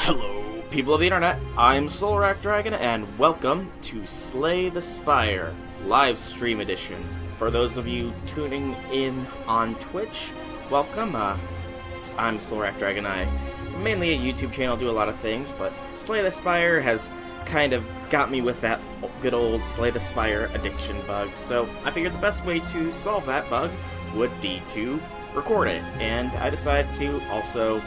Hello, people of the internet. I'm Rouge-Like Dragon, and welcome to Slay the Spire Livestream Edition. For those of you tuning in on Twitch, welcome. I'm Rouge-Like Dragon. I'm mainly a YouTube channel, do a lot of things, but Slay the Spire has kind of got me with that good old Slay the Spire addiction bug. So I figured the best way to solve that bug would be to record it, and I decided to also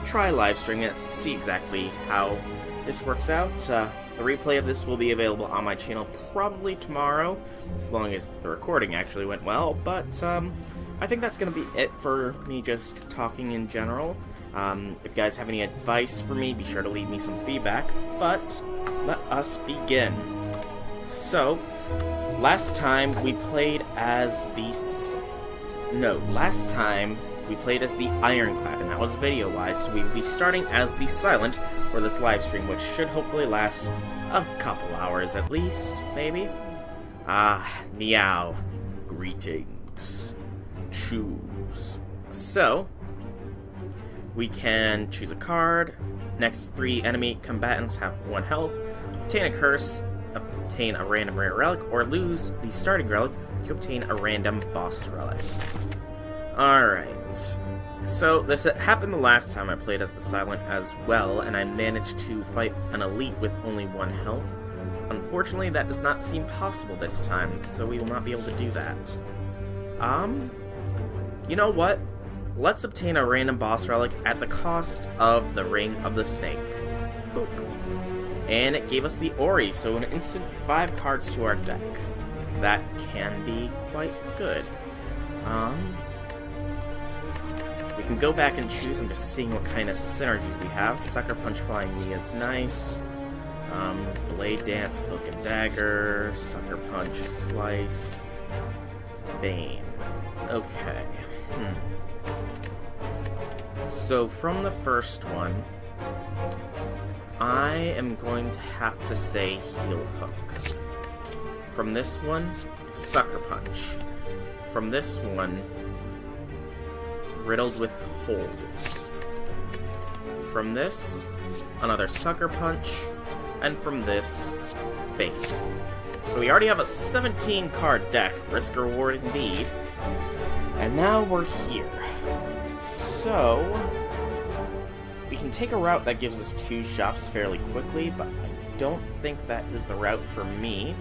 try live streaming it, see exactly how this works out. The replay of this will be available on my channel probably tomorrow, as long as the recording actually went well, but I think that's going to be it for me just talking in general. If you guys have any advice for me, be sure to leave me some feedback, but let us begin. So, last time we played as we played as the Ironclad, and that was video-wise, so we will be starting as the Silent for this live stream, which should hopefully last a couple hours at least, maybe. Meow. Greetings. Choose. So, we can choose a card. Next 3 enemy combatants have 1 health. Obtain a curse, obtain a random rare relic, or lose the starting relic to obtain a random boss relic. Alright, so this happened the last time I played as the Silent as well, and I managed to fight an elite with only 1 health. Unfortunately, that does not seem possible this time, so we will not be able to do that. You know what? Let's obtain a random boss relic at the cost of the Ring of the Snake. Boop. And it gave us the Ori, so an instant 5 cards to our deck. That can be quite good. We can go back and choose. I'm just seeing what kind of synergies we have. Sucker Punch Flying Knee is nice. Blade Dance, Cloak and Dagger, Sucker Punch, Slice, Bane. Okay. So from the first one, I am going to have to say Heel Hook. From this one, Sucker Punch. From this one, Riddled with Holes. From this, another Sucker Punch. And from this, Bane. So we already have a 17-card deck, risk reward indeed. And now we're here. So, we can take a route that gives us 2 shops fairly quickly, but I don't think that is the route for me.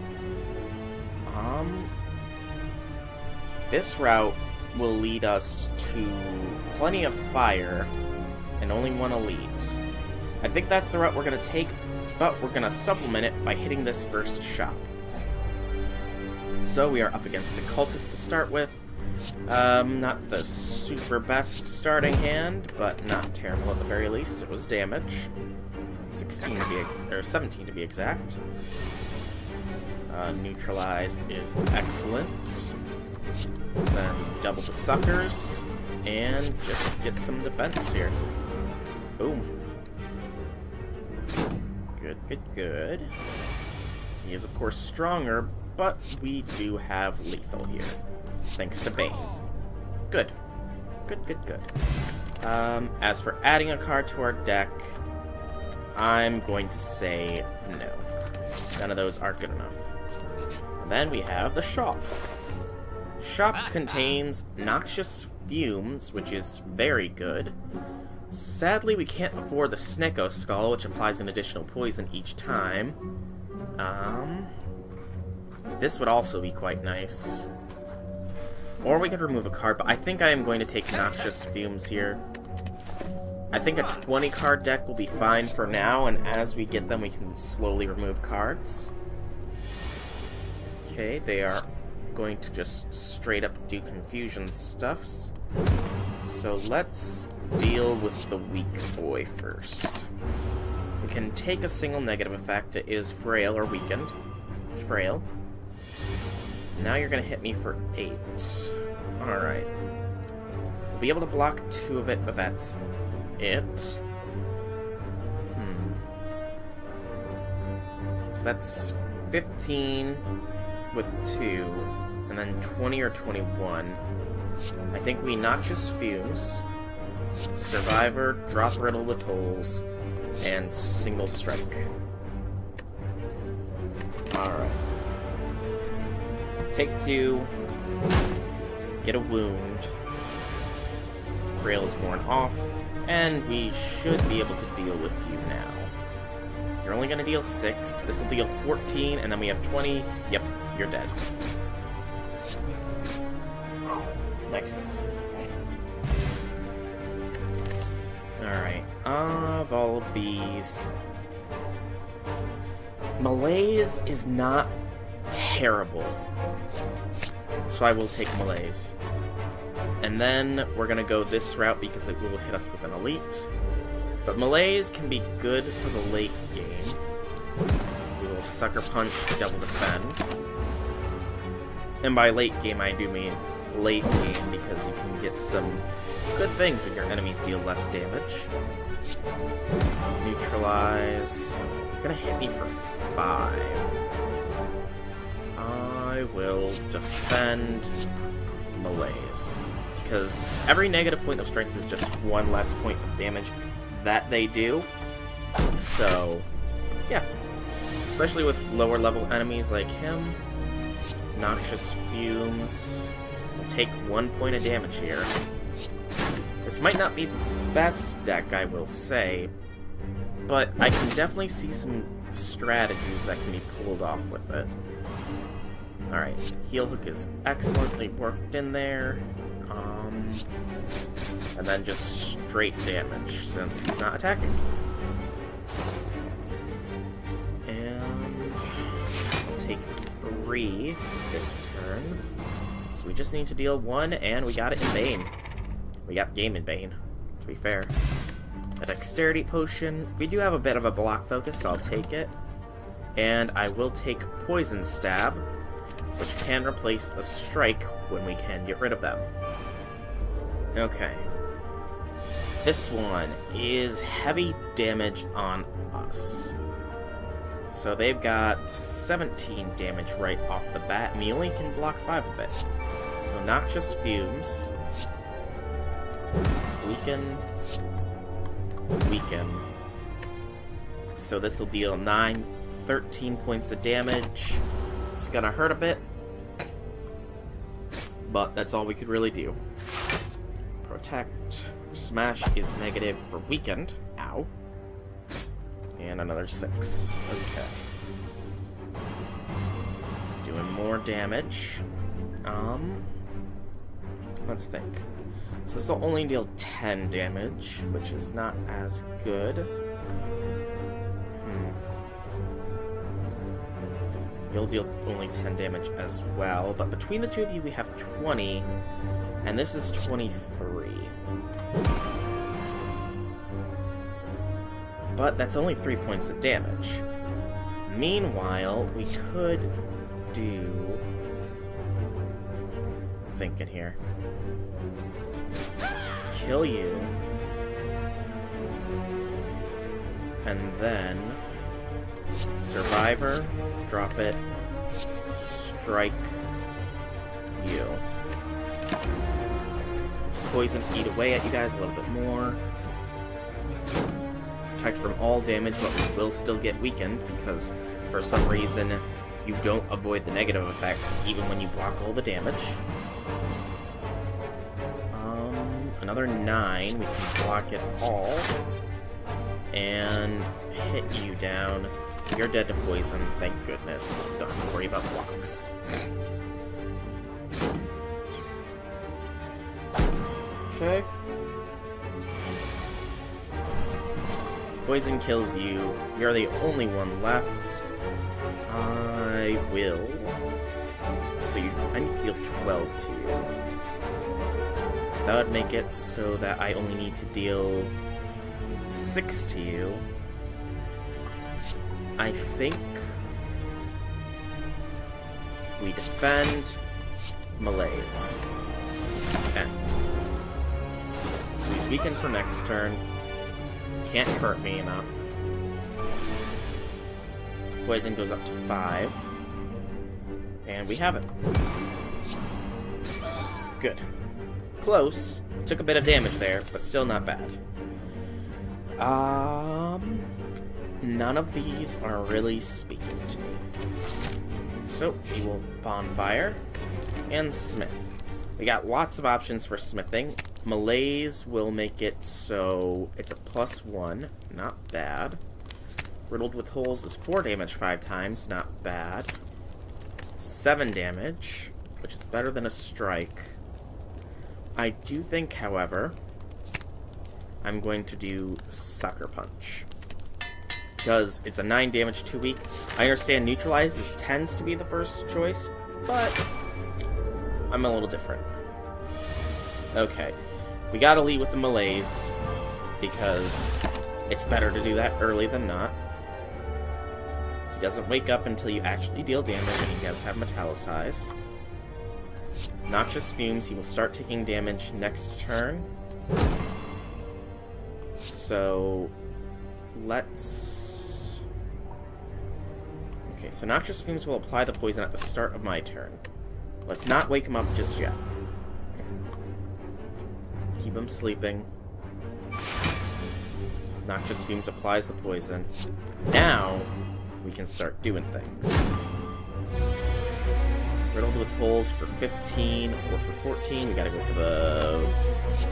This route will lead us to plenty of fire and only 1 elite. I think that's the route we're going to take, but we're going to supplement it by hitting this first shop. So we are up against a cultist to start with. Not the super best starting hand, but not terrible at the very least. It was damage. 17 to be exact. Neutralize is excellent. Then double the suckers, and just get some defense here. Boom. Good, good, good. He is, of course, stronger, but we do have lethal here. Thanks to Bane. Good. Good, good, good. As for adding a card to our deck, I'm going to say no. None of those are good enough. And then we have the shop. Shop contains Noxious Fumes, which is very good. Sadly, we can't afford the Snecko Skull, which applies an additional poison each time. This would also be quite nice. Or we could remove a card, but I think I am going to take Noxious Fumes here. I think a 20-card deck will be fine for now, and as we get them, we can slowly remove cards. Okay, they are going to just straight up do confusion stuffs. So let's deal with the weak boy first. We can take a single negative effect. It is frail or weakened. It's frail. Now you're going to hit me for 8. Alright. We'll be able to block 2 of it, but that's it. So that's 15 with 2, and then 20 or 21. I think we Noxious Fumes, Survivor, drop Riddle with Holes, and single strike. Alright. Take 2. Get a wound. Frail is worn off. And we should be able to deal with you now. You're only going to deal 6. This will deal 14, and then we have 20. Yep, you're dead. Nice. Alright, of all of these... Malaise is not terrible. So I will take Malaise. And then we're going to go this route because it will hit us with an elite. But Malaise can be good for the late game. We will Sucker Punch, double defend. And by late game I do mean late game because you can get some good things when your enemies deal less damage. Neutralize. You're going to hit me for 5. I will defend Malaise. Because every negative point of strength is just 1 less point of damage that they do. So, yeah. Especially with lower level enemies like him. Noxious Fumes will take 1 point of damage here. This might not be the best deck, I will say, but I can definitely see some strategies that can be pulled off with it. Alright, Heal Hook is excellently worked in there. And then just straight damage, since he's not attacking. And I'll take 3 this turn. So we just need to deal 1, and we got it in Bane. We got game in Bane, to be fair. A Dexterity Potion. We do have a bit of a block focus, so I'll take it. And I will take Poison Stab, which can replace a strike when we can get rid of them. Okay. This one is heavy damage on us. So they've got 17 damage right off the bat, and we only can block 5 of it. So Noxious Fumes. Weaken. Weaken. So this will deal 13 points of damage. It's gonna hurt a bit, but that's all we could really do. Protect. Smash is negative for weakened. Ow. And another 6. Okay. Doing more damage. Let's think. So this will only deal 10 damage, which is not as good. You'll deal only 10 damage as well, but between the two of you we have 20, and this is 23. But that's only 3 points of damage. Meanwhile, we could do... I'm thinking here. Kill you. And then... Survivor, drop it, strike you. Poison, eat away at you guys a little bit more. Protect from all damage, but we will still get weakened because for some reason you don't avoid the negative effects even when you block all the damage. Another 9, we can block it all. And hit you down. You're dead to poison, thank goodness. Don't have to worry about blocks. Okay. Poison kills you. You're the only one left. I will. So I need to deal 12 to you. That would make it so that I only need to deal 6 to you. I think we defend Malaise. End. So he's weakened for next turn. Can't hurt me enough. Poison goes up to 5. And we have it. Good. Close. Took a bit of damage there, but still not bad. none of these are really speaking to me. So, we will Bonfire and Smith. We got lots of options for smithing. Malaise will make it so it's a +1, not bad. Riddled with Holes is 4 damage 5 times, not bad. 7 damage, which is better than a Strike. I do think, however, I'm going to do Sucker Punch. Because it's a 9 damage 2 weak. I understand Neutralize tends to be the first choice, but I'm a little different. Okay, we gotta lead with the Malaise, because it's better to do that early than not. He doesn't wake up until you actually deal damage, and he does have Metallicize. Noxious Fumes, he will start taking damage next turn. So, let's... Okay, so Noxious Fumes will apply the poison at the start of my turn. Let's not wake him up just yet. Keep him sleeping. Noxious Fumes applies the poison. Now, we can start doing things. Riddled with Holes for 15 or for 14. We gotta go for the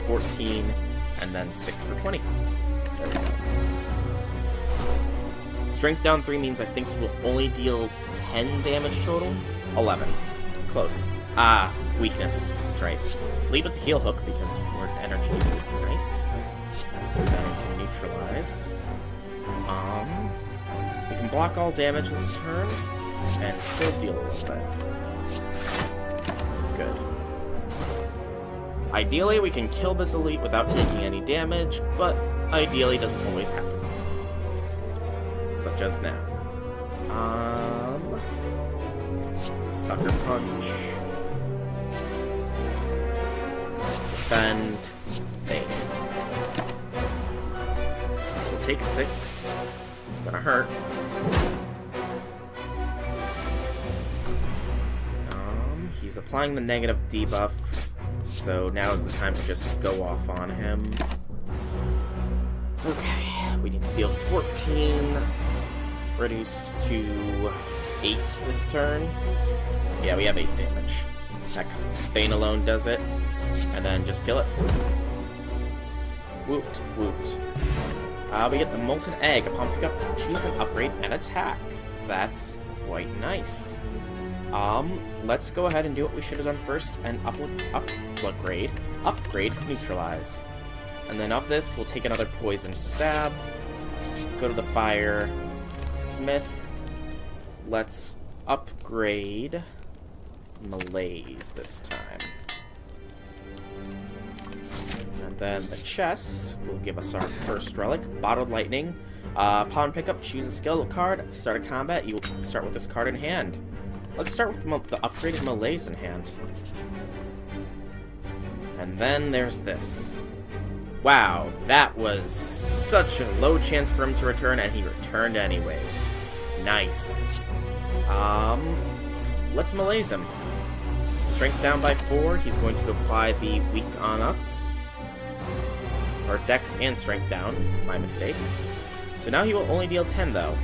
14 and then 6 for 20. There we go. Strength down 3 means I think he will only deal 10 damage total. 11. Close. Ah, weakness. That's right. Leave with the Heal Hook because word energy is nice. Going to Neutralize. We can block all damage this turn and still deal a little bit. Good. Ideally, we can kill this elite without taking any damage, but ideally doesn't always happen. Such as now. Sucker Punch. Defend. Bane. So we'll take 6. It's gonna hurt. He's applying the negative debuff, so now is the time to just go off on him. Okay, we need to deal 14, reduced to 8 this turn. Yeah, we have 8 damage. Heck, Bane alone does it, and then just kill it. Woot, woot. We get the Molten Egg. Upon pickup, choose an upgrade and attack. That's quite nice. Let's go ahead and do what we should have done first and upgrade Neutralize. And then of this, we'll take another Poison Stab, go to the Fire, Smith, let's upgrade Malaise this time. And then the chest will give us our first relic, Bottled Lightning. Upon pickup, choose a skill card. At the start of combat, you will start with this card in hand. Let's start with the upgraded Malaise in hand. And then there's this. Wow, that was such a low chance for him to return, and he returned anyways. Nice. Let's Malaise him. Strength down by 4. He's going to apply the weak on us. Or Dex and Strength down. My mistake. So now he will only deal 10, though.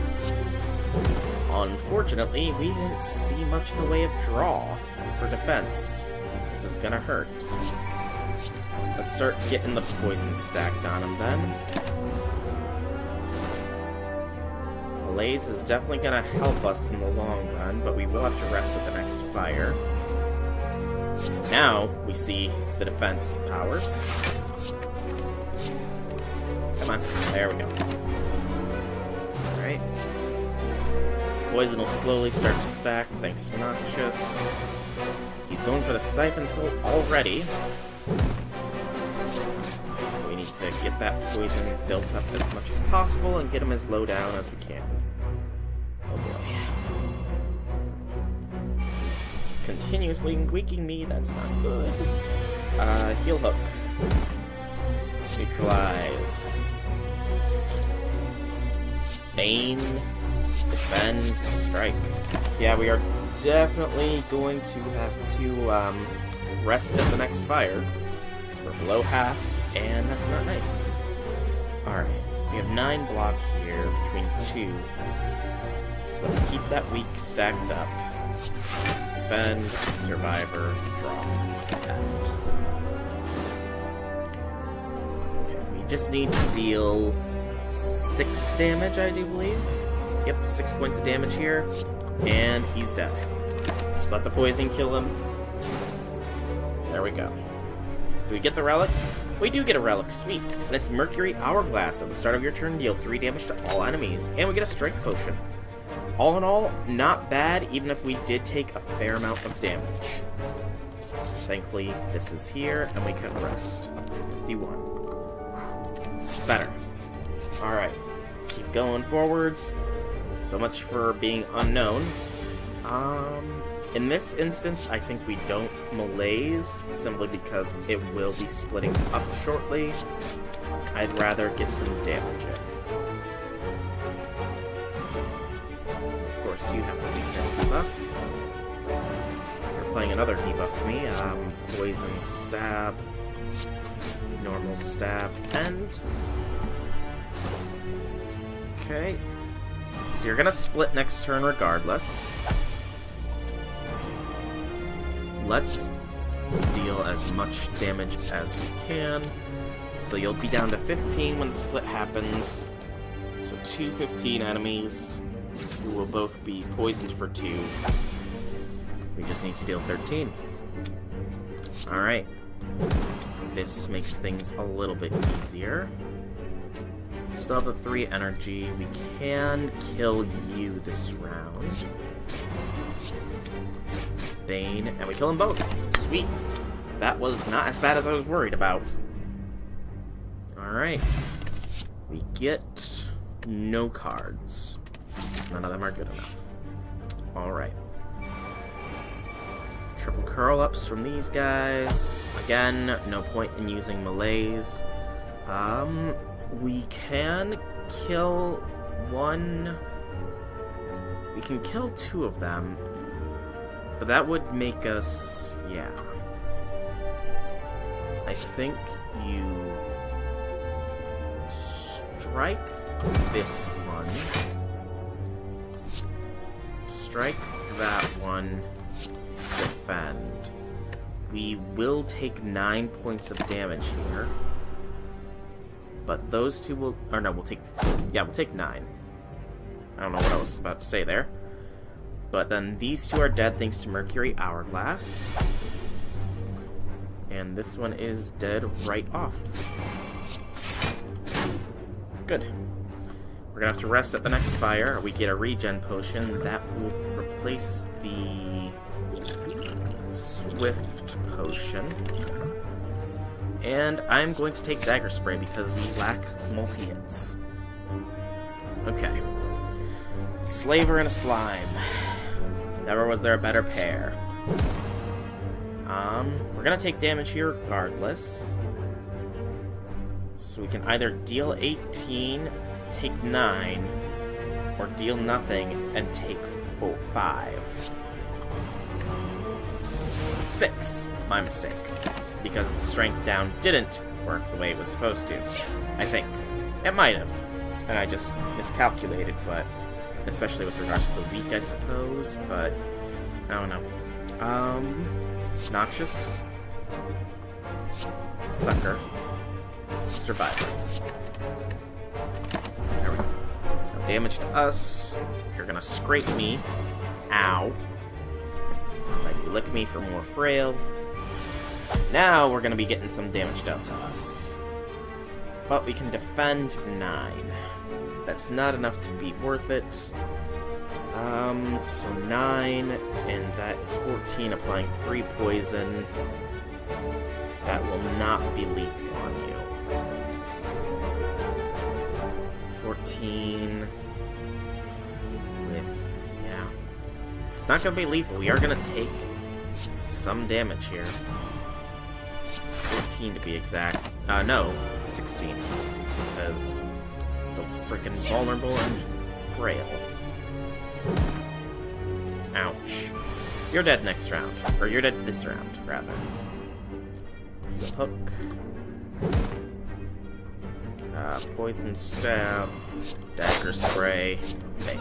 Unfortunately, we didn't see much in the way of draw for defense. This is gonna hurt. Let's start getting the poison stacked on him then. Malaise is definitely gonna help us in the long run, but we will have to rest at the next fire. Now we see the defense powers. Come on, there we go. Alright. Poison will slowly start to stack thanks to Noxious. He's going for the Siphon Soul already. So we need to get that poison built up as much as possible and get him as low down as we can. Oh boy. He's continuously weakening me, that's not good. Heal Hook. Neutralize. Bane. Defend. Strike. Yeah, we are definitely going to have to rest at the next fire. Because we're below half, and that's not nice. Alright, We have 9 block here between 2. So let's keep that weak stacked up. Defend, survivor, drop, end. Okay, we just need to deal 6 damage, I do believe. Yep, 6 points of damage here. And he's dead. Just let the poison kill him. There we go. Do we get the relic? We do get a relic, sweet. And it's Mercury Hourglass. At the start of your turn, deal 3 damage to all enemies. And we get a strength potion. All in all, not bad, even if we did take a fair amount of damage. Thankfully, this is here, and we can rest. Up to 51. Better. Alright. Keep going forwards. So much for being unknown. In this instance, I think we don't malaise, simply because it will be splitting up shortly. I'd rather get some damage in. Of course, you have the weakness debuff. You're playing another debuff to me. Poison stab, normal stab, end. Okay. So you're gonna split next turn regardless. Let's deal as much damage as we can. So you'll be down to 15 when the split happens. So 2 15 enemies who will both be poisoned for 2. We just need to deal 13. Alright. This makes things a little bit easier. Still have the 3 energy. We can kill you this round. Bane, and we kill them both. Sweet. That was not as bad as I was worried about. Alright. We get no cards. None of them are good enough. Alright. Triple curl-ups from these guys. Again, no point in using melees. We can kill one... We can kill 2 of them. But that would make us... yeah. I think you... strike this one. Strike that one. Defend. We will take 9 points of damage here. But those 2 will... or no, we'll take... yeah, we'll take 9. I don't know what I was about to say there. But then these 2 are dead thanks to Mercury Hourglass. And this one is dead right off. Good. We're gonna have to rest at the next fire. We get a regen potion that will replace the Swift potion. And I'm going to take Dagger Spray because we lack multi-hits. Okay. Slaver and a Slime. Never was there a better pair. We're gonna take damage here regardless. So we can either deal 18, take 9, or deal nothing and take 5. 6. My mistake. Because the strength down didn't work the way it was supposed to. I think. It might have. And I just miscalculated, but... especially with regards to the weak, I suppose, but... I don't know. Noxious. Sucker. Survivor. There we go. No damage to us. You're gonna scrape me. Ow. Let you lick me for more frail. Now we're gonna be getting some damage dealt to us. But we can defend 9. That's not enough to be worth it. So 9, and that is 14, applying 3 poison. That will not be lethal on you. 14 with, yeah. It's not gonna be lethal. We are gonna take some damage here. 14 to be exact. No, 16. Because the freaking vulnerable and frail. Ouch. You're dead next round. Or you're dead this round, rather. Hook. Poison stab, dagger spray, bang.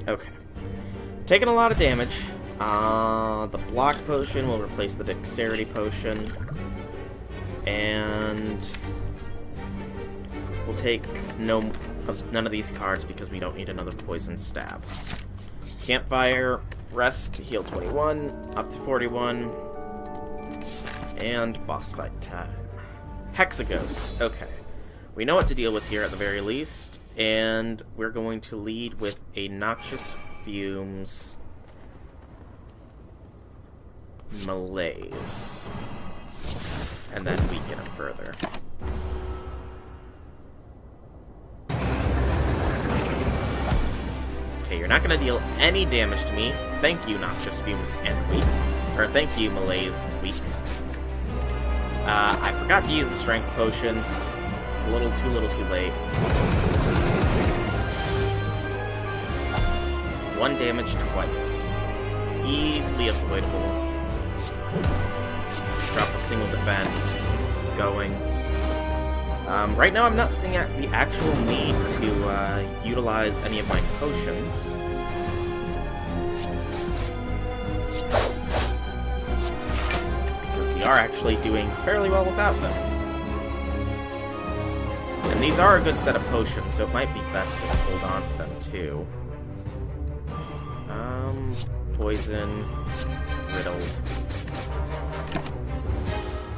Okay. Taking a lot of damage. The block potion will replace the dexterity potion. And we'll take none of these cards because we don't need another poison stab. Campfire, rest, heal 21, up to 41. And boss fight time. Hexaghost. Okay. We know what to deal with here at the very least. And we're going to lead with a Noxious Fumes Malaise. And then weaken him further. Okay, you're not going to deal any damage to me. Thank you, Noxious Fumes and weak. Or thank you, Malaise, weak. I forgot to use the Strength Potion. It's a little too late. 1 damage twice. Easily avoidable. Just drop a single defend. Keep going. Right now I'm not seeing the actual need to utilize any of my potions. We are actually doing fairly well without them. And these are a good set of potions, so it might be best to hold on to them too. Poison, riddled.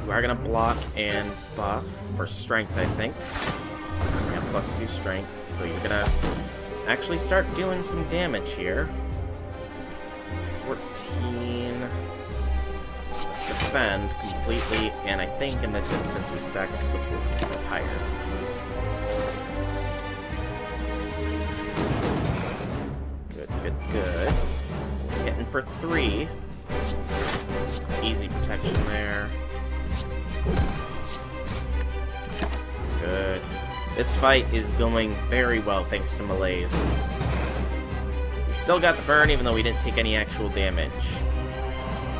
We are gonna block and buff for strength, I think. We have +2 strength, so you're gonna actually start doing some damage here. 14. Let's defend completely, and I think in this instance we stack up the poison a bit higher. Good. Hitting for 3. Easy protection there. Good. This fight is going very well thanks to Malaise. We still got the burn even though we didn't take any actual damage.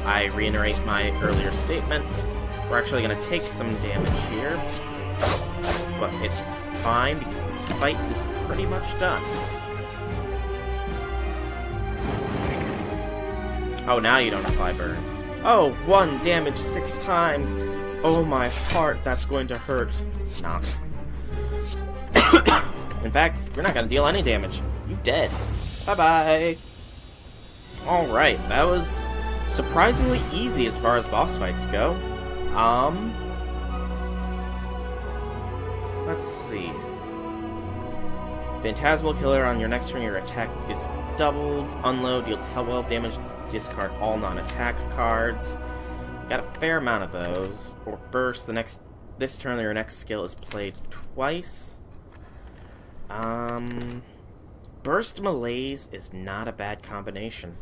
I reiterate my earlier statement. We're actually going to take some damage here. But it's fine because this fight is pretty much done. Oh, now you don't apply burn. Oh, 1 damage 6 times. Oh my heart, that's going to hurt. Not. In fact, you're not going to deal any damage. You dead. Bye-bye. Alright, that was surprisingly easy as far as boss fights go. Let's see. Phantasmal Killer, on your next turn, your attack is doubled. Unload, deal 12 damage, discard all non-attack cards. Got a fair amount of those. Or Burst, this turn your next skill is played twice. Burst Malaise is not a bad combination.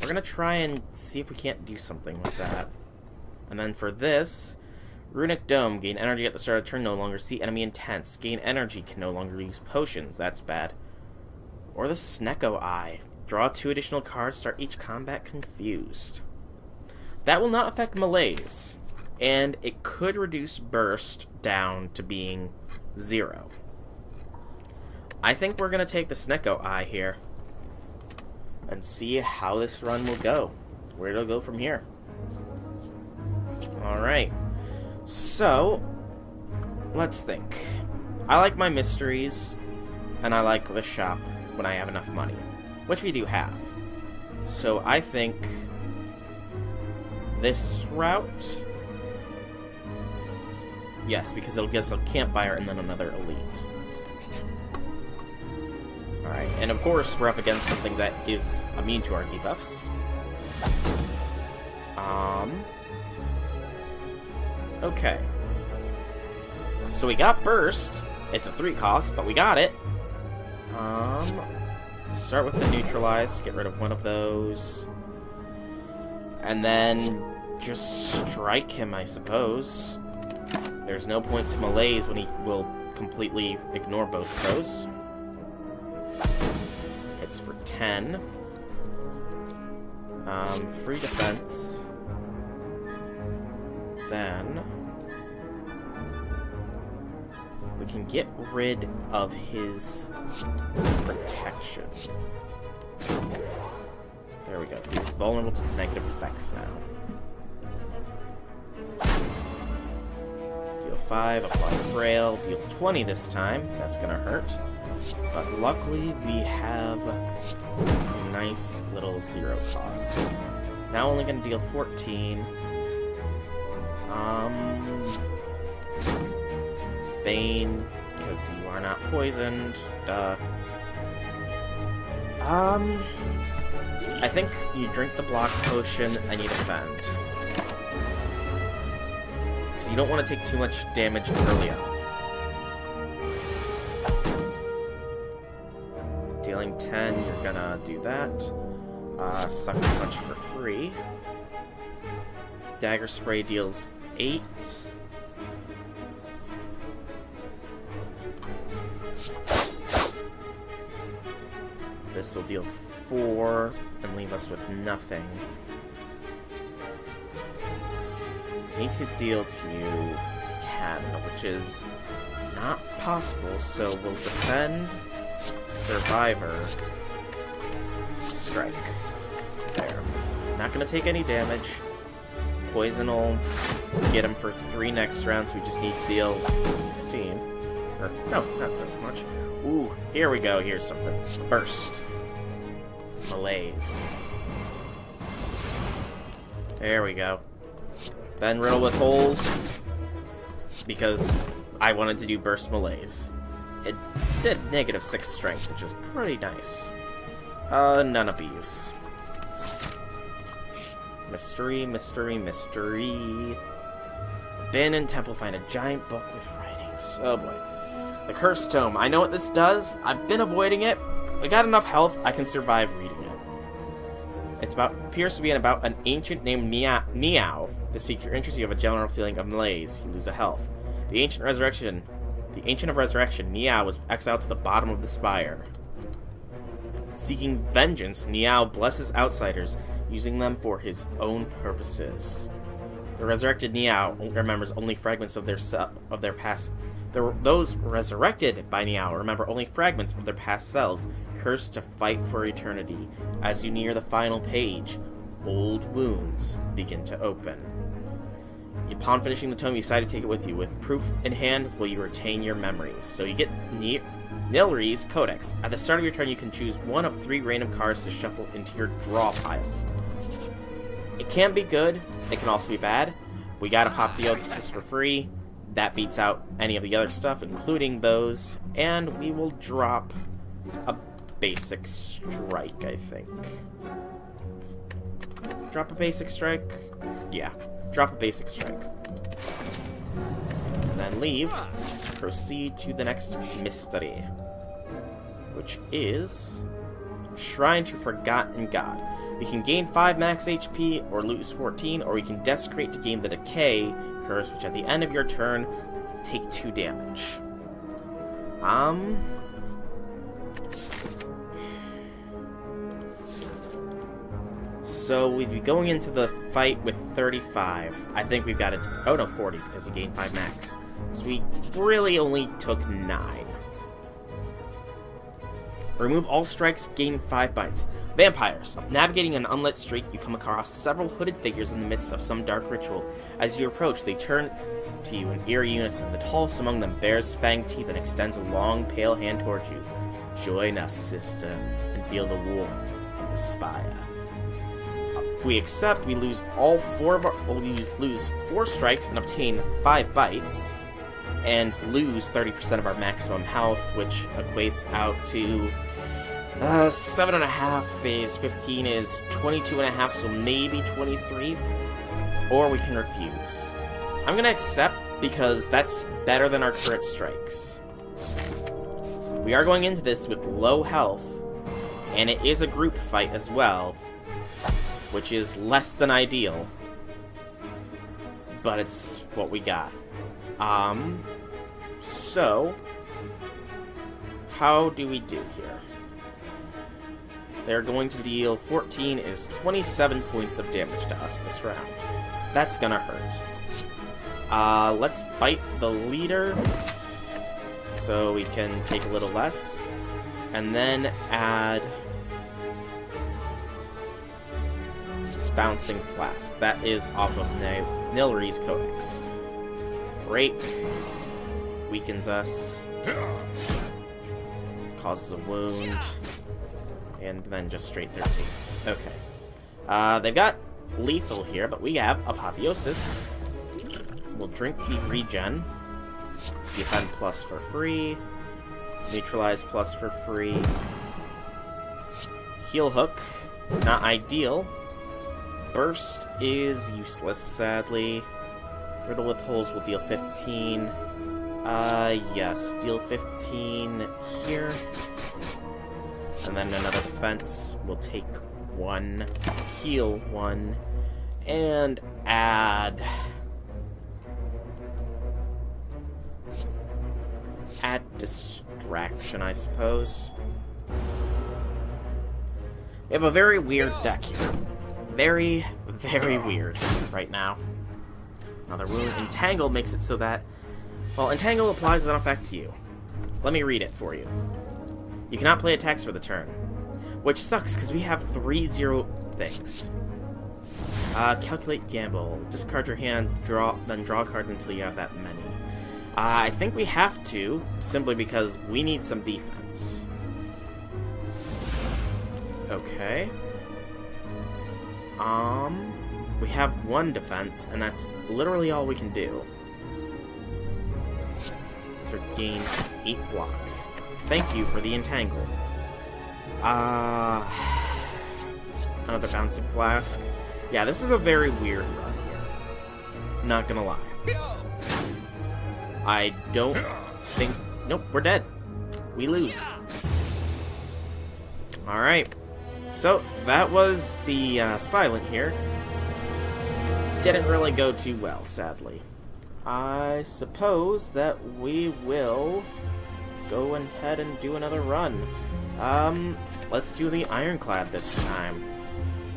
We're gonna try and see if we can't do something with that. And then for this, Runic Dome, gain energy at the start of the turn, no longer see enemy intense. Gain energy, can no longer use potions, that's bad. Or the Snecko Eye. Draw 2 additional cards, start each combat confused. That will not affect Malaise, and it could reduce Burst down to being 0. I think we're gonna take the Snecko Eye here and see how this run will go. Where it'll go from here. Alright. So, let's think. I like my mysteries, and I like the shop when I have enough money. Which we do have. So I think this route. Yes, because it'll get us a campfire and then another elite. Alright, and of course we're up against something that is immune to our debuffs. Okay. So we got Burst. It's a 3 cost, but we got it. Start with the Neutralize, get rid of one of those. And then just strike him, I suppose. There's no point to Malaise when he will completely ignore both of those. Hits for 10. Free defense. Then we can get rid of his protection. There we go. He's vulnerable to negative effects now. Deal 5, apply Frail. Deal 20 this time. That's gonna hurt. But luckily, we have some nice little 0 costs. Now only gonna deal 14. Bane, because you are not poisoned. Duh. I think you drink the block potion and you defend. So you don't want to take too much damage early on. Dealing 10, you're gonna do that. Sucker Punch for free. Dagger Spray deals 8. This will deal 4 and leave us with nothing. Need to deal to you 10, which is not possible, so we'll defend, Survivor, Strike. There. Not gonna take any damage. Poison will get him for 3 next rounds. We just need to deal 16. Or, no, not as much. Ooh, here we go. Here's something. Burst. Malaise. There we go. Then riddle with holes, because I wanted to do Burst Malaise. It did negative 6 strength, which is pretty nice. None of these. Mystery, mystery, mystery. Abandoned temple, find a giant book with writings. Oh boy. The Cursed Tome. I know what this does. I've been avoiding it. I got enough health, I can survive reading it. It appears to be about an ancient named Niao. This piques your interest, you have a general feeling of malaise. You lose a health. The Ancient of Resurrection, Niao, was exiled to the bottom of the spire. Seeking vengeance, Niao blesses outsiders, using them for his own purposes. The resurrected Niao remembers only fragments of their past. Those resurrected by Niao remember only fragments of their past selves, cursed to fight for eternity. As you near the final page, old wounds begin to open. Upon finishing the tome, you decide to take it with you. With proof in hand, will you retain your memories? So you get Nilri's Codex. At the start of your turn, you can choose one of 3 random cards to shuffle into your draw pile. It can be good, it can also be bad. We gotta pop the Othesis for free. That beats out any of the other stuff, including those. And we will drop a basic strike, I think. Drop a basic strike? Yeah, drop a basic strike. And then leave. Proceed to the next mystery, which is Shrine to Forgotten God. We can gain 5 max HP or lose 14, or we can desecrate to gain the Decay curse, which at the end of your turn take 2 damage. So we'd be going into the fight with 35. I think we've got to... Oh no, 40, because you gained 5 max. So we really only took 9. Remove all strikes, gain 5 bites. Vampires. Navigating an unlit street, you come across several hooded figures in the midst of some dark ritual. As you approach, they turn to you in eerie unison. The tallest among them bares fanged teeth and extends a long, pale hand towards you. Join us, sister, and feel the warmth of the spire. If we accept, we lose all 4 of our... We lose 4 strikes and obtain 5 bites, and lose 30% of our maximum health, which equates out to 7.5 phase 15 is 22.5, so maybe 23, or we can refuse. I'm gonna accept because that's better than our current strikes. We are going into this with low health, and it is a group fight as well, which is less than ideal, but it's what we got. So, how do we do here? They're going to deal 14 is 27 points of damage to us this round. That's gonna hurt. Let's bite the leader. so we can take a little less. And then add Bouncing Flask. That is off of Nilri's Codex. Break weakens us, causes a wound, and then just straight 13. Okay. They've got lethal here, but we have Apotheosis. We'll drink the regen. Defend plus for free. Neutralize plus for free. Heal Hook. It's not ideal. Burst is useless, sadly. Riddle with Holes will deal 15. Yes, deal 15 here. And then another defense. We'll take 1, heal 1, and add Distraction, I suppose. We have a very weird deck here. Very, very weird right now. Another wound. Entangle makes it so that... Well, Entangle applies an effect to you. Let me read it for you. You cannot play attacks for the turn. Which sucks, because we have 3-0 things. Calculate Gamble. Discard your hand, then draw cards until you have that many. I think we have to, simply because we need some defense. Okay. We have 1 defense, and that's literally all we can do. To gain 8 block. Thank you for the Entangle. Another Bouncing Flask. Yeah, this is a very weird run here. Not gonna lie. I don't think... Nope, we're dead. We lose. Alright. So, that was the Silent here. Didn't really go too well, sadly. I suppose that we will go ahead and do another run. Let's do the Ironclad this time.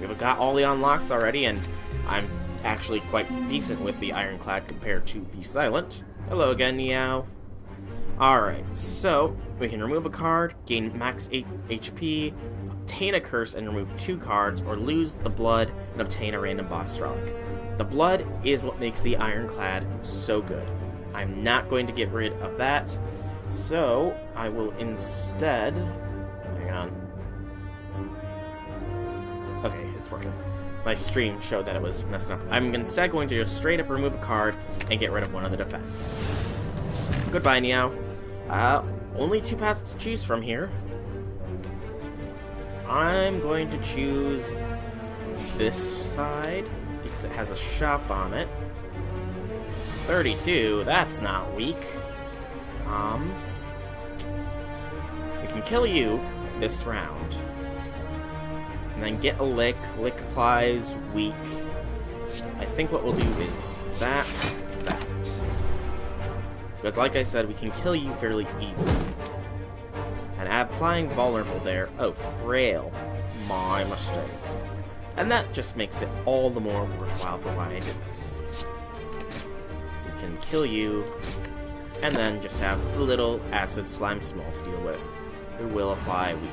We've got all the unlocks already, and I'm actually quite decent with the Ironclad compared to the Silent. Hello again, Niao. Alright, so we can remove a card, gain max 8 HP, obtain a curse and remove 2 cards, or lose the blood and obtain a random boss relic. The blood is what makes the Ironclad so good. I'm not going to get rid of that, so I will instead... Hang on. Okay, it's working. My stream showed that it was messed up. I'm instead going to just straight up remove a card and get rid of one of the defense. Goodbye, Niao. Only 2 paths to choose from here. I'm going to choose this side because it has a shop on it. 32, that's not weak. We can kill you this round. And then get a lick. Lick applies weak. I think what we'll do is that. Because like I said, we can kill you fairly easily. And applying vulnerable there. Oh, frail. My mistake. And that just makes it all the more worthwhile for why I did this. We can kill you, and then just have a little acid slime small to deal with, who will apply weak.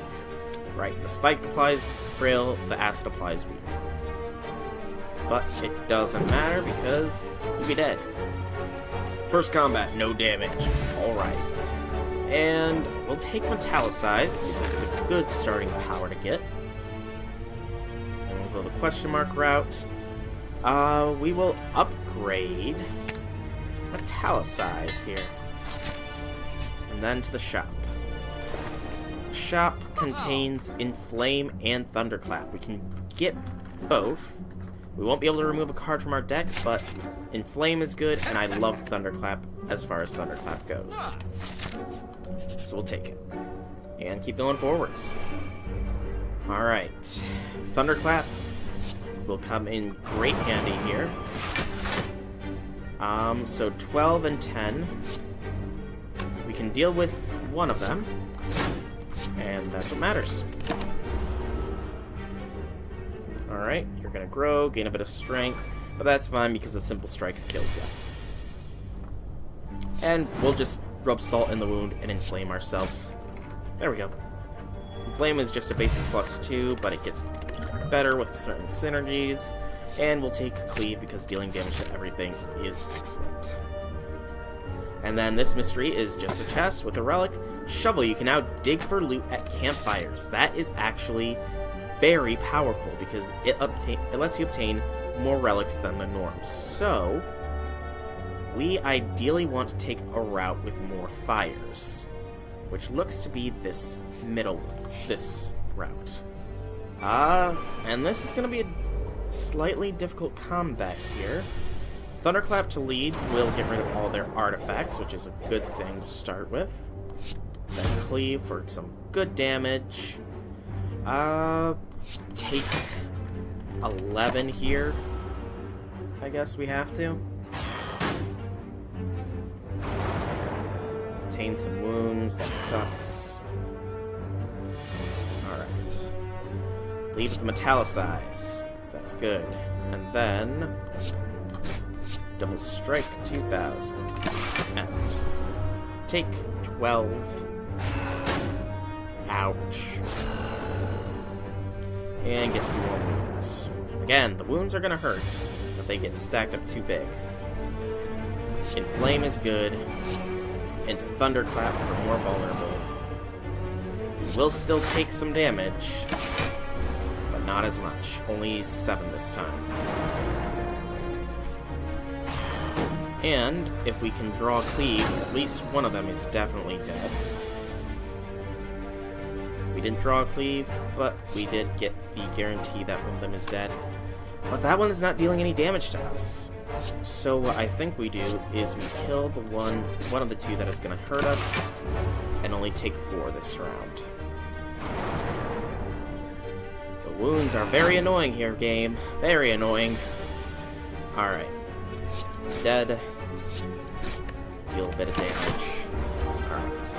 Right, the spike applies frail, the acid applies weak. But it doesn't matter because you'll be dead. First combat, no damage. Alright. And we'll take Metallicize, because it's a good starting power to get. And we'll go the question mark route. We will upgrade Metallicize here. And then to the shop. Shop contains Inflame and Thunderclap. We can get both. We won't be able to remove a card from our deck, but Inflame is good, and I love Thunderclap as far as Thunderclap goes. So we'll take it. And keep going forwards. Alright. Thunderclap will come in great handy here. So 12 and 10. We can deal with one of them. And that's what matters. Alright, you're gonna grow, gain a bit of strength, but that's fine because a simple strike kills you. And we'll just rub salt in the wound and inflame ourselves. There we go. Inflame is just a basic +2, but it gets better with certain synergies. And we'll take Cleave because dealing damage to everything is excellent. And then this mystery is just a chest with a relic. Shovel, you can now dig for loot at campfires. That is actually very powerful because it lets you obtain more relics than the norm. So, we ideally want to take a route with more fires, which looks to be this route. And this is going to be a slightly difficult combat here. Thunderclap to lead will get rid of all their artifacts, which is a good thing to start with. Then Cleave for some good damage. Take 11 here. I guess we have to. Obtain some wounds, that sucks. Alright. Lead with the Metallicize. That's good. And then double strike 2000. And take 12. Ouch. And get some more wounds. Again, the wounds are gonna hurt if they get stacked up too big. Inflame is good. Into Thunderclap for more vulnerable. We'll still take some damage, but not as much. Only 7 this time. And if we can draw Cleave, at least one of them is definitely dead. We didn't draw a Cleave, but we did get the guarantee that one of them is dead. But that one is not dealing any damage to us. So what I think we do is we kill the one of the two that is going to hurt us, and only take 4 this round. The wounds are very annoying here, game. Very annoying. Alright. Dead. Deal a bit of damage. Alright.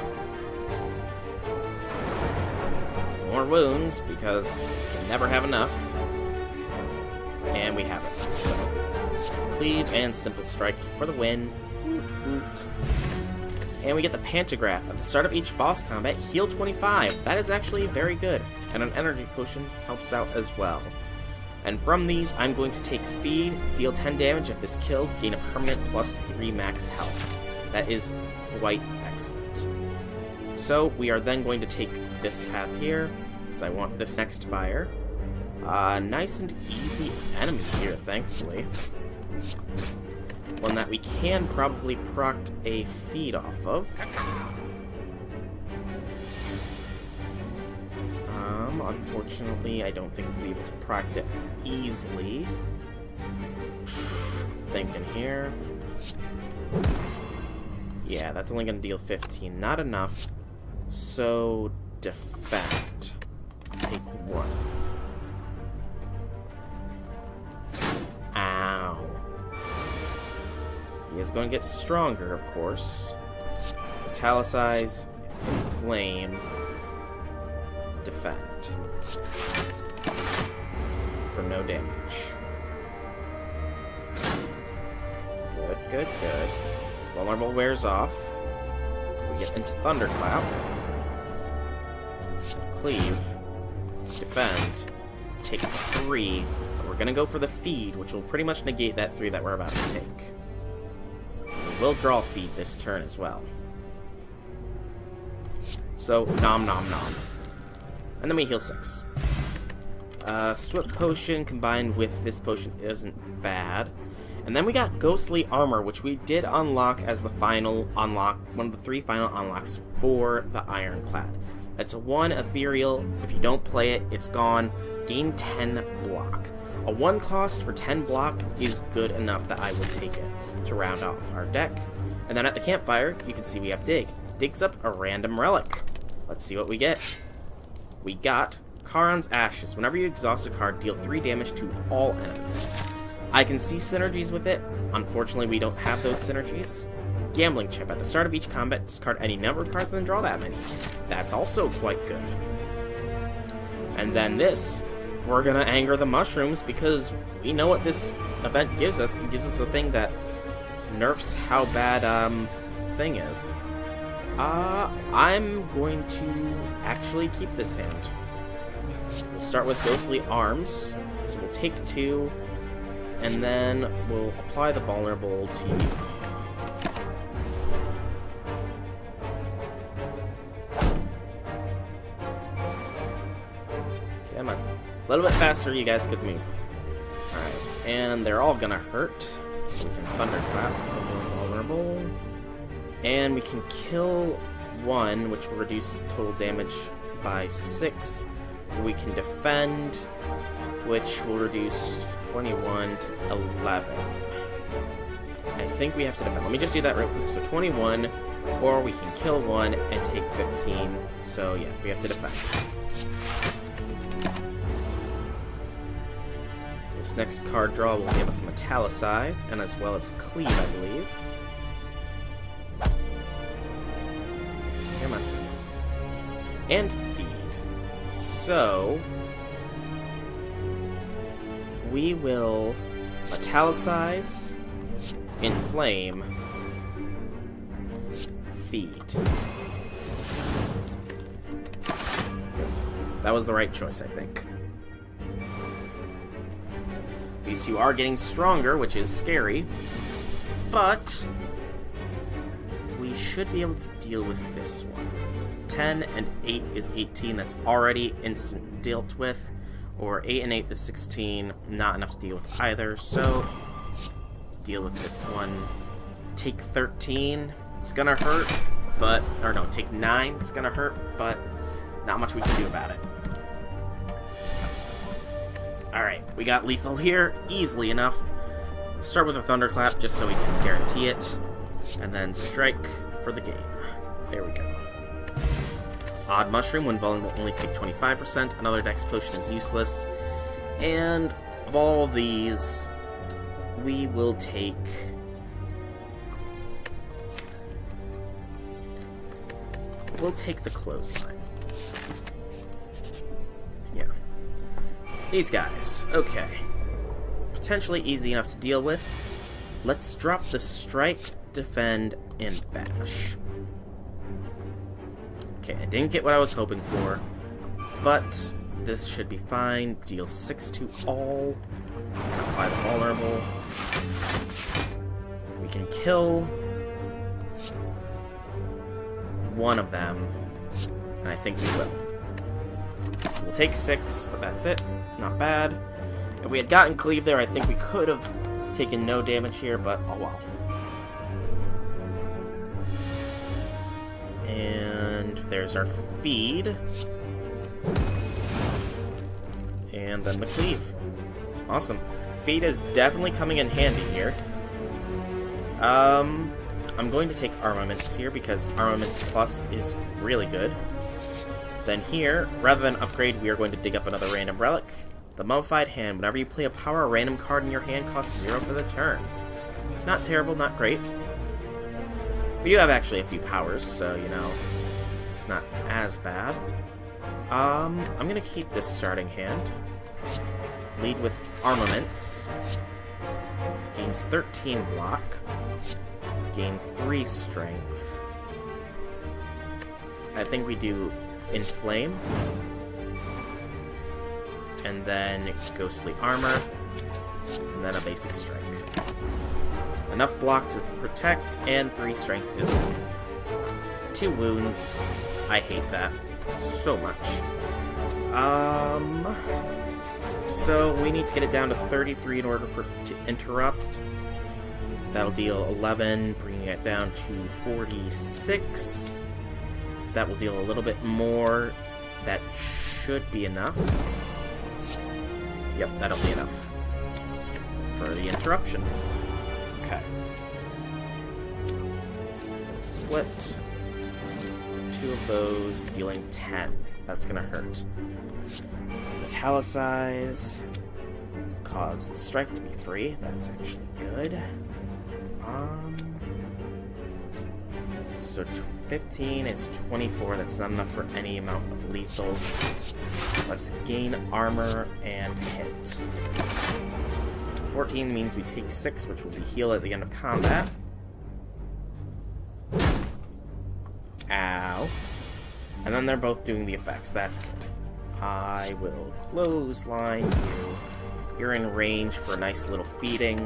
More wounds, because we can never have enough. And we have it. Cleave and Simple Strike for the win. Woot woot. And we get the Pantograph. At the start of each boss combat, heal 25. That is actually very good. And an energy potion helps out as well. And from these, I'm going to take Feed, deal 10 damage. If this kills, gain a permanent +3 max health. That is quite excellent. So we are then going to take this path here, because I want this next fire. Nice and easy enemy here, thankfully. One that we can probably proc a feed off of. Unfortunately, I don't think we'll be able to proc it easily. Thinking here. Yeah, that's only going to deal 15. Not enough. So, defend. Take 1. Ow. He is going to get stronger, of course. Metallicize, Inflame, Defend. For no damage. Good, good, good. Vulnerable wears off. We get into Thunderclap. Cleave. Defend. Take 3. But we're gonna go for the Feed, which will pretty much negate that 3 that we're about to take. We will draw Feed this turn as well. So, nom nom nom. And then we heal 6. Swift Potion combined with this potion isn't bad. And then we got Ghostly Armor, which we did unlock as the final unlock, one of the 3 final unlocks for the Ironclad. It's a 1 ethereal. If you don't play it, it's gone. Gain 10 block. A 1 cost for 10 block is good enough that I will take it to round off our deck. And then at the campfire, you can see we have Dig. Digs up a random relic. Let's see what we get. We got Charon's Ashes. Whenever you exhaust a card, deal 3 damage to all enemies. I can see synergies with it. Unfortunately, we don't have those synergies. Gambling Chip. At the start of each combat, discard any number of cards and then draw that many. That's also quite good. And then this, we're going to anger the mushrooms because we know what this event gives us. It gives us a thing that nerfs how bad thing is. I'm going to actually keep this hand. We'll start with Ghostly Arms. So we'll take 2, and then we'll apply the vulnerable to you. Come on. A little bit faster, you guys could move. Alright, and they're all gonna hurt. So we can Thunderclap, vulnerable. And we can kill 1, which will reduce total damage by 6. We can defend, which will reduce 21 to 11. I think we have to defend. Let me just do that real quick. So 21, or we can kill 1 and take 15. So yeah, we have to defend. This next card draw will give us Metallicize, and as well as Cleave, I believe. Come on. And Feed. So we will Metallicize, Inflame, Feed. That was the right choice, I think. These two are getting stronger, which is scary, but we should be able to deal with this one. 10 and 8 is 18, that's already instant dealt with, or 8 and 8 is 16, not enough to deal with either, so deal with this one. Take 13, it's gonna hurt, but, or no, take 9, it's gonna hurt, but not much we can do about it. Alright, we got lethal here, easily enough. Start with a Thunderclap, just so we can guarantee it, and then Strike for the game. There we go. Odd Mushroom, when vulnerable, only take 25%. Another Dex Potion is useless. And of all of these, we will take... We'll take the Clothesline. Yeah. These guys. Okay. Potentially easy enough to deal with. Let's drop the Strike, Defend, and Bash. Okay, I didn't get what I was hoping for, but this should be fine. Deal 6 to all. Apply the vulnerable. We can kill one of them, and I think we will. So we'll take 6, but that's it. Not bad. If we had gotten Cleave there, I think we could have taken no damage here, but oh well. And there's our Feed. And then the Cleave. Awesome. Feed is definitely coming in handy here. I'm going to take Armaments here because Armaments Plus is really good. Then here, rather than upgrade, we are going to dig up another random relic. The Mummified Hand. Whenever you play a power, a random card in your hand costs 0 for the turn. Not terrible, not great. We do have actually a few powers, so, you know, it's not as bad. I'm gonna keep this starting hand. Lead with Armaments. Gains 13 block. Gain 3 strength. I think we do Inflame. And then Ghostly Armor. And then a basic Strike. Enough block to protect, and 3 strength is good. 2 wounds. I hate that so much. So we need to get it down to 33 in order for to interrupt. That'll deal 11, bringing it down to 46. That will deal a little bit more. That should be enough. Yep, that'll be enough for the interruption. Okay. Split 2 of those, dealing 10. That's gonna hurt. Metallicize. Caused Strike to be free. That's actually good. So 15 is 24. That's not enough for any amount of lethal. Let's gain armor and hit. 14 means we take 6, which will be healed at the end of combat. Ow. And then they're both doing the effects. That's good. I will clothesline you. You're in range for a nice little feeding.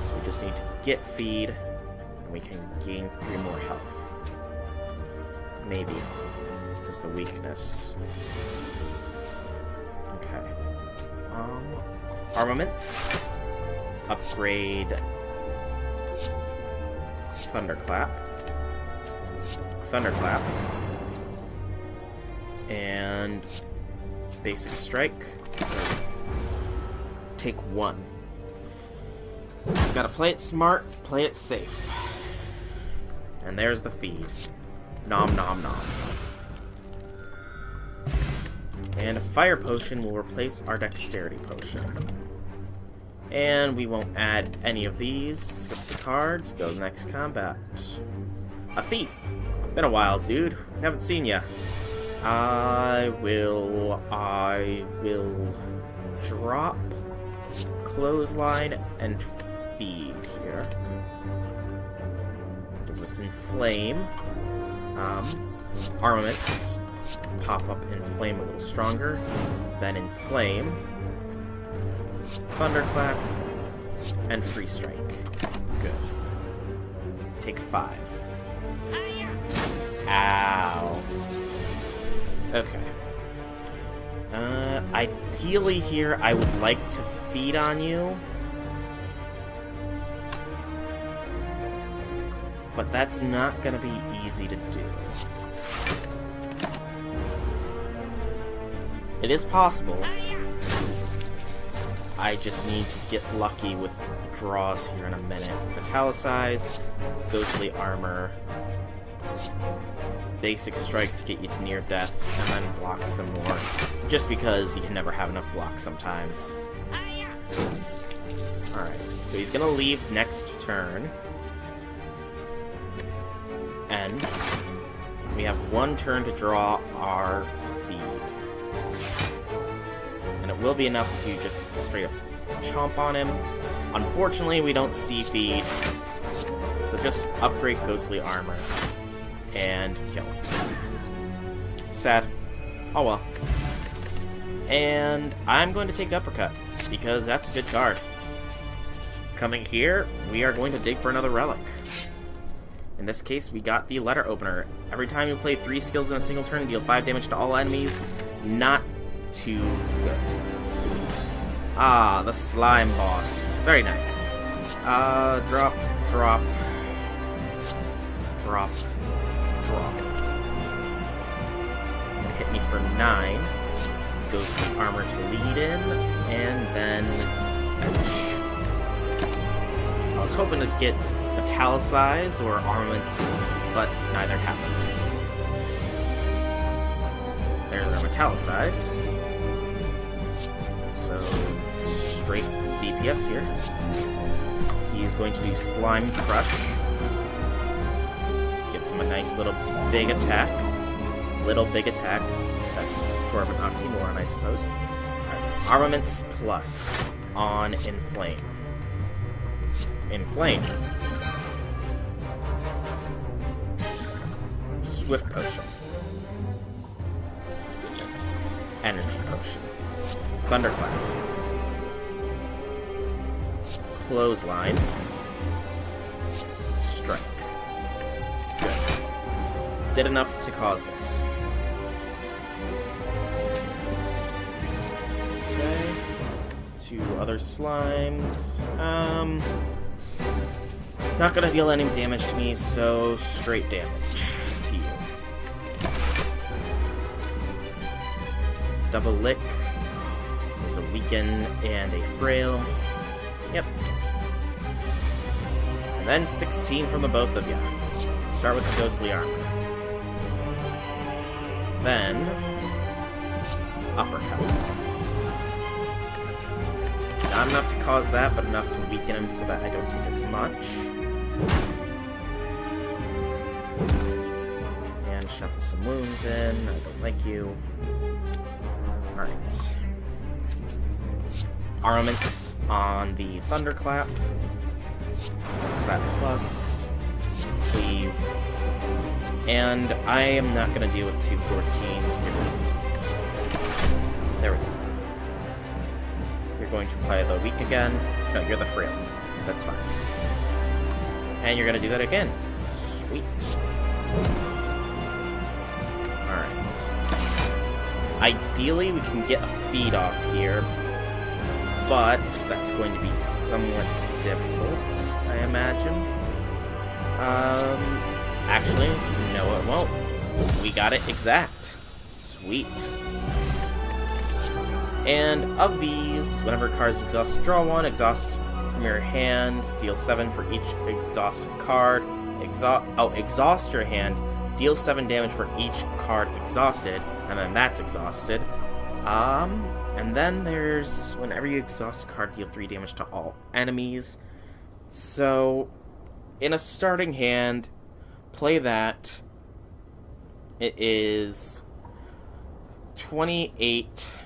So we just need to get feed, and we can gain 3 more health. Maybe. Because the weakness. Okay. Armaments. Upgrade Thunderclap. Thunderclap. And Basic Strike. Take 1. Just gotta play it smart, play it safe. And there's the feed. Nom nom nom. And a Fire Potion will replace our Dexterity Potion. And we won't add any of these. Skip the cards, go to the next combat. A Thief. Been a while, dude. Haven't seen ya. I will drop Clothesline and feed here. Gives us Inflame. Armaments pop up Inflame a little stronger. Then Inflame. Thunderclap. And Free Strike. Good. Take 5. Ow. Okay. Ideally here, I would like to feed on you. But that's not gonna be easy to do. It is possible. I just need to get lucky with the draws here in a minute. Metallicize, Ghostly Armor, Basic Strike to get you to near death, and then block some more. Just because you can never have enough blocks sometimes. Alright, so he's gonna leave next turn. And we have 1 turn to draw our feed. And it will be enough to just straight up chomp on him. Unfortunately, we don't see feed. So just upgrade Ghostly Armor and kill him. Sad. Oh well. And I'm going to take Uppercut, because that's a good card. Coming here, we are going to dig for another relic. In this case, we got the Letter Opener. Every time you play 3 skills in a single turn, deal 5 damage to all enemies. Not too good. Ah, the Slime Boss. Very nice. Drop, drop, drop, drop. Hit me for 9. Goes the armor to lead in, and then Edge. I was hoping to get Metallicize or Armaments, but neither happened. There's our Metallicize. So, straight DPS here. He's going to do Slime Crush. Gives him a nice little big attack. Little big attack. That's sort of an oxymoron, I suppose. Right. Armaments plus on Inflame. Inflame. Swift Potion. Energy Potion. Thunderclap. Clothesline. Strike. Good. Did enough to cause this. Okay. 2 other slimes. Not gonna deal any damage to me, so straight damage to you. Double Lick is a Weaken and a Frail. Yep. And then 16 from the both of you. Start with the Ghostly Armor. Then Uppercut. Not enough to cause that, but enough to weaken him so that I don't take as much. And shuffle some wounds in. I don't like you. Alright. Armaments on the Thunderclap. Thunderclap plus. Cleave. And I am not going to deal with 214s. There we go. You're going to apply the weak again. No, you're the frail. That's fine. And you're going to do that again. Sweet. Alright. Ideally, we can get a feed off here, but that's going to be somewhat difficult, I imagine. Actually, no it won't. We got it exact. Sweet. And of these, whenever cards exhaust, draw one, exhaust from your hand, deal 7 for each exhausted card. Exhaust your hand, deal 7 damage for each card exhausted, and then that's exhausted. And then there's, whenever you exhaust a card, deal 3 damage to all enemies. So, in a starting hand, play that. It is 28,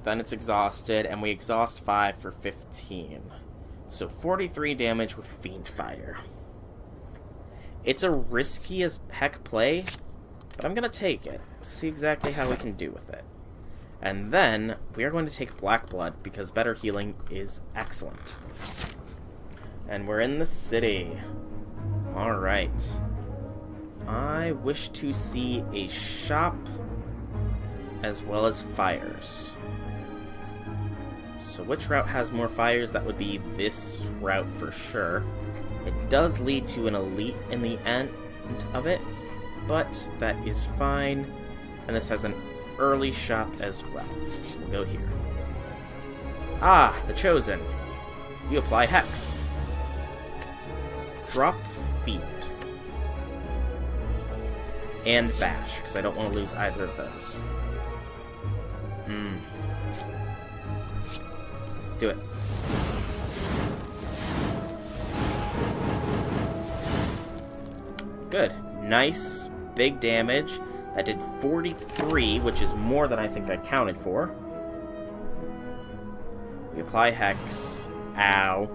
then it's exhausted, and we exhaust 5 for 15. So 43 damage with Fiend Fire. It's a risky as heck play, but I'm going to take it. See exactly how we can do with it. And then, we are going to take Black Blood, because better healing is excellent. And we're in the city. Alright. I wish to see a shop, as well as fires. So which route has more fires? That would be this route for sure. It does lead to an elite in the end of it, but that is fine. And this has an early shop as well. So we'll go here. Ah, the Chosen. You apply Hex. Drop Feed. And Bash, because I don't want to lose either of those. Do it. Good. Nice. Big damage. That did 43, which is more than I think I counted for. We apply Hex. Ow.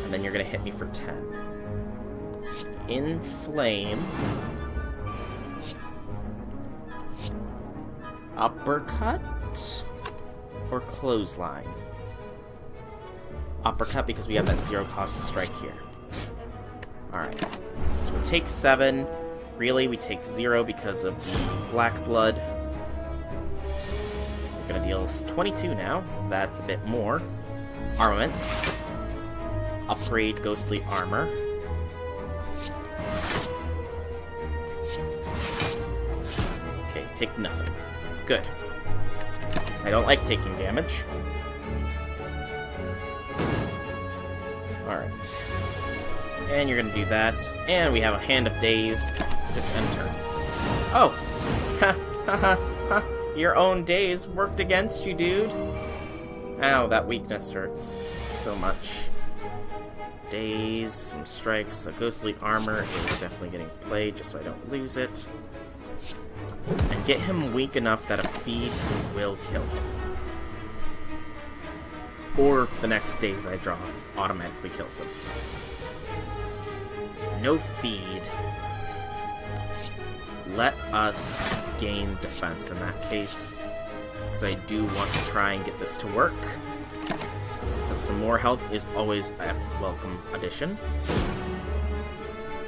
And then you're going to hit me for 10. Inflame. Uppercut? Or Clothesline? Uppercut, because we have that 0 cost to strike here. Alright. So we take 7. Really, we take 0 because of the Black Blood. We're going to deal 22 now. That's a bit more. Armaments. Upgrade Ghostly Armor. Okay, take nothing. Good. I don't like taking damage. Alright. And you're gonna do that. And we have a Hand of Dazed. Just enter. Oh! Ha ha ha ha! Your own daze worked against you, dude! Ow, that weakness hurts so much. Daze, some strikes, a Ghostly Armor is definitely getting played just so I don't lose it. And get him weak enough that a feed will kill him. Or the next daze I draw automatically kills him. No feed. Let us gain defense in that case, because I do want to try and get this to work. Because some more health is always a welcome addition.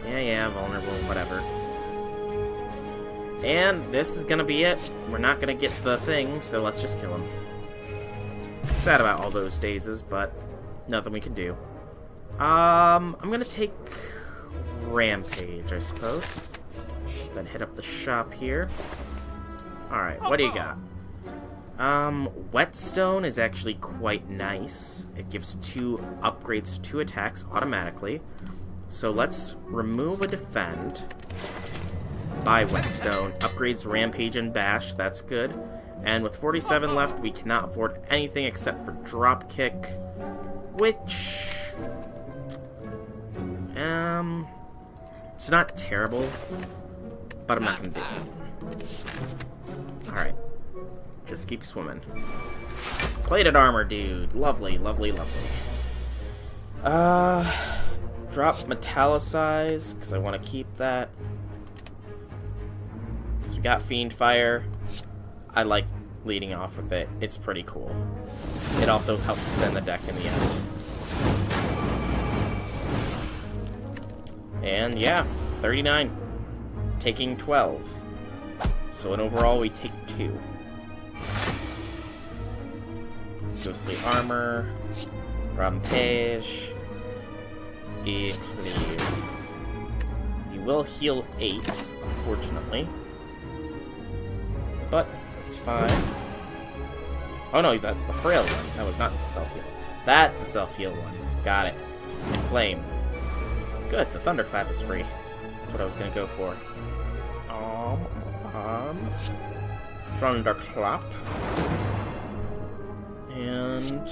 Yeah, vulnerable, whatever. And this is gonna be it. We're not gonna get the thing, so let's just kill him. Sad about all those dazes, but nothing we can do. I'm gonna take Rampage, I suppose. Then hit up the shop here. Alright, what do you got? Whetstone is actually quite nice. It gives 2 upgrades to 2 attacks automatically. So let's remove a defend. Buy Whetstone. Upgrades Rampage and Bash, that's good. And with 47 left, we cannot afford anything except for Dropkick, which... it's not terrible, but I'm not gonna do it. Alright. Just keep swimming. Plated armor, dude. Lovely, lovely, lovely. drop Metallicize, because I want to keep that. Because we got Fiend Fire. I like leading off with it. It's pretty cool. It also helps thin the deck in the end. And yeah, 39. Taking 12. So in overall, we take 2. Ghostly Armor. Rampage. Eclaive. You will heal 8, unfortunately. But it's fine. Oh no, that's the frail one. That was not the self-heal. That's the self-heal one. Got it. Inflame. Good, the Thunderclap is free. That's what I was gonna go for. Thunderclap. And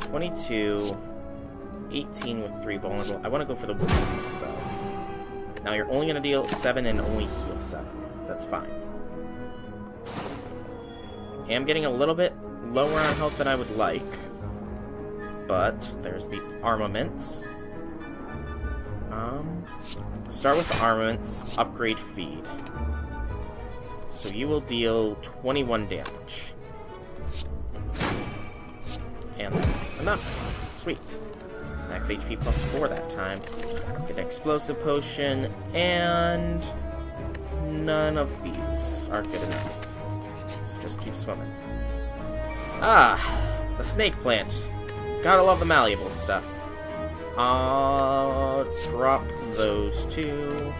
22, 18 with 3 vulnerable. I want to go for the weakness, though. Now you're only going to deal 7 and only heal 7. That's fine. I am getting a little bit lower on health than I would like. But there's the armaments. Start with the armaments. Upgrade feed. So you will deal 21 damage. And that's enough. Sweet. Max HP plus 4 that time. Get an explosive potion, and none of these are good enough. So just keep swimming. Ah, the snake plant. Gotta love the malleable stuff. Drop those 2.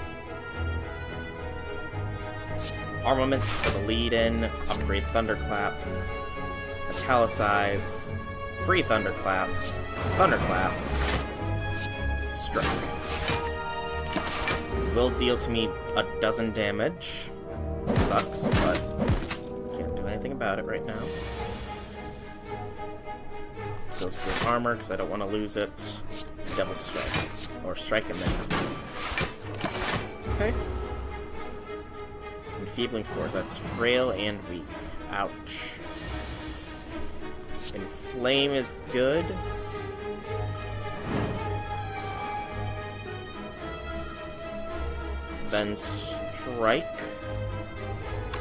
Armaments for the lead-in. Upgrade Thunderclap. Metallicize. Free Thunderclap. Thunderclap. Strike. Will deal to me a dozen damage. Sucks, but can't do anything about it right now. Ghostly Armor, because I don't want to lose it. Devil Strike. Or Strike him then. Okay. Enfeebling Spores, that's frail and weak. Ouch. Inflame is good. Then Strike.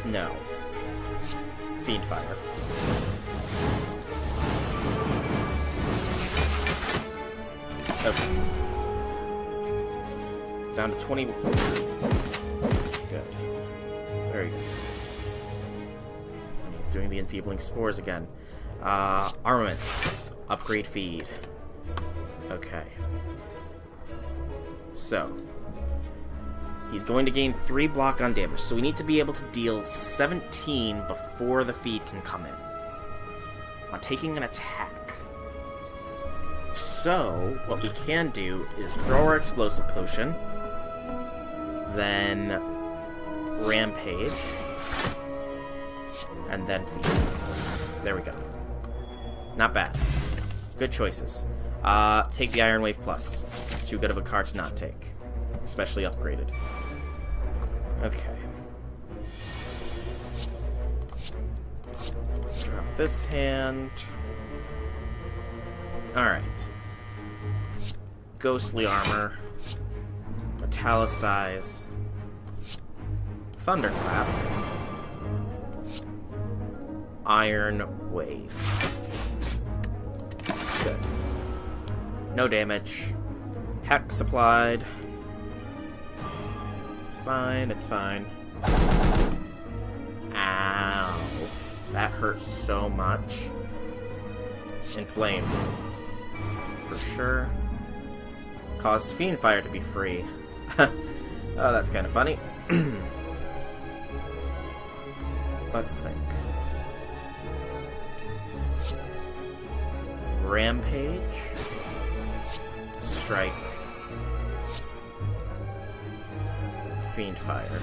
No. Fiend Fire. Okay. It's down to 20 before. Good. Very good. And he's doing the Enfeebling Spores again. Armaments. Upgrade feed. Okay. So. He's going to gain 3 block on damage, so we need to be able to deal 17 before the feed can come in. I'm taking an attack. So, what we can do is throw our explosive potion, then rampage, and then feed. There we go. Not bad. Good choices. Take the Iron Wave Plus. It's too good of a card to not take. Especially upgraded. Okay. Drop this hand. Alright. Ghostly Armor. Metallicize. Thunderclap. Iron Wave. Good. No damage. Hex applied. It's fine, it's fine. Ow. That hurts so much. Inflame. For sure. Caused Fiend Fire to be free. Oh, that's kind of funny. Let's think. Rampage. Strike. Fiend Fire.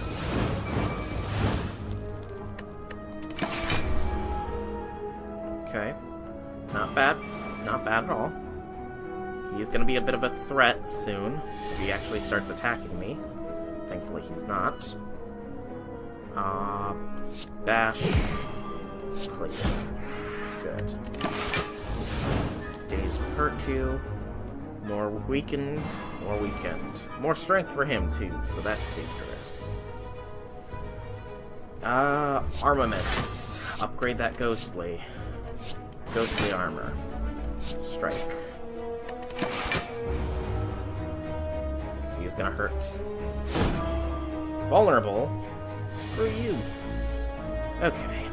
Okay. Not bad. Not bad at all. He's gonna be a bit of a threat soon if he actually starts attacking me. Thankfully he's not. Bash. Cleave. Good. Daze will hurt you. More weakened, more weakened. More strength for him, too, so that's dangerous. Armaments. Upgrade that ghostly. Ghostly armor. Strike. See, he's gonna hurt. Vulnerable? Screw you. Okay.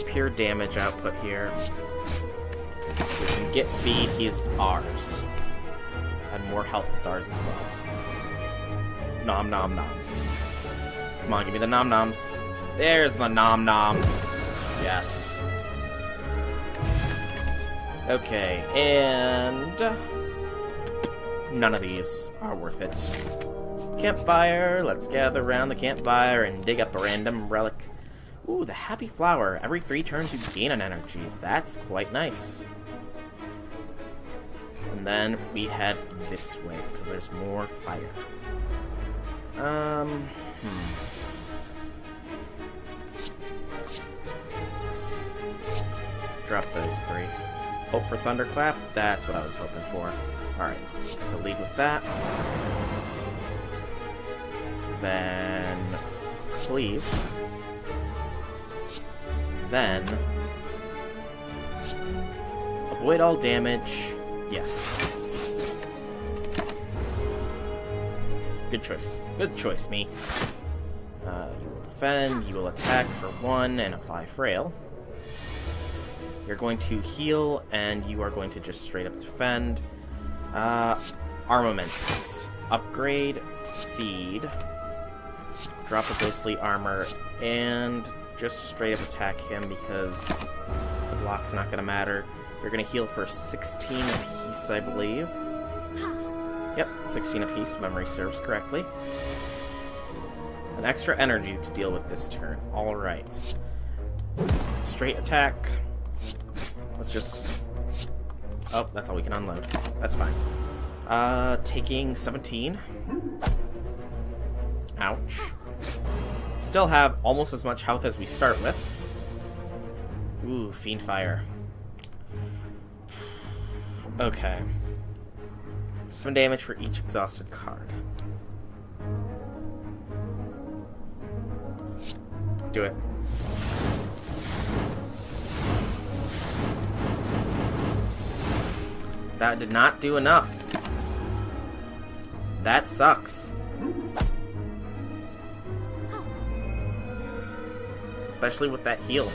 Pure damage output here. We can get feed, he's ours. And more health is ours as well. Nom nom nom. Come on, give me the nom noms. There's the nom noms. Yes. Okay, and none of these are worth it. Campfire, let's gather around the campfire and dig up a random relic. Ooh, the happy flower. Every 3 turns you gain an energy. That's quite nice. And then we head this way because there's more fire. Drop those 3. Hope for Thunderclap? That's what I was hoping for. Alright, so lead with that. Then Cleave. Then avoid all damage. Yes. Good choice. Good choice, me. You will defend, you will attack for 1 and apply Frail. You're going to heal, and you are going to just straight up defend. Armaments. Upgrade, feed, drop a ghostly armor, and just straight up attack him because the block's not going to matter. You're going to heal for 16 apiece, I believe. Yep, 16 apiece, memory serves correctly. An extra energy to deal with this turn. Alright. Straight attack. Let's just... Oh, that's all we can unload. That's fine. Taking 17. Ouch. Still have almost as much health as we start with. Ooh, Fiend Fire. Okay. 7 damage for each exhausted card. Do it. That did not do enough. That sucks. Especially with that heal.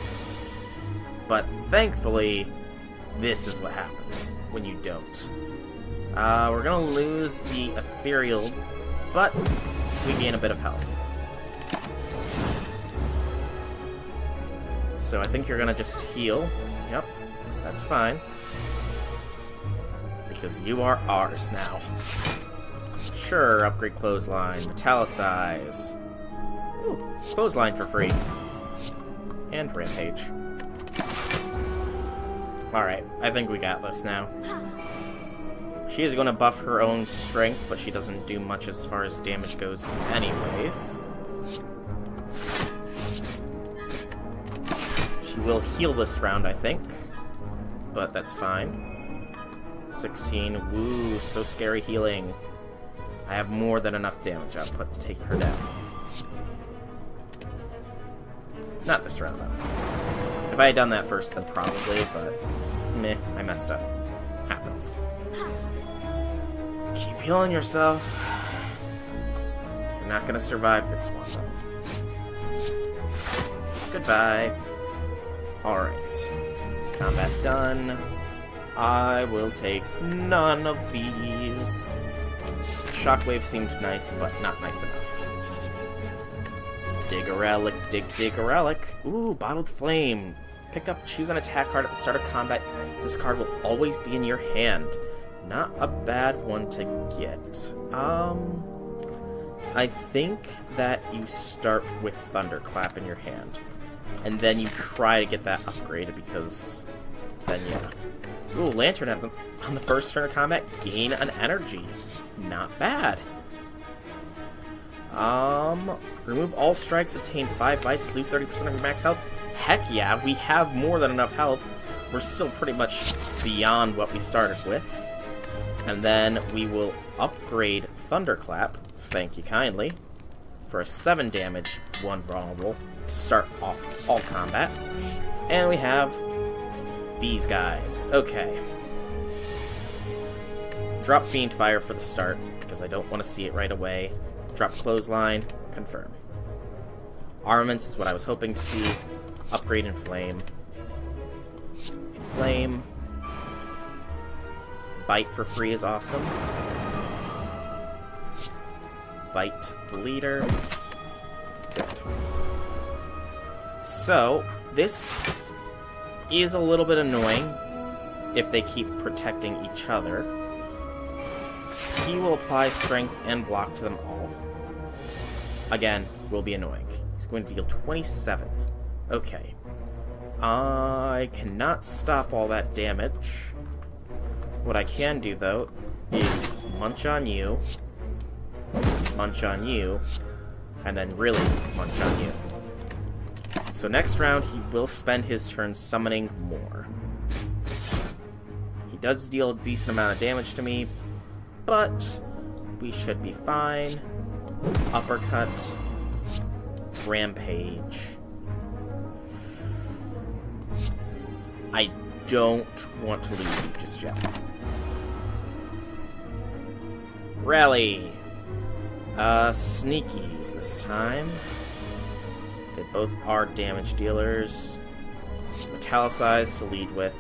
But thankfully, this is what happens when you don't. We're gonna lose the ethereal, but we gain a bit of health. So I think you're gonna just heal. Yep, that's fine. Because you are ours now. Sure, upgrade clothesline, metallicize. Ooh, clothesline for free. And rampage. Alright, I think we got this now. She is going to buff her own strength, but she doesn't do much as far as damage goes anyways. She will heal this round, I think. But that's fine. 16. Woo, so scary healing. I have more than enough damage output to take her down. Not this round, though. If I had done that first, then probably, but meh, I messed up. Happens. Keep healing yourself. You're not gonna survive this one, though. Goodbye. Alright. Combat done. I will take none of these. Shockwave seemed nice, but not nice enough. Dig a relic, dig a relic. Ooh, Bottled Flame. Pick up, choose an attack card at the start of combat. This card will always be in your hand. Not a bad one to get. I think that you start with Thunderclap in your hand. And then you try to get that upgrade because then, yeah. Ooh, Lantern on the first turn of combat, gain an energy. Not bad. Remove all strikes, obtain 5 bites, lose 30% of your max health. Heck yeah, we have more than enough health. we're still pretty much beyond what we started with. And then we will upgrade Thunderclap, thank you kindly, for a 7 damage, 1 vulnerable, to start off all combats. And we have these guys. Okay. Drop Fiend Fire for the start, because I don't want to see it right away. Drop Clothesline, confirm. Armaments is what I was hoping to see. Upgrade Inflame. Inflame. Bite for free is awesome. Bite the leader. Good. So, this is a little bit annoying if they keep protecting each other. He will apply strength and block to them all. Again, will be annoying. He's going to deal 27. Okay. I cannot stop all that damage. What I can do, though, is munch on you, and then really munch on you. So next round, he will spend his turn summoning more. He does deal a decent amount of damage to me, but we should be fine. Uppercut. Rampage. I don't want to lose you just yet. Rally. Sneakies this time. They both are damage dealers. Metallicize to lead with.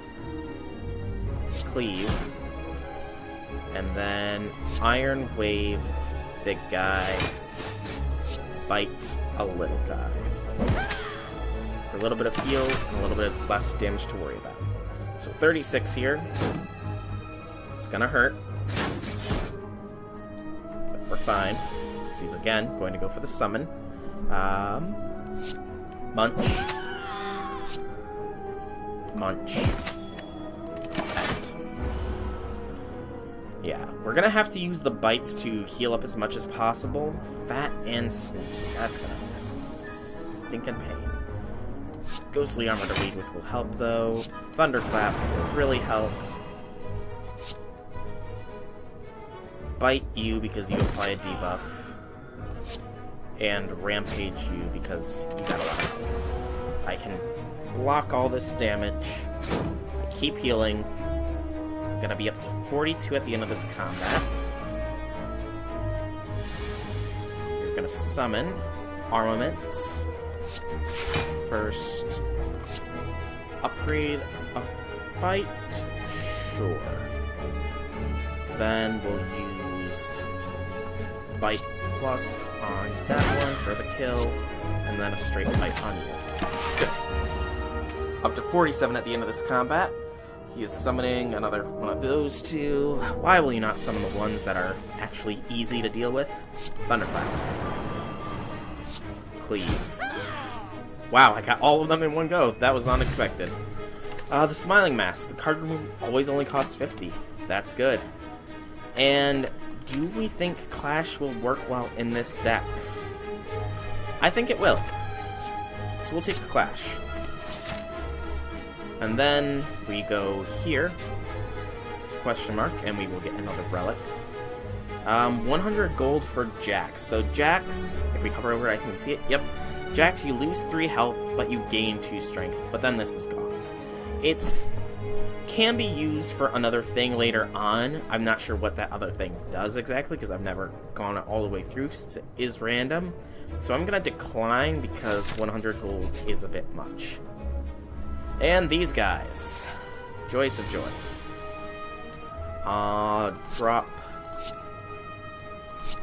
Cleave. And then Iron Wave, big guy. Bite a little guy. For a little bit of heals and a little bit less damage to worry about. So 36 here. It's gonna hurt. But we're fine. Because he's again going to go for the summon. Munch. Munch. And yeah, we're gonna have to use the bites to heal up as much as possible. Fat and sneaky. That's gonna be a stinking pain. Ghostly Armor to lead with will help, though. Thunderclap will really help. Bite you because you apply a debuff. And Rampage you because you got a lot of health. I can block all this damage. Keep healing. Gonna be up to 42 at the end of this combat. You're gonna summon armaments. First, upgrade a bite. Sure. Then we'll use bite plus on that one for the kill, and then a straight bite on you. Good. Up to 47 at the end of this combat. He is summoning another one of those two. Why will you not summon the ones that are actually easy to deal with? Thunderclap. Cleave. Wow, I got all of them in one go. That was unexpected. The Smiling Mask. The card removal always only costs 50. That's good. And do we think Clash will work well in this deck? I think it will. So we'll take Clash. And then we go here. It's question mark, and we will get another relic. 100 gold for Jax. So Jax, if we hover over it, I think we see it. Yep. Jax, you lose 3 health, but you gain 2 strength. But then this is gone. It's can be used for another thing later on. I'm not sure what that other thing does exactly, because I've never gone all the way through, since it is random. So I'm going to decline, because 100 gold is a bit much. And these guys. Joyce of Joys. Drop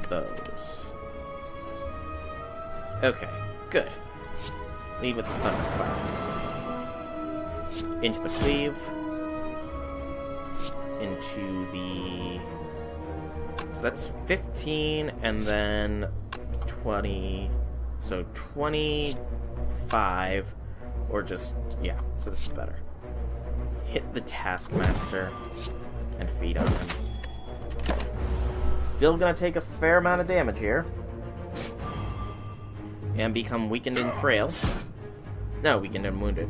those. Okay, good. Lead with the Thunderclap. Into the Cleave. Into the... So that's 15, and then 20... So 25... Or just, yeah, so this is better. Hit the Taskmaster and feed on him. Still gonna take a fair amount of damage here. And become weakened and frail. No, weakened and wounded.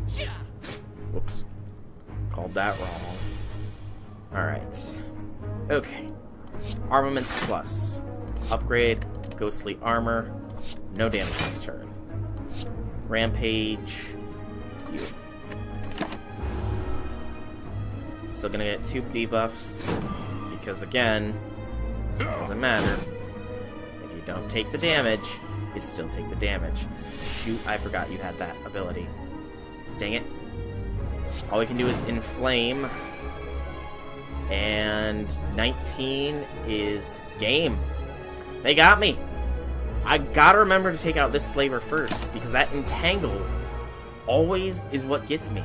Whoops. Called that wrong. Alright. Okay. Armaments plus. Upgrade. Ghostly armor. No damage this turn. Rampage. You. Still gonna get 2 debuffs. Because again, it doesn't matter. If you don't take the damage, you still take the damage. Shoot, I forgot you had that ability. Dang it. All we can do is inflame. And 19 is game. They got me. I gotta remember to take out this slaver first, because that entangle always is what gets me.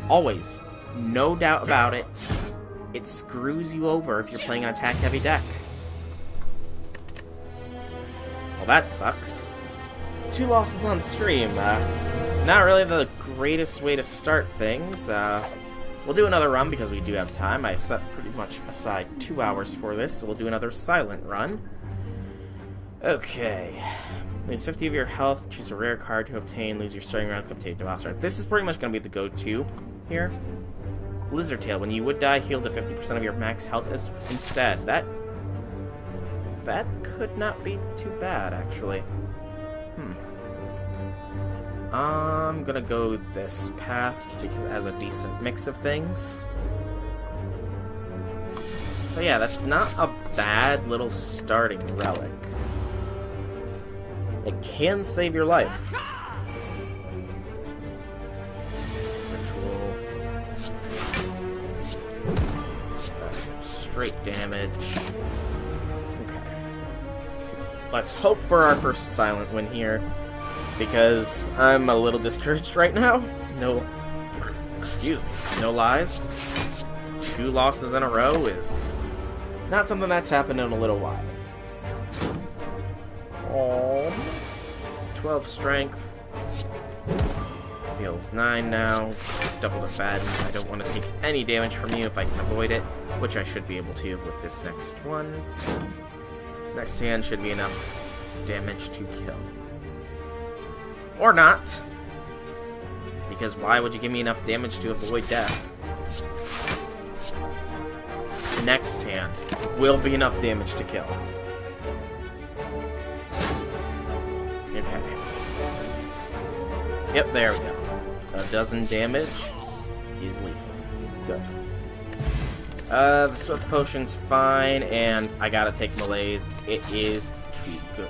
Always. No doubt about it. It screws you over if you're playing an attack-heavy deck. Well, that sucks. 2 losses on stream. Not really the greatest way to start things. We'll do another run because we do have time. I set pretty much aside 2 hours for this, so we'll do another silent run. Okay. Lose 50 of your health, choose a rare card to obtain, lose your starting round, obtain the boss. This is pretty much going to be the go-to here. Lizard Tail, when you would die, heal to 50% of your max health instead. That could not be too bad, actually. I'm gonna go this path because it has a decent mix of things. But yeah, that's not a bad little starting relic. It can save your life. Ritual. Straight damage. Okay. Let's hope for our first silent win here, because I'm a little discouraged right now. Excuse me. No lies. 2 losses in a row is not something that's happened in a little while. 12 strength. Deals 9 now. Just double the fat. I don't want to take any damage from you if I can avoid it, which I should be able to with this next one. Next hand should be enough damage to kill. Or not. Because why would you give me enough damage to avoid death? Next hand will be enough damage to kill. Okay. Yep, there we go. 12 damage is lethal. Good. The Swift Potion's fine, and I gotta take Malaise. It is too good.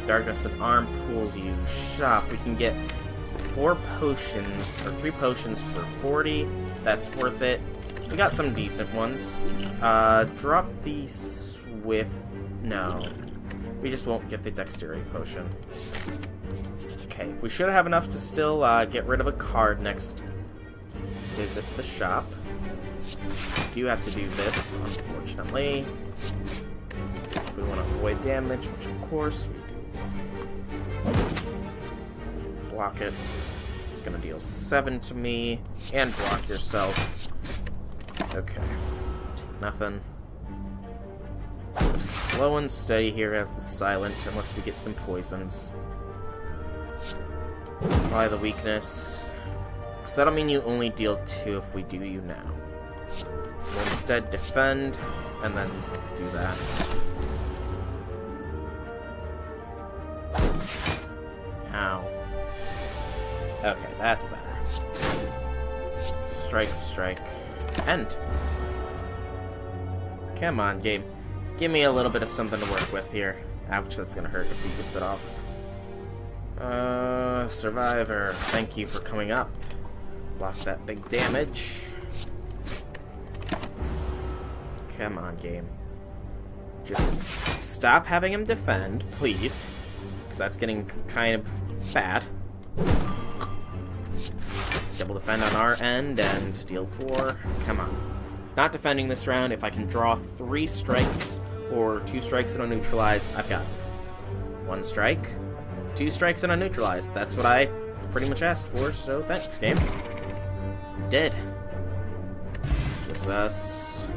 Darkness and Arm pulls you. Shop. We can get 4 potions, or 3 potions for 40. That's worth it. We got some decent ones. Drop the Swift. No. We just won't get the Dexterity Potion. Okay, we should have enough to still get rid of a card next visit to the shop. We do have to do this, unfortunately. If we want to avoid damage, which of course we do. Block it. Gonna deal 7 to me, and block yourself. Okay. Take nothing. Just slow and steady here as the silent, unless we get some poisons. Apply the weakness. Because that'll mean you only deal 2 if we do you now. We'll instead defend, and then do that. Ow. Okay, that's better. Strike, strike. End. Come on, game. Give me a little bit of something to work with here. Ouch, that's gonna hurt if he gets it off. Survivor. Thank you for coming up. Block that big damage. Come on, game. Just stop having him defend, please. Because that's getting kind of bad. Double defend on our end and deal 4. Come on. He's not defending this round. If I can draw 3 strikes or 2 strikes and a neutralize, I've got 1 strike, 2 strikes and a neutralize. That's what I pretty much asked for, so thanks, game. Did. Gives us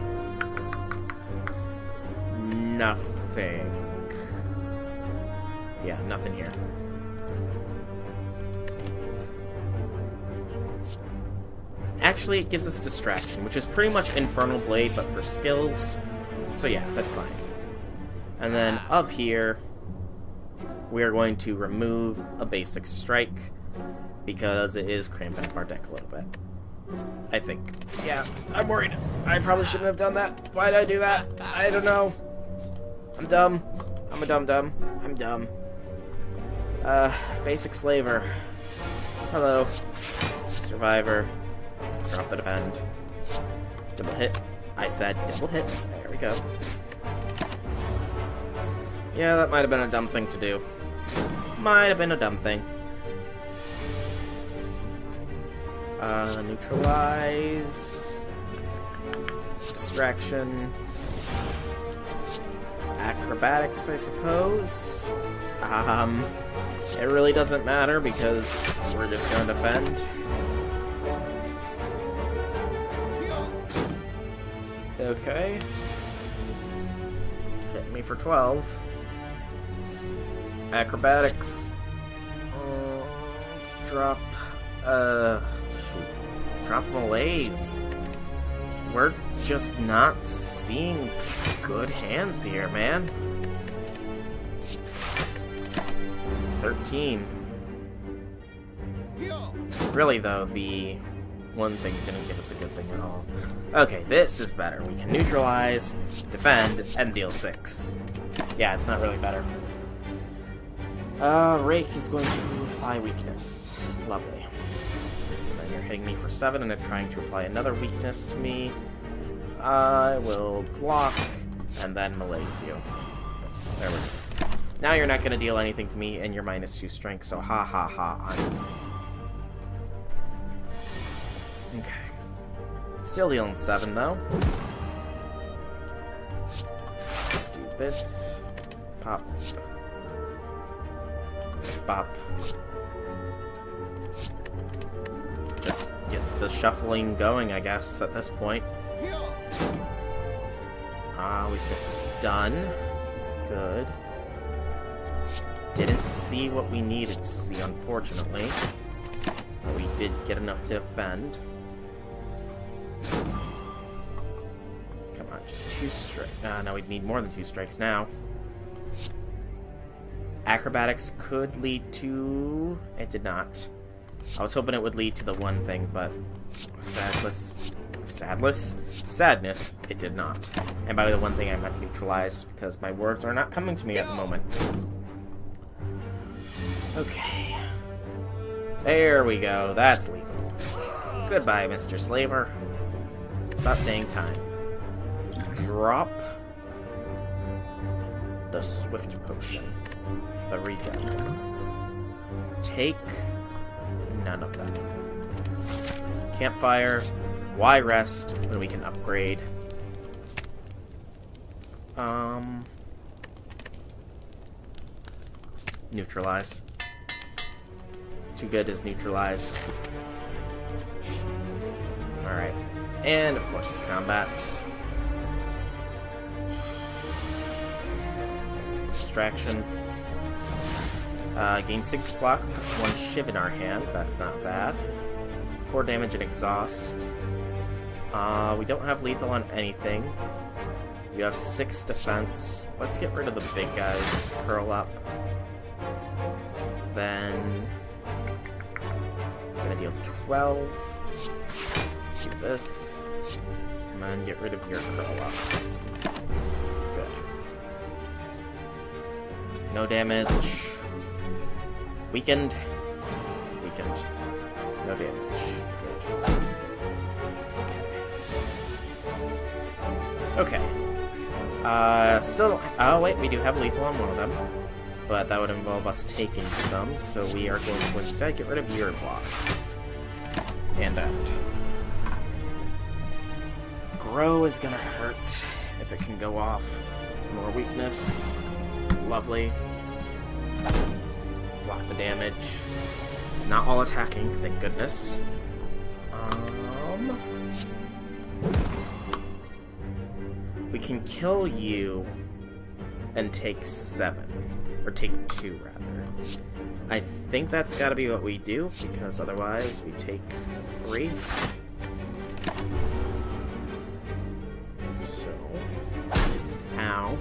nothing. Yeah, nothing here. actually, it gives us Distraction, which is pretty much Infernal Blade, but for skills. So yeah, that's fine. And then of here, we are going to remove a basic strike, because it is cramping up our deck a little bit. I think. Yeah, I'm worried. I probably shouldn't have done that. Why did I do that? I don't know. I'm dumb. I'm a dum-dum. I'm dumb. Basic Slaver. Hello. Survivor. Drop the defend. Double hit. I said double hit. There we go. Yeah, that might have been a dumb thing to do. Might have been a dumb thing. Neutralize. Distraction. Acrobatics, I suppose. It really doesn't matter because we're just going to defend. Okay. Hit me for 12. Acrobatics. Drop. Drop malaise. We're just not seeing good hands here, man. 13. Really, though, the one thing didn't give us a good thing at all. Okay, this is better. We can neutralize, defend, and deal 6. Yeah, it's not really better. Rake is going to apply weakness. Lovely. And then you're hitting me for 7 and then trying to apply another weakness to me. I will block and then malaise you. There we go. Now you're not going to deal anything to me and you're -2 strength, so ha ha ha. Okay. Still dealing 7 though. Do this. Pop. Bop. Just get the shuffling going, I guess, at this point. Weakness is done. It's good. Didn't see what we needed to see, unfortunately. But we did get enough to defend. Come on, just 2 strikes. No, we'd need more than 2 strikes now. Acrobatics could lead to... It did not. I was hoping it would lead to the one thing, but... Sadness, it did not. And by the one thing I meant neutralize, because my words are not coming to me at the moment. Okay. There we go, that's lethal. Goodbye, Mr. Slaver. It's about dang time. Drop the Swift Potion. The regen. Take none of them. Campfire. Why rest when we can upgrade? Neutralize. Too good is neutralize. Alright. And of course it's combat. Distraction. Gain 6 block, put 1 shiv in our hand. That's not bad. 4 damage and exhaust. We don't have lethal on anything. We have 6 defense. Let's get rid of the big guys. Curl up. Then... I'm gonna deal 12. Do this. And then get rid of your curl up. Good. No damage. Weakened. Weakened. No damage. Good. Okay. Still... Oh, wait, we do have lethal on one of them. But that would involve us taking some, so we are going to instead get rid of your block. And end. Grow is gonna hurt if it can go off. More weakness. Lovely. Block the damage. Not all attacking, thank goodness. We can kill you and take 7. Or take 2, rather. I think that's gotta be what we do, because otherwise we take 3. So... Ow.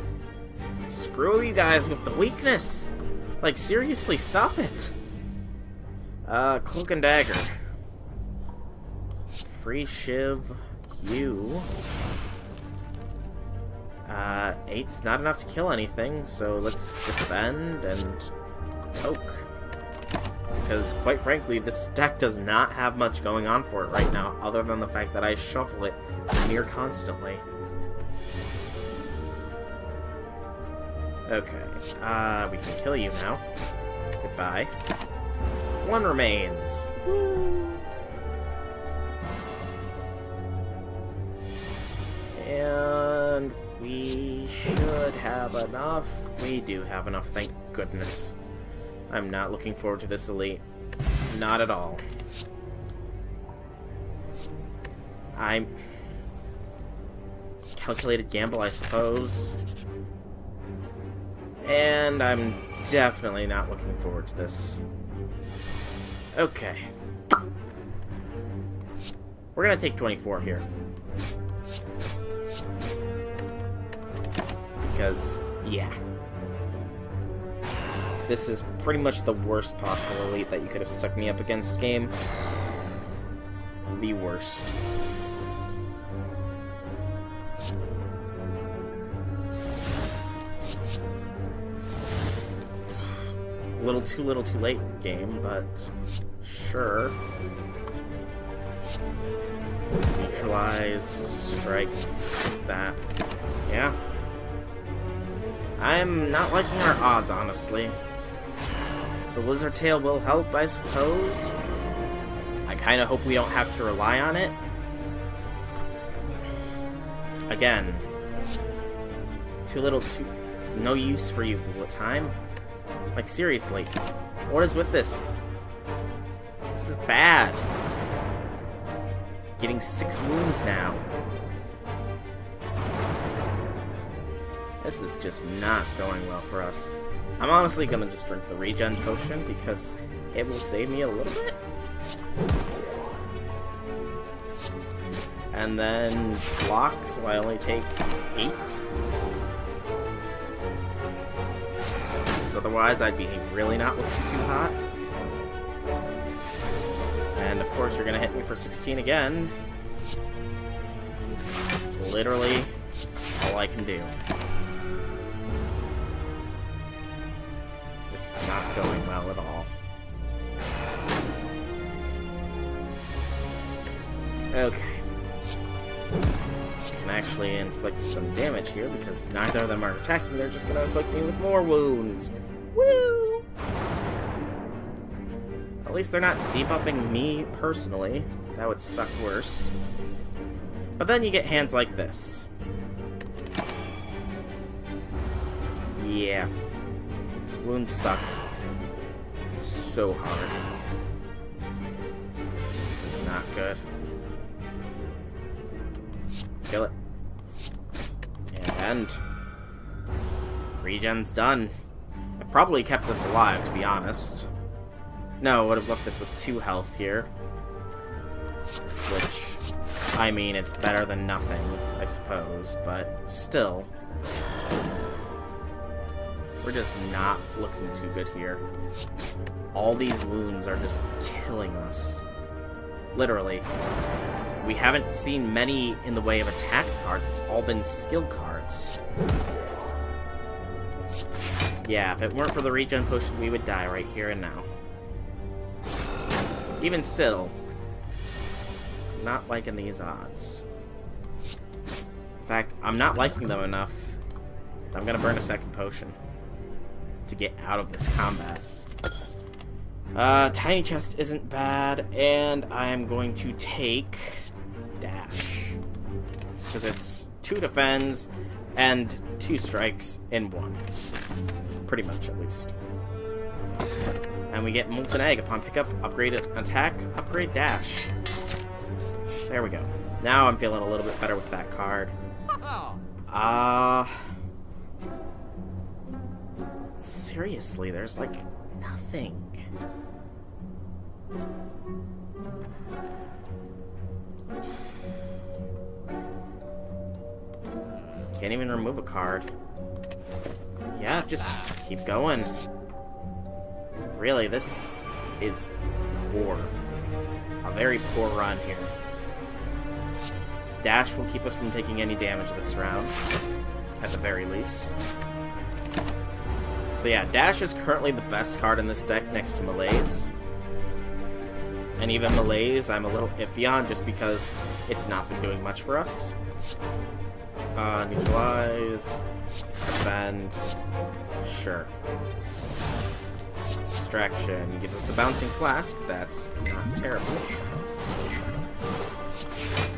Screw you guys with the weakness! Like, seriously, stop it! Cloak and Dagger. Free Shiv. You. 8's not enough to kill anything, so let's defend and poke. Because, quite frankly, this deck does not have much going on for it right now, other than the fact that I shuffle it near constantly. Okay, we can kill you now. Goodbye. 1 remains. Woo! And we should have enough. We do have enough, thank goodness. I'm not looking forward to this elite. Not at all. I'm... Calculated gamble, I suppose. And I'm definitely not looking forward to this. Okay. We're gonna take 24 here. Because, yeah. This is pretty much the worst possible elite that you could have stuck me up against, game. The worst. Little too late, game, but sure. Neutralize, strike, that. Yeah. I'm not liking our odds, honestly. The Lizard Tail will help, I suppose. I kind of hope we don't have to rely on it. Again. No use for you, Bullet Time. Like, seriously. What is with this? This is bad. Getting 6 wounds now. This is just not going well for us. I'm honestly gonna just drink the regen potion because it will save me a little bit. And then block, so I only take 8. Because otherwise I'd be really not looking too hot. And of course you're gonna hit me for 16 again. Literally all I can do. This is not going well at all. Okay. Can actually inflict some damage here because neither of them are attacking, they're just gonna inflict me with more wounds. Woo! At least they're not debuffing me personally. That would suck worse. But then you get hands like this. Yeah. Wounds suck. So hard. This is not good. Kill it. And regen's done. It probably kept us alive, to be honest. No, it would have left us with 2 health here. Which, I mean, it's better than nothing, I suppose, but still. We're just not looking too good here. All these wounds are just killing us. Literally. We haven't seen many in the way of attack cards, it's all been skill cards. Yeah, if it weren't for the regen potion, we would die right here and now. Even still, not liking these odds. In fact, I'm not liking them enough. I'm gonna burn a second potion to get out of this combat. Tiny chest isn't bad, and I'm going to take dash. Because it's 2 defends and 2 strikes in 1. Pretty much, at least. And we get Molten Egg upon pickup, upgrade attack, upgrade dash. There we go. Now I'm feeling a little bit better with that card. Seriously, there's like nothing. Can't even remove a card. Yeah, just keep going. Really, this is poor. A very poor run here. Dash will keep us from taking any damage this round, at the very least. So yeah, Dash is currently the best card in this deck next to Malaise. And even Malaise, I'm a little iffy on just because it's not been doing much for us. Neutralize, defend, sure. Distraction gives us a bouncing flask, that's not terrible.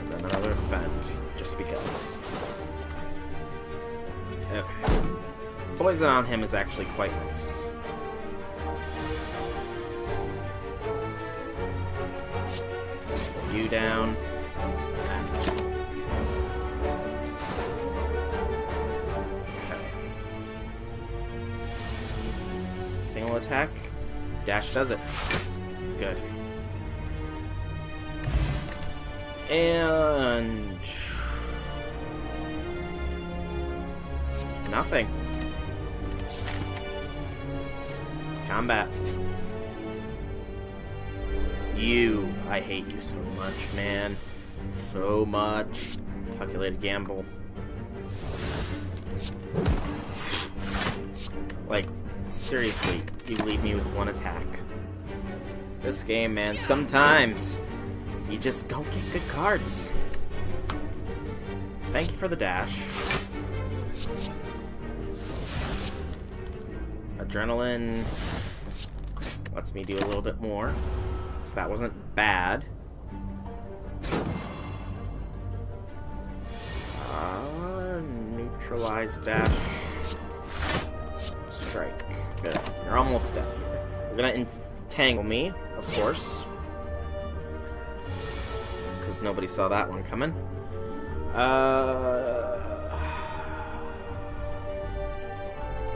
And then another defend, just because. Okay. Poison on him is actually quite nice. Put you down. Single attack. Dash does it. Good. And... nothing. Combat. You. I hate you so much, man. So much. Calculated gamble. Like, seriously, you leave me with one attack. This game, man, sometimes you just don't get good cards. Thank you for the dash. Adrenaline lets me do a little bit more, so that wasn't bad. Neutralize dash. Strike. Good. You're almost dead here. You're gonna entangle me, of course. Because nobody saw that one coming.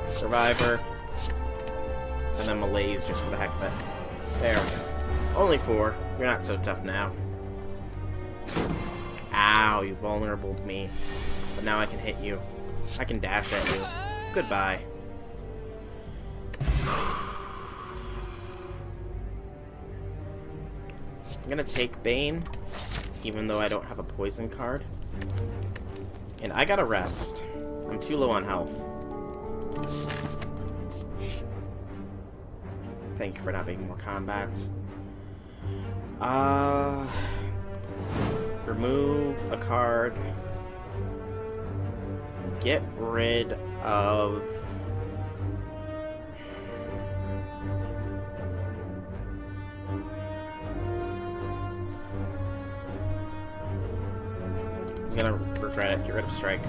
Survivor. And then Malaise just for the heck of it. There we go. Only 4. You're not so tough now. Ow, you vulnerabled me. But now I can hit you. I can dash at you. Goodbye. I'm gonna take Bane, even though I don't have a poison card. And I gotta rest. I'm too low on health. Thank you for not making more combat. Remove a card. Get rid of... I'm gonna regret it. Get rid of Strike.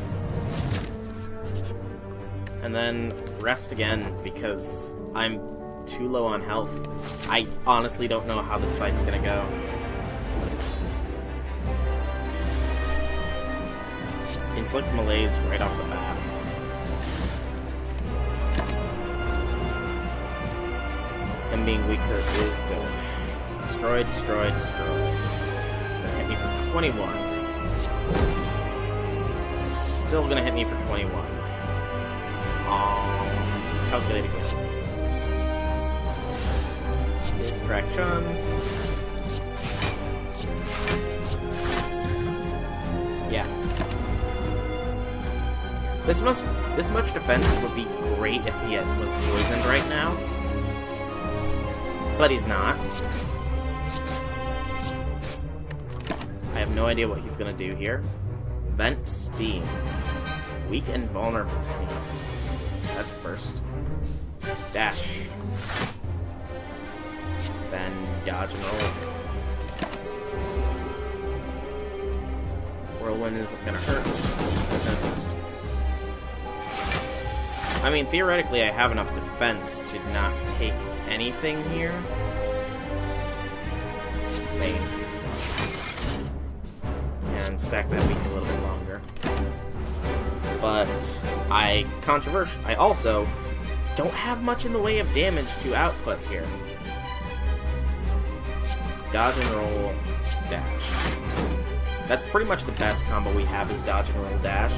And then rest again, because I'm too low on health. I honestly don't know how this fight's gonna go. Inflict Malaise right off the bat. Him being weaker is good. Destroy, destroy, destroy. Gonna hit me for 21. Still gonna hit me for 21. Calculating this. Distraction. Yeah. This much defense would be great if he was poisoned right now. But he's not. I have no idea what he's gonna do here. Vent Steam. Weak and vulnerable to me. That's first. Dash. Then dodge and roll. Whirlwind isn't gonna hurt. Goodness. I mean, theoretically, I have enough defense to not take anything here. Maybe. And stack that weak a little bit longer. But I also don't have much in the way of damage to output here. Dodge and roll, dash. That's pretty much the best combo we have is dodge and roll, dash.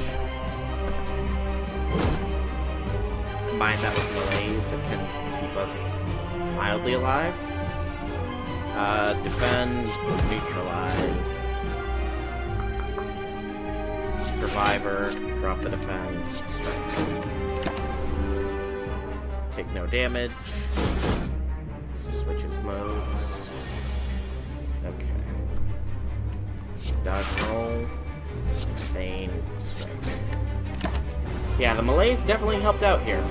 Combine that with Malaise, it can keep us mildly alive. Defend, neutralize. Survivor, drop the defend, strike. Take no damage. Switches modes. Okay. Dodge roll. Feign, strike. Yeah, the Malaise definitely helped out here.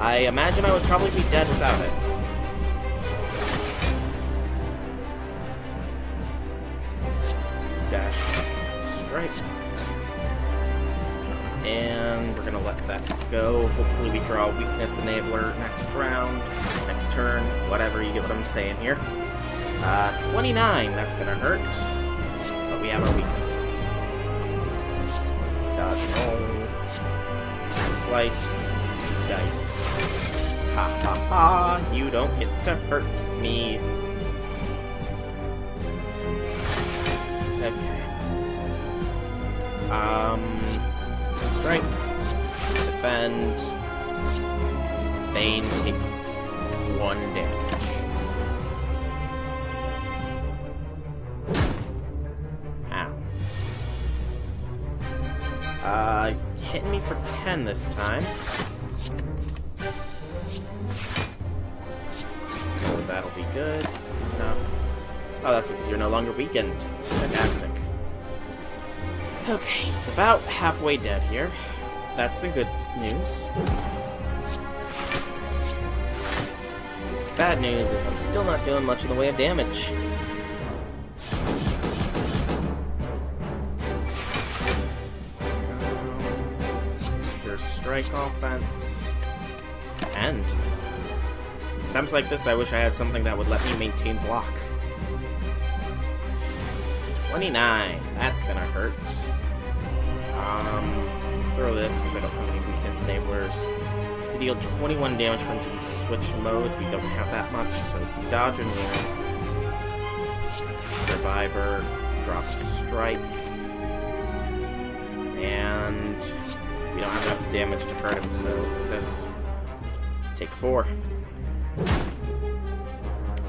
I imagine I would probably be dead without it. Dash, strike. And we're gonna let that go. Hopefully we draw a weakness enabler next round, next turn, whatever, you get what I'm saying here. 29, that's gonna hurt. But we have our weakness. Dodge roll. Slice. Dice. Ha ha ha, you don't get to hurt me. Okay. Strike. Defend. Bane, take 1 damage. Ow. Hitting me for 10 this time. So that'll be good. Enough. Oh, that's because you're no longer weakened. Fantastic. Okay, it's about halfway dead here. That's the good news. Bad news is I'm still not doing much in the way of damage. Your strike offense. And times like this, I wish I had something that would let me maintain block. 29. That's gonna hurt. Throw this because I don't have any weakness enablers. We have to deal 21 damage from the switch modes. We don't have that much, so dodge and roll. Survivor, drop strike. And we don't have enough damage to hurt him, so this. Take 4.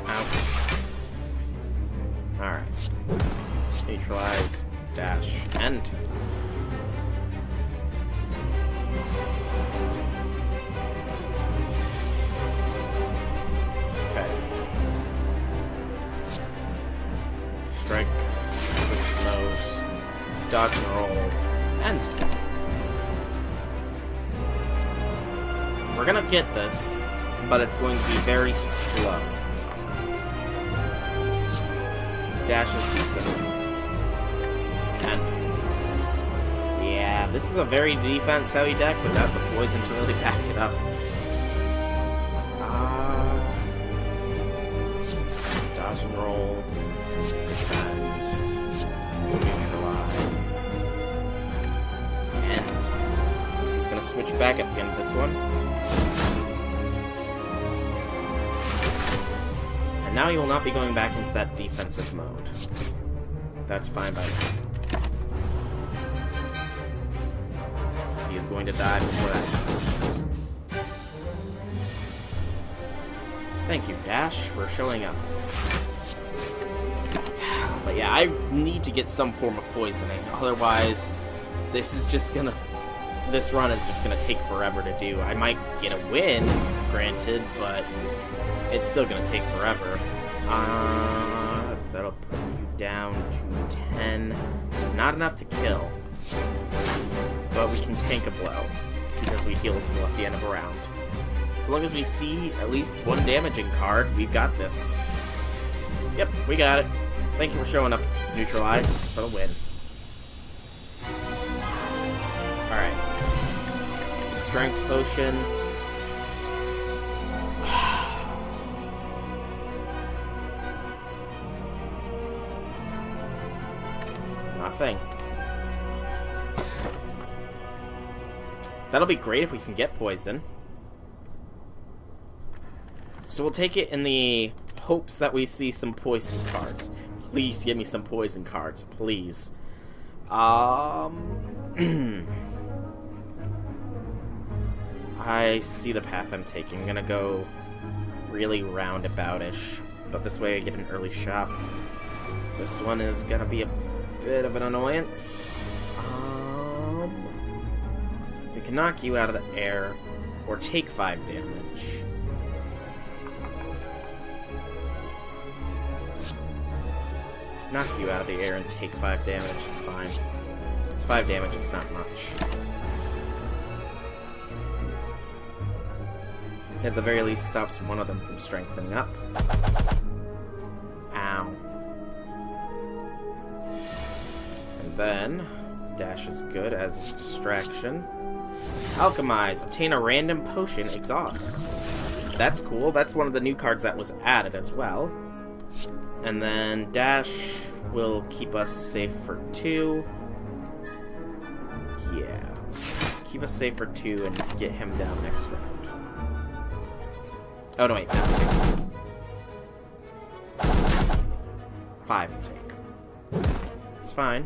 Ouch. Alright. Neutralize, dash, end. Okay. Strike, switch nose, dodge and roll, end. We're gonna get this, but it's going to be very slow. Dash is decent. And yeah, this is a very defense-heavy deck without the poison to really back it up. Dodge and roll. Defend. Neutralize. And this is gonna switch back at the end of this one. And now he will not be going back into that defensive mode. That's fine by me. He is going to die before that happens. Thank you, Dash, for showing up. But yeah, I need to get some form of poisoning. Otherwise, this run is just gonna take forever to do. I might get a win, granted, but it's still gonna take forever. That'll put you down to 10. It's not enough to kill. But we can tank a blow, because we heal full at the end of a round. As long as we see at least one damaging card, we've got this. Yep, we got it. Thank you for showing up, Neutralize, for the win. Alright. Strength potion. Nothing. That'll be great if we can get poison. So we'll take it in the hopes that we see some poison cards. Please give me some poison cards, please. I see the path I'm taking. I'm gonna go really roundabout-ish, but this way I get an early shot. This one is gonna be a bit of an annoyance. We can knock you out of the air, or take 5 damage. Knock you out of the air and take 5 damage, it's fine. It's 5 damage, it's not much. At the very least, stops one of them from strengthening up. Ow. And then, dash is good as is distraction. Alchemize. Obtain a random potion, exhaust. That's cool. That's one of the new cards that was added as well. And then dash will keep us safe for 2. Yeah. Keep us safe for 2 and get him down next round. Oh, no, wait, not 2. 5 will take. It's fine.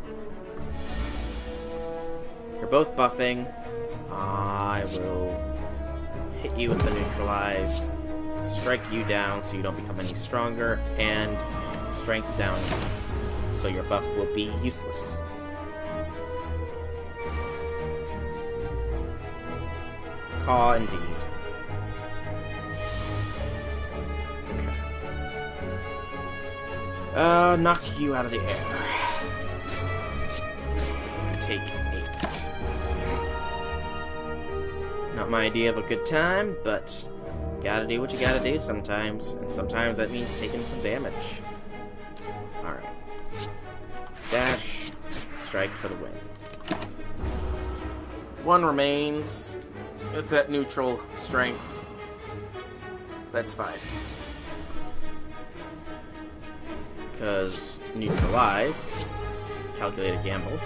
You're both buffing. I will hit you with the neutralize, strike you down so you don't become any stronger, and strength down so your buff will be useless. Caw indeed. Knock you out of the air. Take 8. Not my idea of a good time, but gotta do what you gotta do sometimes, and sometimes that means taking some damage. Alright. Dash, strike for the win. 1 remains. It's at neutral strength. That's fine. Because neutralize, calculated gamble.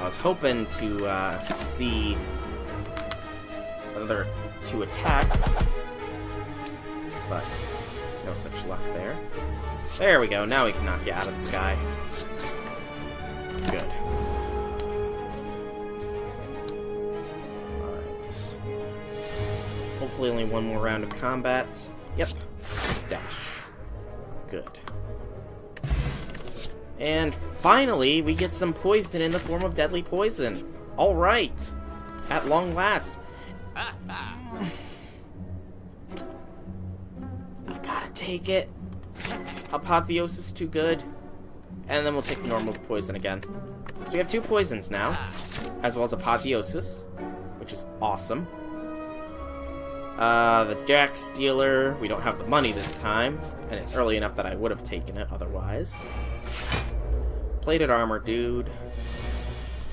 I was hoping to see another 2 attacks, but no such luck there. There we go, now we can knock you out of the sky. Good. Alright. Hopefully only 1 more round of combat. Yep. Dash. Good. And finally, we get some poison in the form of deadly poison. Alright. At long last. I gotta take it. Apotheosis too good. And then we'll take normal poison again. So we have 2 poisons now, as well as Apotheosis, which is awesome. The Jack Stealer, we don't have the money this time, and it's early enough that I would have taken it otherwise. Plated Armor, dude.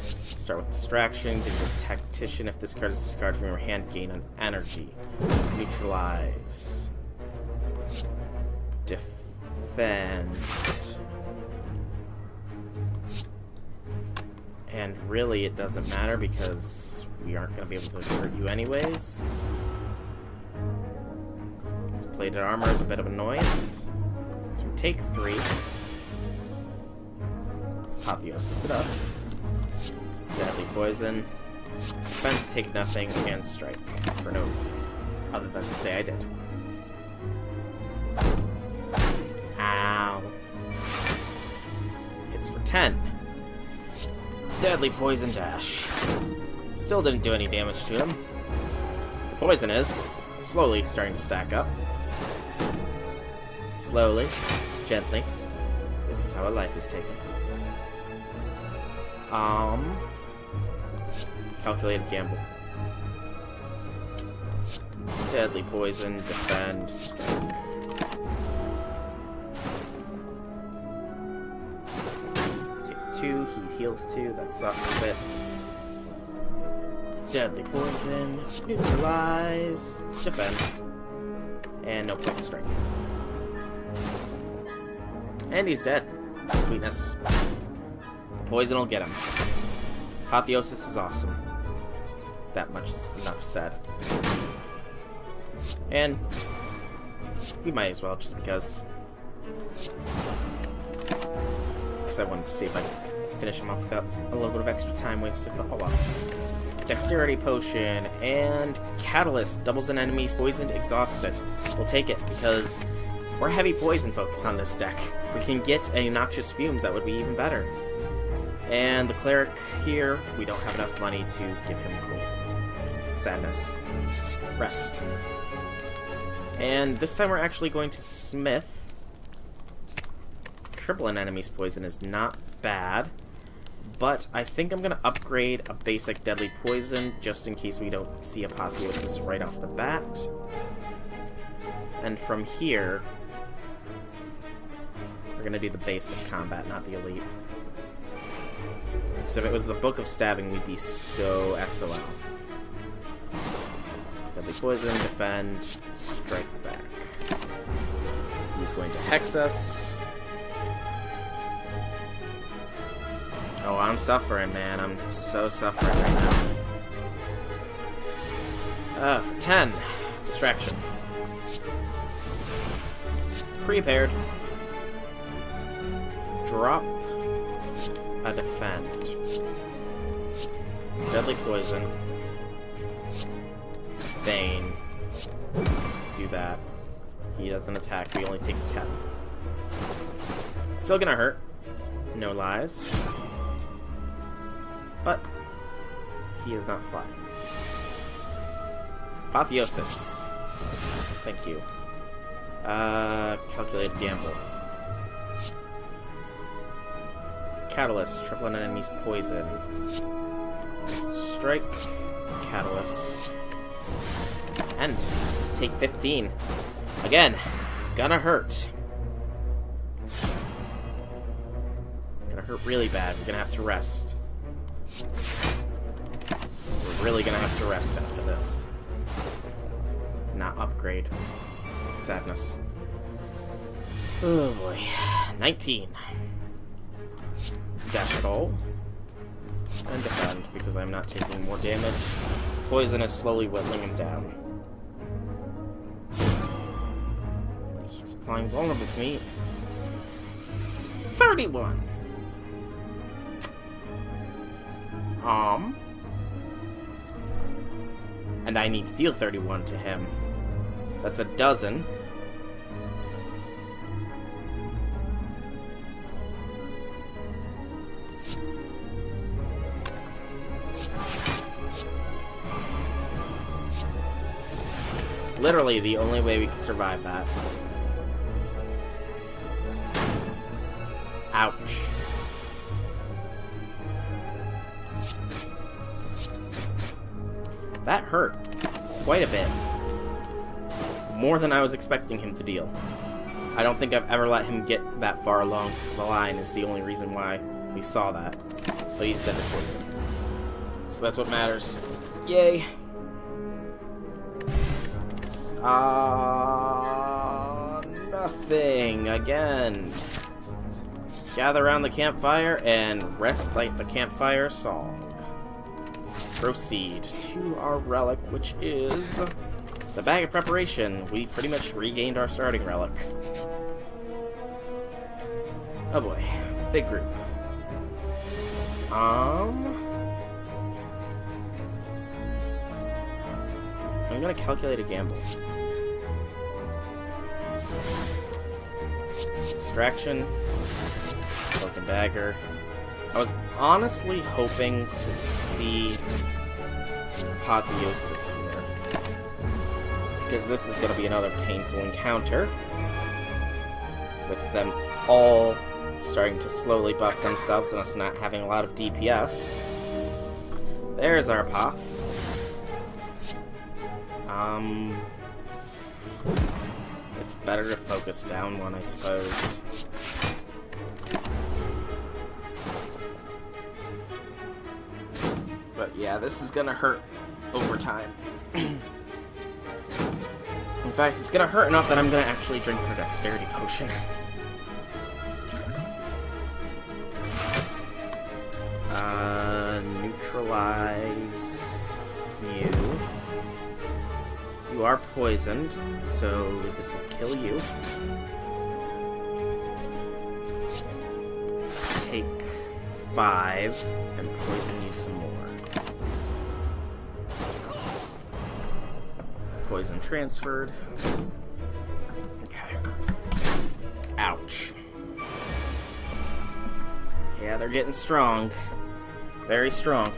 Start with Distraction, gives us Tactician. If this card is discarded from your hand, gain an energy. Neutralize. Defend. And really, it doesn't matter because we aren't going to be able to hurt you anyways. This plated armor is a bit of annoyance. So we take 3. Apotheosis it up. Deadly poison. Defend to take nothing and strike for no reason. Other than to say I did. Ow. Hits for 10. Deadly poison dash. Still didn't do any damage to him. The poison is slowly starting to stack up. Slowly, gently. This is how a life is taken. Calculated gamble. Deadly poison, defend, strike. Take 2, he heals 2, that sucks a bit. Deadly poison, neutralize, defend. And no point in striking. And he's dead. Sweetness. Poison will get him. Apotheosis is awesome. That much is enough said. And we might as well, just because. Because I wanted to see if I could finish him off without a little bit of extra time wasted, but oh well. Dexterity Potion, and Catalyst. Doubles an enemy's poisoned, exhausted. We'll take it, because we're heavy poison focused on this deck. If we can get a Noxious Fumes, that would be even better. And the Cleric here, we don't have enough money to give him gold. Sadness. Rest. And this time we're actually going to Smith. Triple an enemy's poison is not bad. But I think I'm going to upgrade a basic deadly poison just in case we don't see Apotheosis right off the bat. And from here, we're going to do the basic combat, not the elite. So if it was the Book of Stabbing, we'd be so SOL. Deadly poison, defend, strike the back. He's going to hex us. Oh, I'm suffering, man. I'm so suffering right now. For 10. Distraction. Prepared. Drop a defend. Deadly poison. Bane. Do that. He doesn't attack. We only take 10. Still gonna hurt. No lies. But he is not flying. Apotheosis. Thank you. Calculated gamble. Catalyst. Triple an enemy's poison. Strike. Catalyst. End. Take 15. Again. Gonna hurt. Gonna hurt really bad. We're gonna have to rest. We're really gonna have to rest after this. Not upgrade. Sadness. Oh boy. 19. Dash at all. And defend, because I'm not taking more damage. Poison is slowly whittling him down. He keeps applying vulnerable to me. 31! And I need to deal 31 to him. That's a dozen. Literally the only way we could survive that. Ouch. That hurt quite a bit. More than I was expecting him to deal. I don't think I've ever let him get that far along the line is the only reason why we saw that. But he's dead to poison. So that's what matters. Yay. Nothing. Again. Gather around the campfire and rest like the campfire song. Proceed to our relic, which is the Bag of Preparation. We pretty much regained our starting relic. Oh boy. Big group. I'm gonna calculate a gamble. Distraction. Cloak and Dagger. I was honestly hoping to see Apotheosis here, because this is going to be another painful encounter, with them all starting to slowly buff themselves and us not having a lot of DPS. There's our Apoth. It's better to focus down one, I suppose. But yeah, this is gonna hurt over time. In fact, it's gonna hurt enough that I'm gonna actually drink her Dexterity Potion. Neutralize you. You are poisoned, so this will kill you. Take 5 and poison you some more. Poison transferred. Okay. Ouch. Yeah, they're getting strong. Very strong.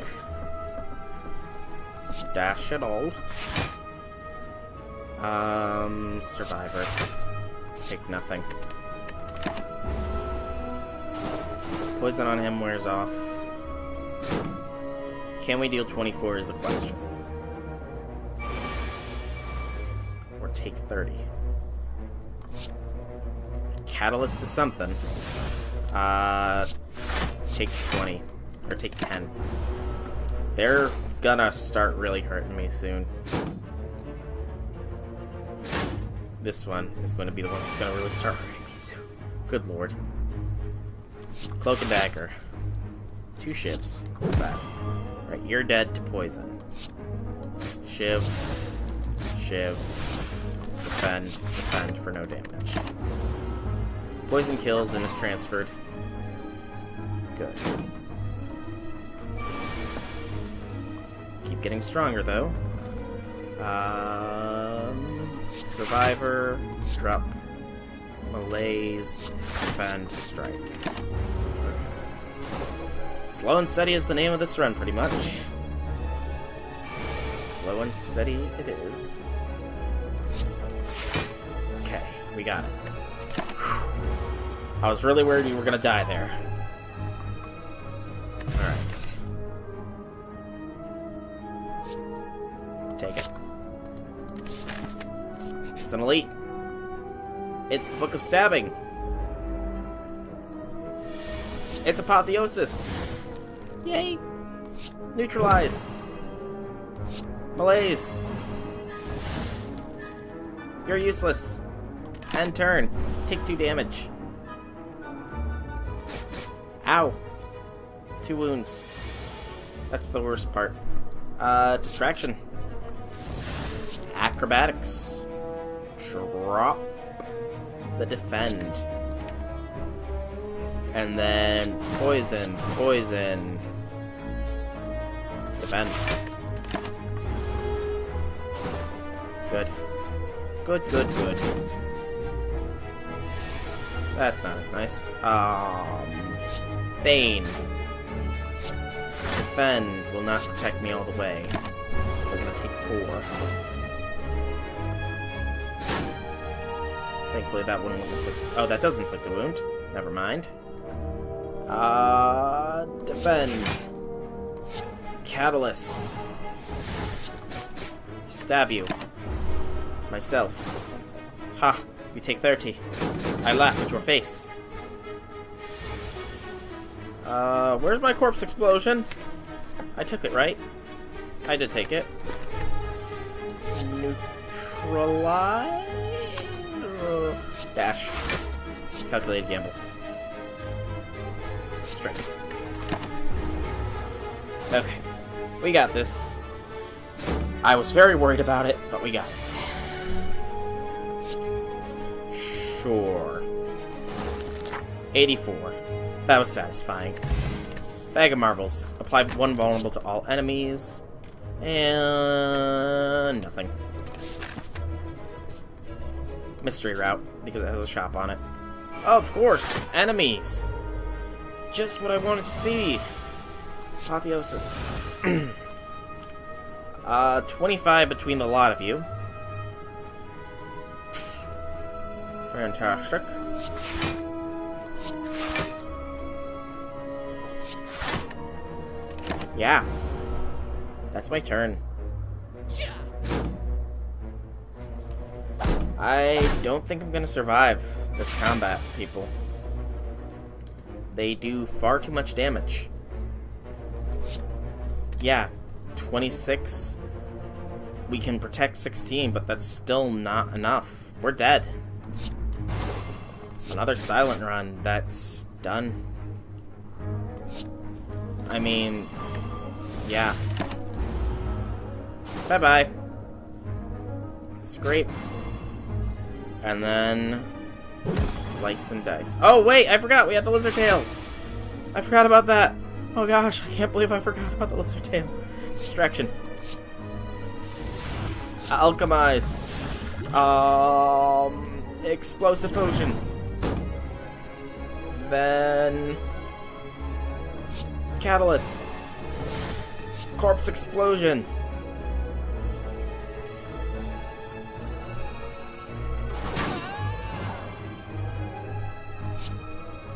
Dash it all. Survivor. Take nothing. Poison on him wears off. Can we deal 24 is the question. Or take 30. Catalyst to something. Take 20. Or take 10. They're gonna start really hurting me soon. This one is going to be the one that's gonna really start hurting me soon. Good lord. Cloak and Dagger. 2 ships. Bad. Right, you're dead to poison. Shiv. Shiv. Defend. Defend for no damage. Poison kills and is transferred. Good. Keep getting stronger, though. Survivor. Drop. Malaise. Defend. Strike. Okay. Slow and steady is the name of this run, pretty much. Slow and steady it is. Okay, we got it. Whew. I was really worried you were gonna die there. Alright. Take it. It's an elite. It's the Book of Stabbing. It's Apotheosis. Yay! Neutralize. Malaise. You're useless. End turn. Take 2 damage. Ow. 2 wounds. That's the worst part. Distraction. Acrobatics. Drop the defend. And then poison, poison. Defend. Good. Good, good, good. That's not as nice. Bane. Defend will not protect me all the way. Still gonna take 4. Thankfully that wouldn't inflict... Oh, that does inflict a wound. Never mind. Defend. Catalyst. Stab you. Myself. Ha! You take 30. I laugh at your face. Where's my corpse explosion? I took it, right? I did take it. Neutralize? Dash. Calculated gamble. Strength. Okay. We got this. I was very worried about it, but we got it. Sure. 84. That was satisfying. Bag of Marbles. Apply 1 vulnerable to all enemies. And... nothing. Mystery route, because it has a shop on it. Of course! Enemies! Just what I wanted to see! Apotheosis. 25 between the lot of you. Fantastic. Yeah. That's my turn. I don't think I'm gonna survive this combat, people. They do far too much damage. Yeah, 26. We can protect 16, but that's still not enough. We're dead. Another silent run. That's done. I mean, yeah. Bye-bye. Scrape. And then slice and dice. Oh, wait, I forgot. We had the lizard tail. I forgot about that. Oh, gosh, I can't believe I forgot about the lizard tail. Distraction. Alchemize. Explosive potion. Then catalyst. Corpse explosion.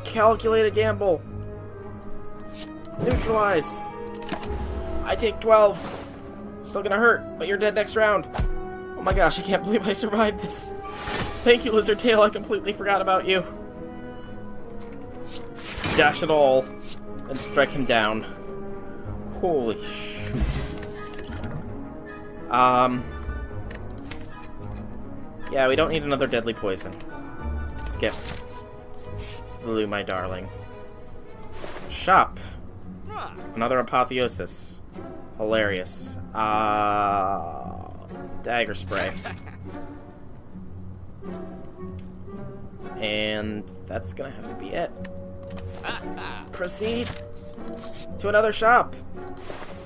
Calculated gamble. Neutralize. I take 12. Still gonna hurt, but you're dead next round. Oh my gosh, I can't believe I survived this. Thank you, Lizard Tail. I completely forgot about you. Dash it all and strike him down. Holy shoot. Yeah, we don't need another deadly poison. Skip. Blue, my darling. Shop. Another apotheosis. Hilarious. Dagger spray. And that's gonna have to be it. Proceed to another shop.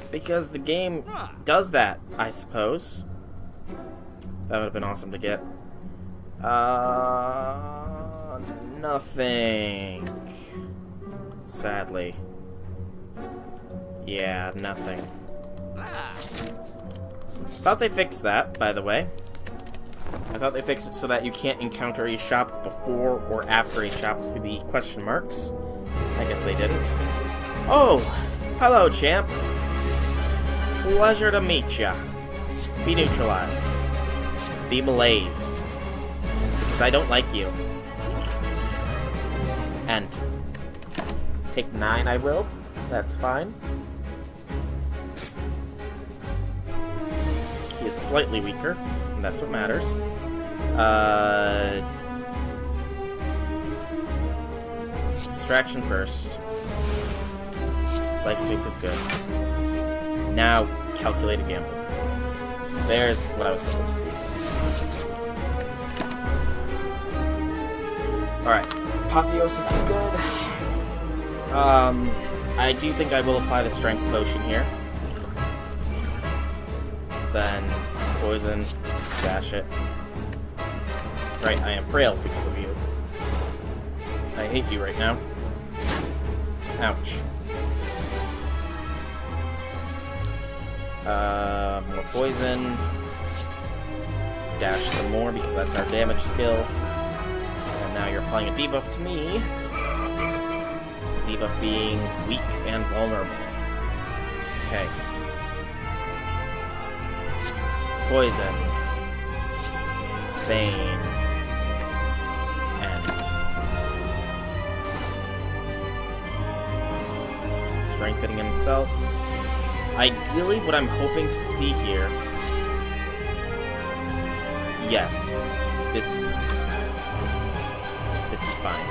Because the game does that, I suppose. That would have been awesome to get. Nothing. Sadly. Yeah, nothing. Thought they fixed that, by the way. I thought they fixed it so that you can't encounter a shop before or after a shop with the question marks. I guess they didn't. Oh! Hello, champ. Pleasure to meet ya. Be neutralized. Be malazed. Because I don't like you. And take 9, I will. That's fine. He is slightly weaker, and that's what matters. Distraction first. Leg sweep is good. Now, calculated gamble. There's what I was hoping to see. Alright. Apotheosis is good. I do think I will apply the strength potion here. Then poison, dash it. Right, I am frail because of you. I hate you right now. Ouch. More poison. Dash some more because that's our damage skill. And now you're applying a debuff to me. Debuff being weak and vulnerable. Okay. Poison. Bane. And strengthening himself. Ideally, what I'm hoping to see here... Yes. This is fine.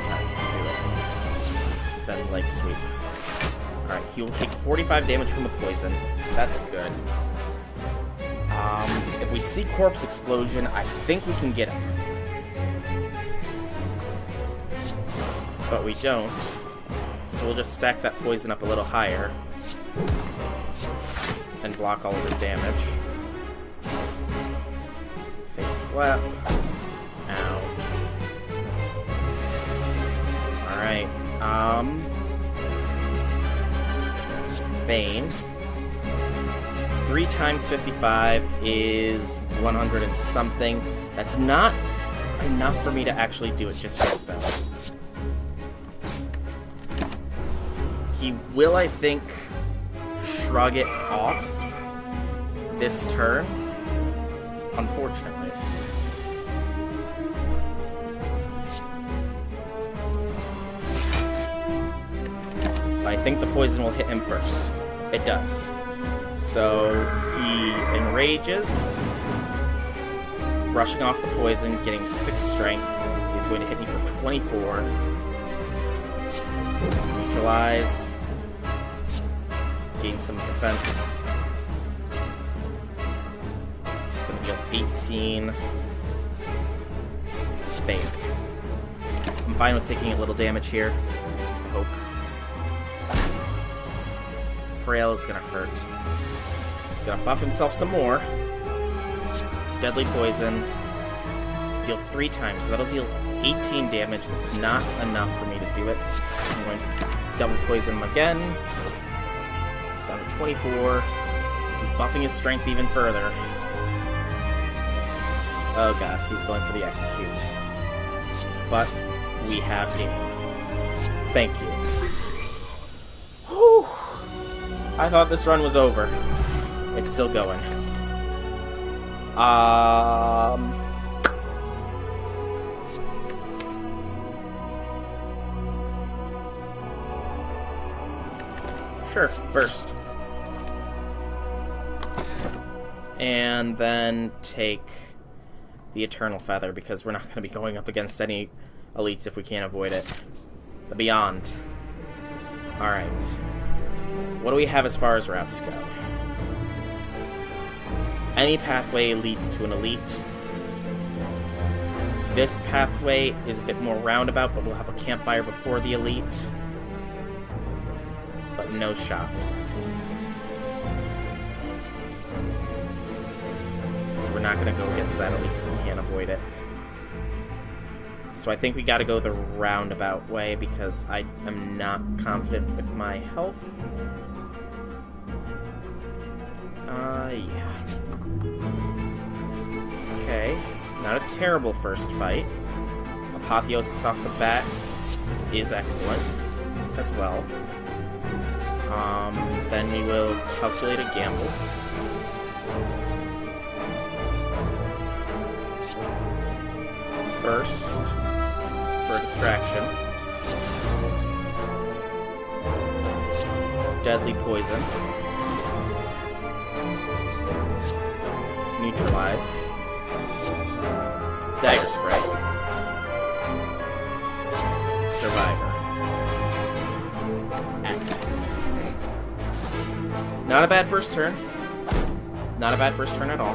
Then leg sweep. Alright, he will take 45 damage from the poison. That's good. If we see corpse explosion, I think we can get him. But we don't. So we'll just stack that poison up a little higher. And block all of his damage. Face slap. Ow. Alright. Bane. 3 times 55 is 100 and something. That's not enough for me to actually do it just yet, though. He will, I think, shrug it off this turn, unfortunately. I think the poison will hit him first. It does. So he enrages, brushing off the poison, getting 6 strength. He's going to hit me for 24. Neutralize. Gain some defense. He's going to deal 18. Bane. I'm fine with taking a little damage here. I hope. Frail is going to hurt. He's going to buff himself some more. Deadly Poison. Deal 3 times, so that'll deal 18 damage. That's not enough for me to do it. I'm going to double poison him again. It's down to 24. He's buffing his strength even further. Oh god, he's going for the execute. But we have game. Thank you. Whew. I thought this run was over. It's still going. Sure, burst. And then take the Eternal Feather, because we're not going to be going up against any elites if we can't avoid it. The Beyond. Alright. What do we have as far as routes go? Any pathway leads to an elite. This pathway is a bit more roundabout, but we'll have a campfire before the elite. But no shops. So we're not going to go against that elite if we can't avoid it. So I think we got to go the roundabout way because I am not confident with my health. Yeah. Okay, not a terrible first fight. Apotheosis off the bat is excellent as well. Then we will calculate a gamble. Burst for a distraction. Deadly Poison. Neutralize. Dagger Spray. Survivor. Not a bad first turn. Not a bad first turn at all.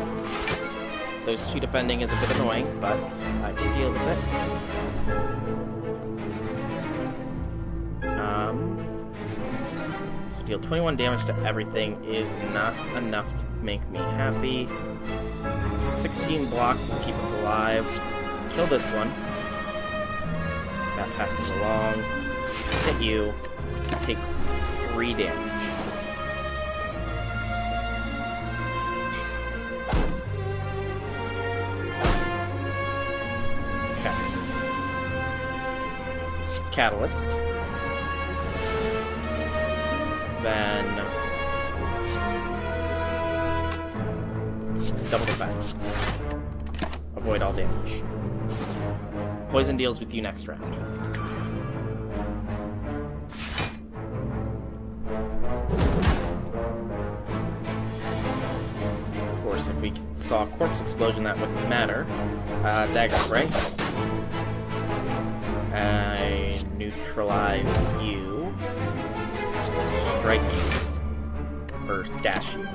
Those 2 defending is a bit annoying, but I can deal with it. So deal 21 damage to everything is not enough to make me happy. 16 block will keep us alive. Kill this one. That passes along. Hit you. Take 3 damage. Okay. Catalyst. Then double defense. Avoid all damage. Poison deals with you next round. Of course, if we saw a corpse explosion, that wouldn't matter. Dagger Spray. I neutralize you. Strike you. Or dash you.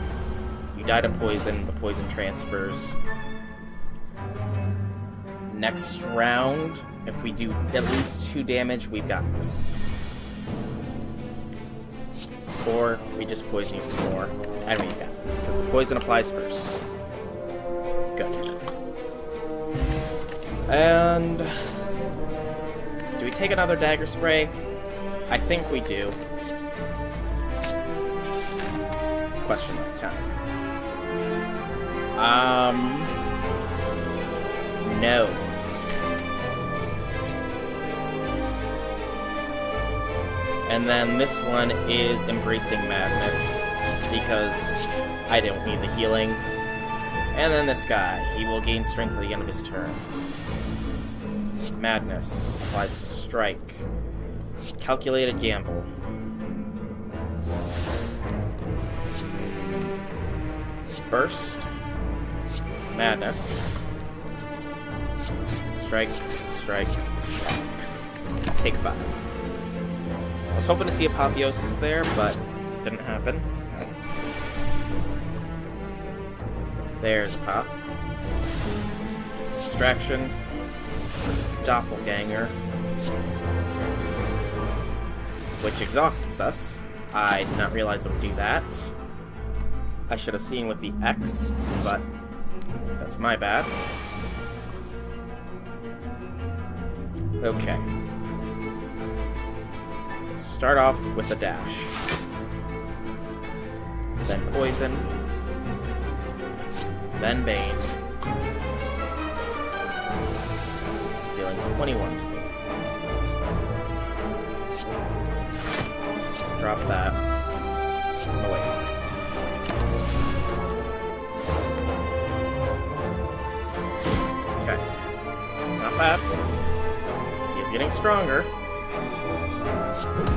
You die to poison, the poison transfers. Next round, if we do at least 2 damage, we've got this. Or we just poison you some more, and we got this, because the poison applies first. Good. And do we take another Dagger Spray? I think we do. Question mark time. No. And then this one is Embracing Madness, because I don't need the healing. And then this guy, he will gain strength at the end of his turns. Madness applies to strike. Calculated gamble. Burst. Madness. Strike, strike, take 5. I was hoping to see Apotheosis there, but it didn't happen. There's Apoth. Distraction. This is Doppelganger. Which exhausts us. I did not realize it would do that. I should have seen with the X, but That's my bad. Okay. Start off with a dash. Then poison. Then Bane. Dealing 21 to me. Drop that. Noise. Okay. Not bad. He's getting stronger.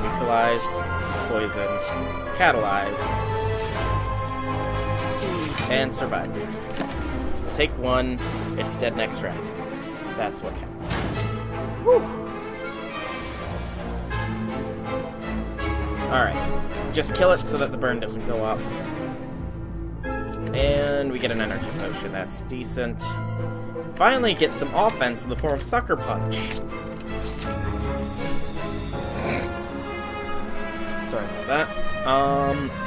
Neutralize. Poison. Catalyze. And survive. So we'll take one. It's dead next round. That's what counts. Whew. Alright. Just kill it so that the burn doesn't go off. And we get an energy potion. That's decent. Finally get some offense in the form of Sucker Punch. Sorry about that.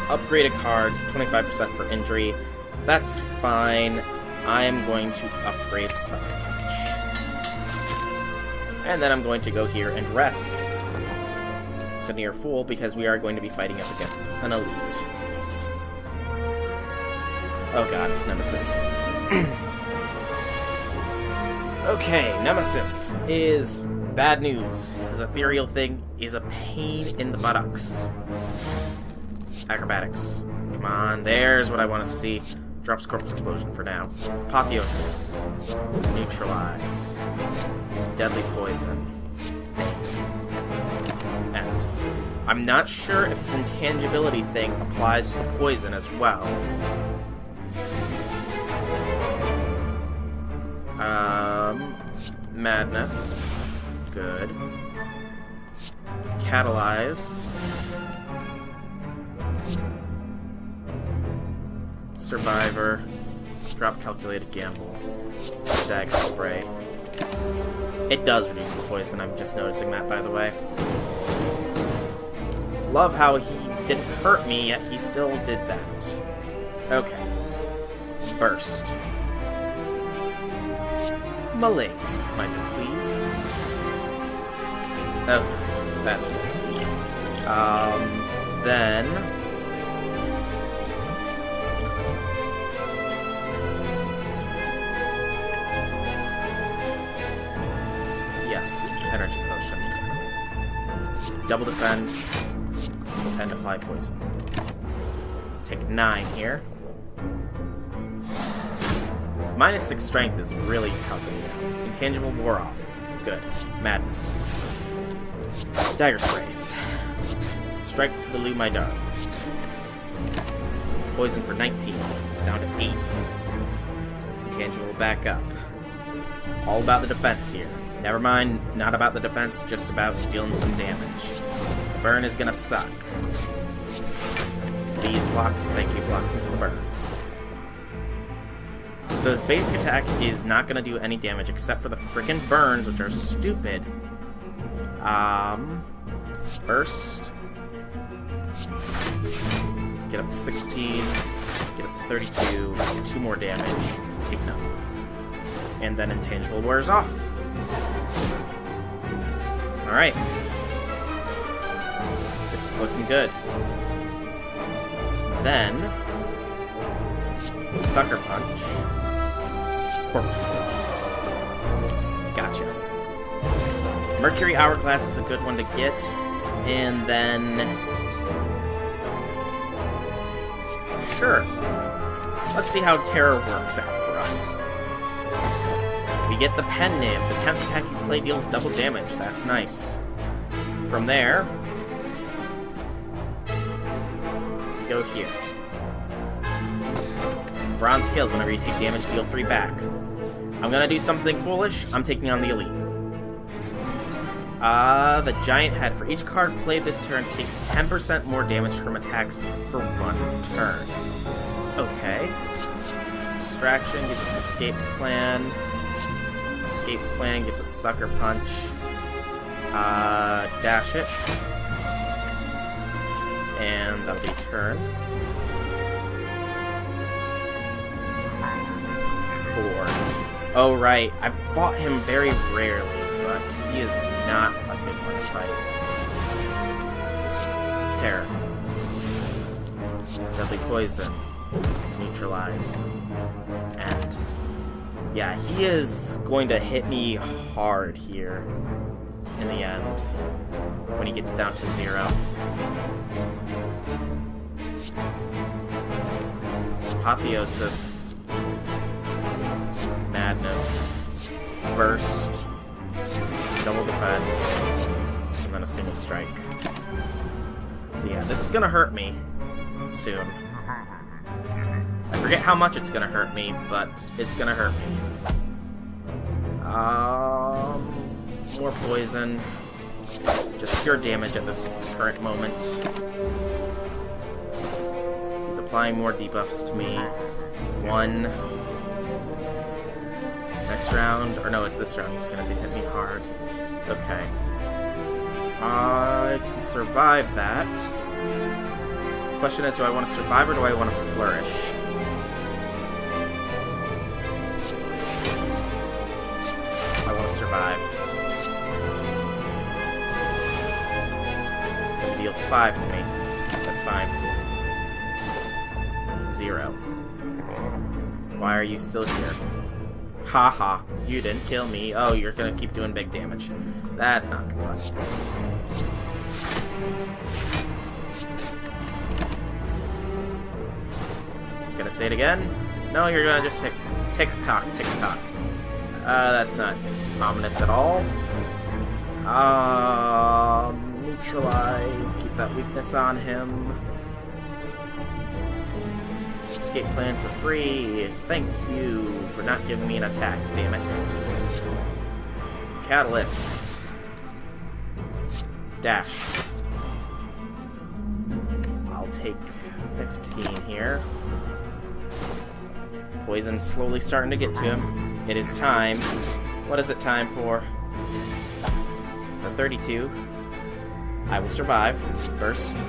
Upgrade a card. 25% for injury. That's fine. I am going to upgrade Sucker Punch. And then I'm going to go here and rest. It's a near full because we are going to be fighting up against an elite. Oh god, it's Nemesis. Okay, Nemesis is bad news. His ethereal thing is a pain in the buttocks. Acrobatics. Come on, there's what I wanted to see. Drops Corpse Explosion for now. Apotheosis. Neutralize. Deadly Poison. End. I'm not sure if his intangibility thing applies to the poison as well. Madness. Good. Catalyze. Survivor. Drop Calculated Gamble. Dagger Spray. It does reduce the poison, I'm just noticing that, by the way. Love how he didn't hurt me, yet he still did that. Okay. Burst. My legs, might you please. Okay, that's good. Then... yes, energy potion. Double defend, and apply poison. Take 9 here. This -6 strength is really helping me out. Intangible wore off. Good. Madness. Dagger sprays. Strike to the Lou, my darling. Poison for 19. It's down to 80. Intangible back up. All about the defense here. Never mind, not about the defense, just about dealing some damage. The burn is gonna suck. Please block. Thank you, blocking the burn. So his basic attack is not gonna do any damage except for the frickin' burns, which are stupid. Burst. Get up to 16. Get up to 32. Get 2 more damage. Take nothing. And then intangible wears off. Alright. This is looking good. Then... Sucker Punch. Corpse Explosion. Gotcha. Mercury Hourglass is a good one to get. And then... sure. Let's see how Terror works out for us. We get the Pen Nib. The 10th attack you play deals double damage. That's nice. From there... go here. Bronze Scales. Whenever you take damage, deal 3 back. I'm gonna do something foolish. I'm taking on the Elite. The Giant Head. For each card played this turn, takes 10% more damage from attacks for 1 turn. Okay. Distraction gives us Escape Plan. Escape Plan gives us Sucker Punch. Dash it. And that'll be turn. 4. Oh, right. I've fought him very rarely, but he is not a good one to fight. Terror. Deadly Poison. Neutralize. And yeah, he is going to hit me hard here in the end when he gets down to 0. Apotheosis. Madness. Burst. Double defense. And then a single strike. So yeah, this is gonna hurt me soon. I forget how much it's gonna hurt me, but it's gonna hurt me. More poison. Just pure damage at this current moment. He's applying more debuffs to me. 1. Next round, or no, it's this round. He's gonna hit me hard. Okay. I can survive that. Question is, do I want to survive or do I want to flourish? I want to survive. Gonna deal 5 to me. That's fine. 0. Why are you still here? Haha, you didn't kill me. Oh, you're gonna keep doing big damage. That's not good. Gonna say it again? No, you're gonna just tick-tock, tick-tock. That's not ominous at all. Neutralize, keep that weakness on him. Escape plan for free. Thank you for not giving me an attack, damn it. Catalyst. Dash. I'll take 15 here. Poison's slowly starting to get to him. It is time. What is it time for? For 32. I will survive. Burst.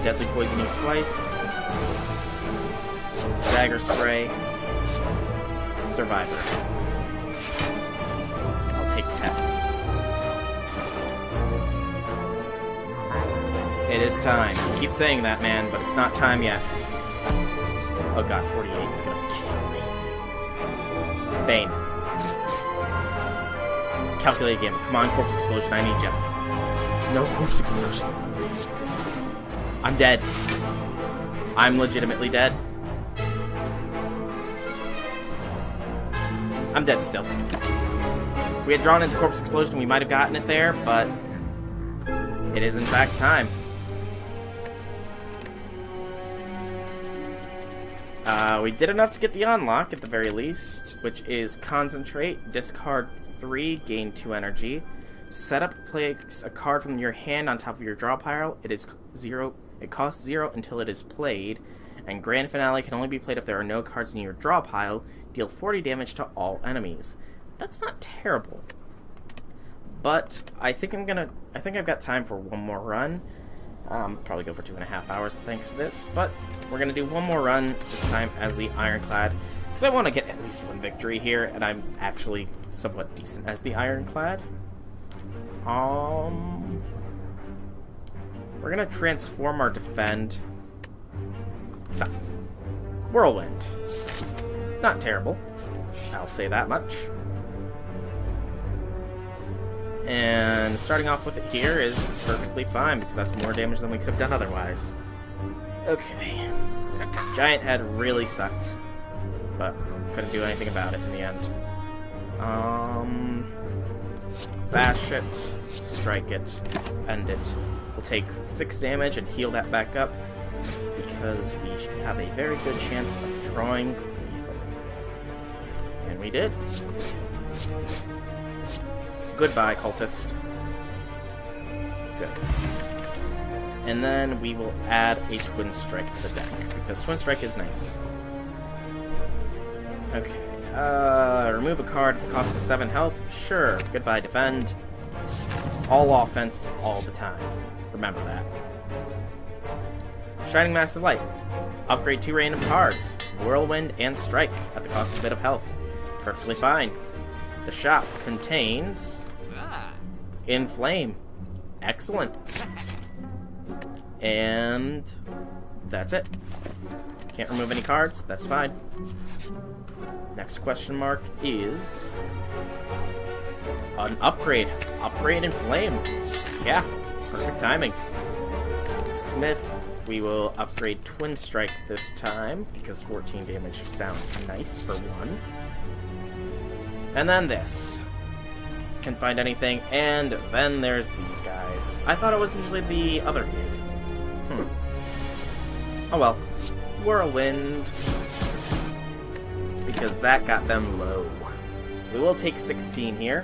Deadly Poison you twice. Dagger Spray. Survivor. I'll take 10. It is time. You keep saying that, man, but it's not time yet. Oh god, 48 is gonna kill me. Bane. Calculate again. Come on, Corpse Explosion, I need ya. No Corpse Explosion. I'm dead. I'm legitimately dead. I'm dead still. If we had drawn into Corpse Explosion, we might have gotten it there, but it is in fact time. We did enough to get the unlock at the very least, which is Concentrate, discard 3, gain 2 energy. Set up, place a card from your hand on top of your draw pile. It is 0. It costs 0 until it is played, and Grand Finale can only be played if there are no cards in your draw pile. Deal 40 damage to all enemies. That's not terrible, but I think I've got time for one more run. Probably go for 2.5 hours thanks to this, but we're gonna do one more run this time as the Ironclad because I want to get at least one victory here, and I'm actually somewhat decent as the Ironclad. We're gonna transform our defend. So, Whirlwind. Not terrible. I'll say that much. And starting off with it here is perfectly fine, because that's more damage than we could have done otherwise. Okay. Giant Head really sucked, but couldn't do anything about it in the end. Bash it, strike it, end it. We'll take 6 damage and heal that back up, because we have a very good chance of drawing lethal. And we did. Goodbye, cultist. Good. And then we will add a Twin Strike to the deck, because Twin Strike is nice. Okay. Remove a card at the cost of 7 health. Sure. Goodbye, defend. All offense, all the time. Remember that. Shining Massive Light. Upgrade 2 random cards, Whirlwind and Strike, at the cost of a bit of health. Perfectly fine. The shop contains Inflame. Excellent. And that's it. Can't remove any cards, that's fine. Next question mark is an upgrade. Upgrade Inflame. Yeah, perfect timing. Smith, we will upgrade Twin Strike this time, because 14 damage sounds nice for one. And then this. Can find anything, and then there's these guys. I thought it was usually the other dude. Oh well. Whirlwind. Because that got them low. We will take 16 here,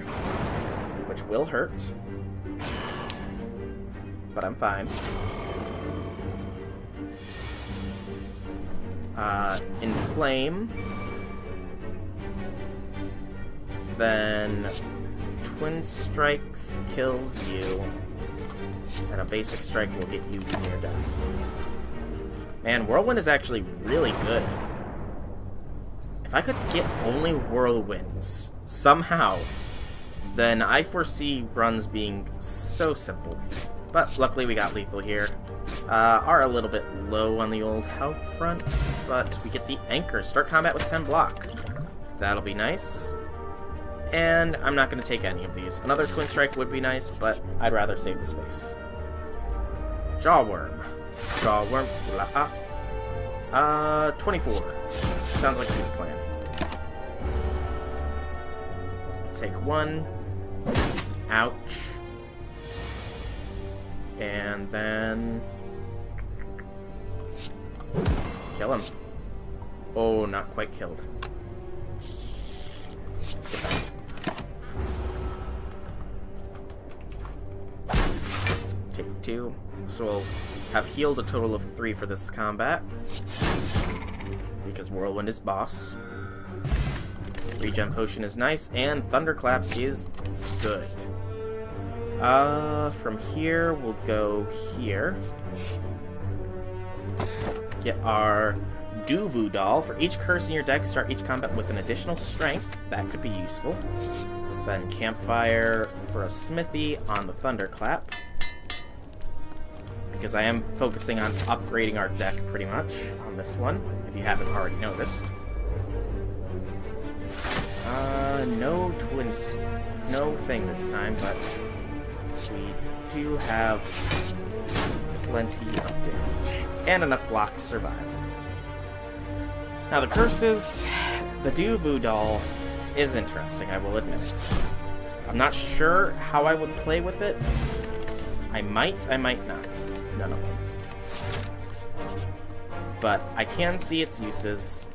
which will hurt. But I'm fine. Inflame. Then Twin Strikes kills you, and a basic strike will get you near death. Man, Whirlwind is actually really good. If I could get only Whirlwinds, somehow, then I foresee runs being so simple. But luckily we got lethal here. Are a little bit low on the old health front, but we get the Anchor. Start combat with 10 block. That'll be nice. And I'm not going to take any of these. Another Twin Strike would be nice, but I'd rather save the space. Jawworm. Jawworm. 24. Sounds like a good plan. Take one. Ouch. And then kill him. Oh, not quite killed. Take 2. So we'll have healed a total of 3 for this combat. Because Whirlwind is boss. Regen Potion is nice, and Thunderclap is good. From here, we'll go here. Get our Duvu doll. For each curse in your deck, start each combat with an additional strength. That could be useful. Then Campfire for a Smithy on the Thunderclap. Because I am focusing on upgrading our deck pretty much on this one, if you haven't already noticed. No twins, no thing this time, but we do have plenty of damage and enough block to survive. Now the curses, the Duvu doll is interesting, I will admit it. I'm not sure how I would play with it. I might not. None of them. But I can see its uses.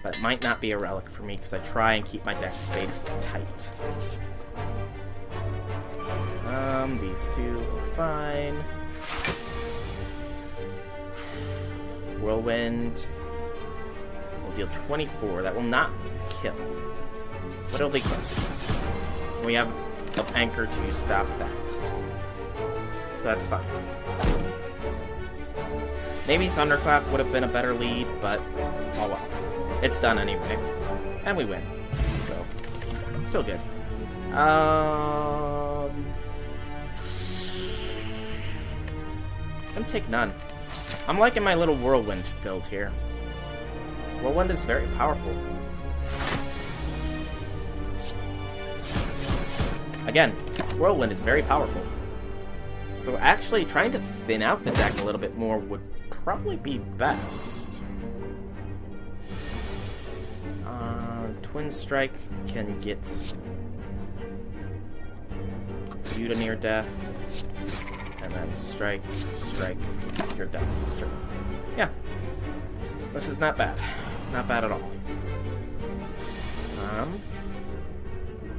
But it might not be a relic for me because I try and keep my deck space tight. These two are fine. Whirlwind will deal 24. That will not kill. But it'll be close. We have an Anchor to stop that. So that's fine. Maybe Thunderclap would have been a better lead, but oh well. It's done anyway. And we win. So, still good. I'm take none. I'm liking my little Whirlwind build here. Whirlwind is very powerful. Again, Whirlwind is very powerful. So actually, trying to thin out the deck a little bit more would probably be best. Twin Strike can get you to near death, and then strike, you're dead this turn. Yeah, this is not bad. Not bad at all.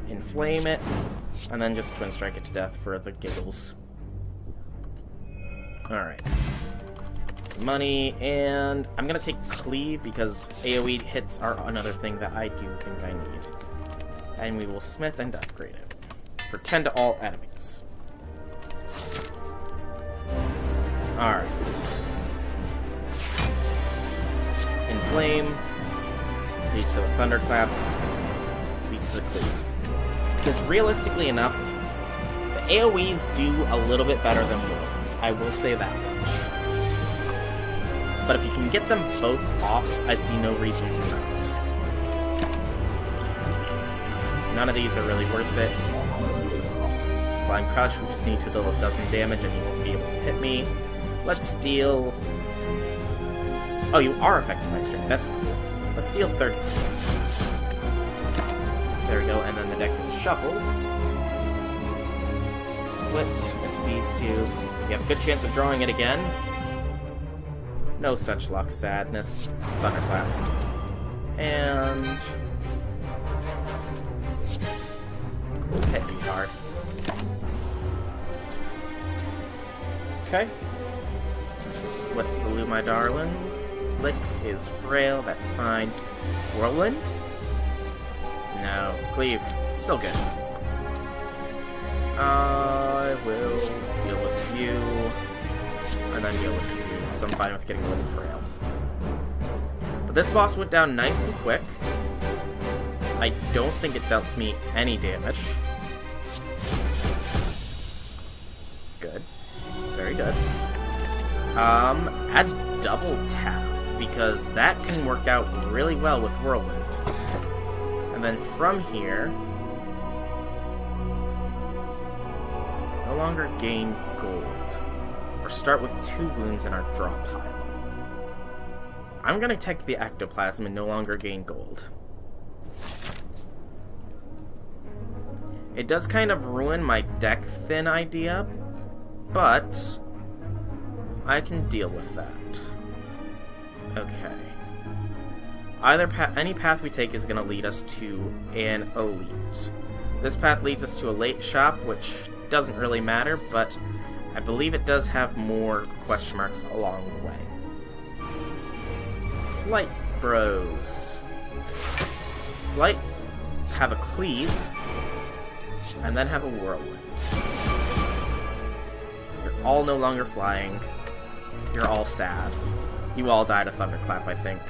Inflame it, and then just Twin Strike it to death for the giggles. Alright. Some money, and I'm gonna take Cleave because AoE hits are another thing that I do think I need. And we will Smith and upgrade it. For 10 to all enemies. Alright. Inflame leads to the Thunderclap, leads to the Cleave. Because realistically enough, the AoEs do a little bit better than Whirlwind. I will say that much. But if you can get them both off, I see no reason to not. None of these are really worth it. Slime Crush, we just need to deal a dozen damage and he won't be able to hit me. Let's deal... Oh, you are affected by strength. That's cool. Let's deal 30. There we go, and then the deck is shuffled. Split into these two. You have a good chance of drawing it again. No such luck, sadness. Thunderclap. And... hit me hard. Okay. Split to the Lou, my darlings. Lick is frail, that's fine. Whirlwind? No. Cleave. Still good. I will deal with you, and then deal with you, so I'm fine with getting a little frail. But this boss went down nice and quick. I don't think it dealt me any damage. Good. Very good. Add double tap, because that can work out really well with Whirlwind. And then from here, no longer gain gold, or start with 2 wounds in our draw pile. I'm gonna take the ectoplasm and no longer gain gold. It does kind of ruin my deck thin idea, but I can deal with that. Okay. Any path we take is going to lead us to an elite. This path leads us to a late shop, which doesn't really matter, but I believe it does have more question marks along the way. Flight Bros. Flight, have a Cleave, and then have a Whirlwind. You're all no longer flying. You're all sad. You all died of Thunderclap, I think.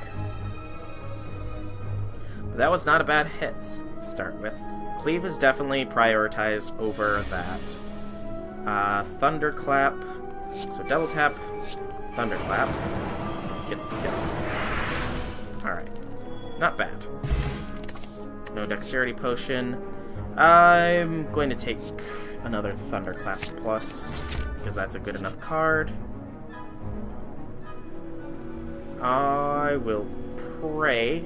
But that was not a bad hit to start with. Cleave is definitely prioritized over that. Thunderclap. So double tap, Thunderclap. Gets the kill. Alright. Not bad. No Dexterity Potion. I'm going to take another Thunderclap Plus, because that's a good enough card. I will pray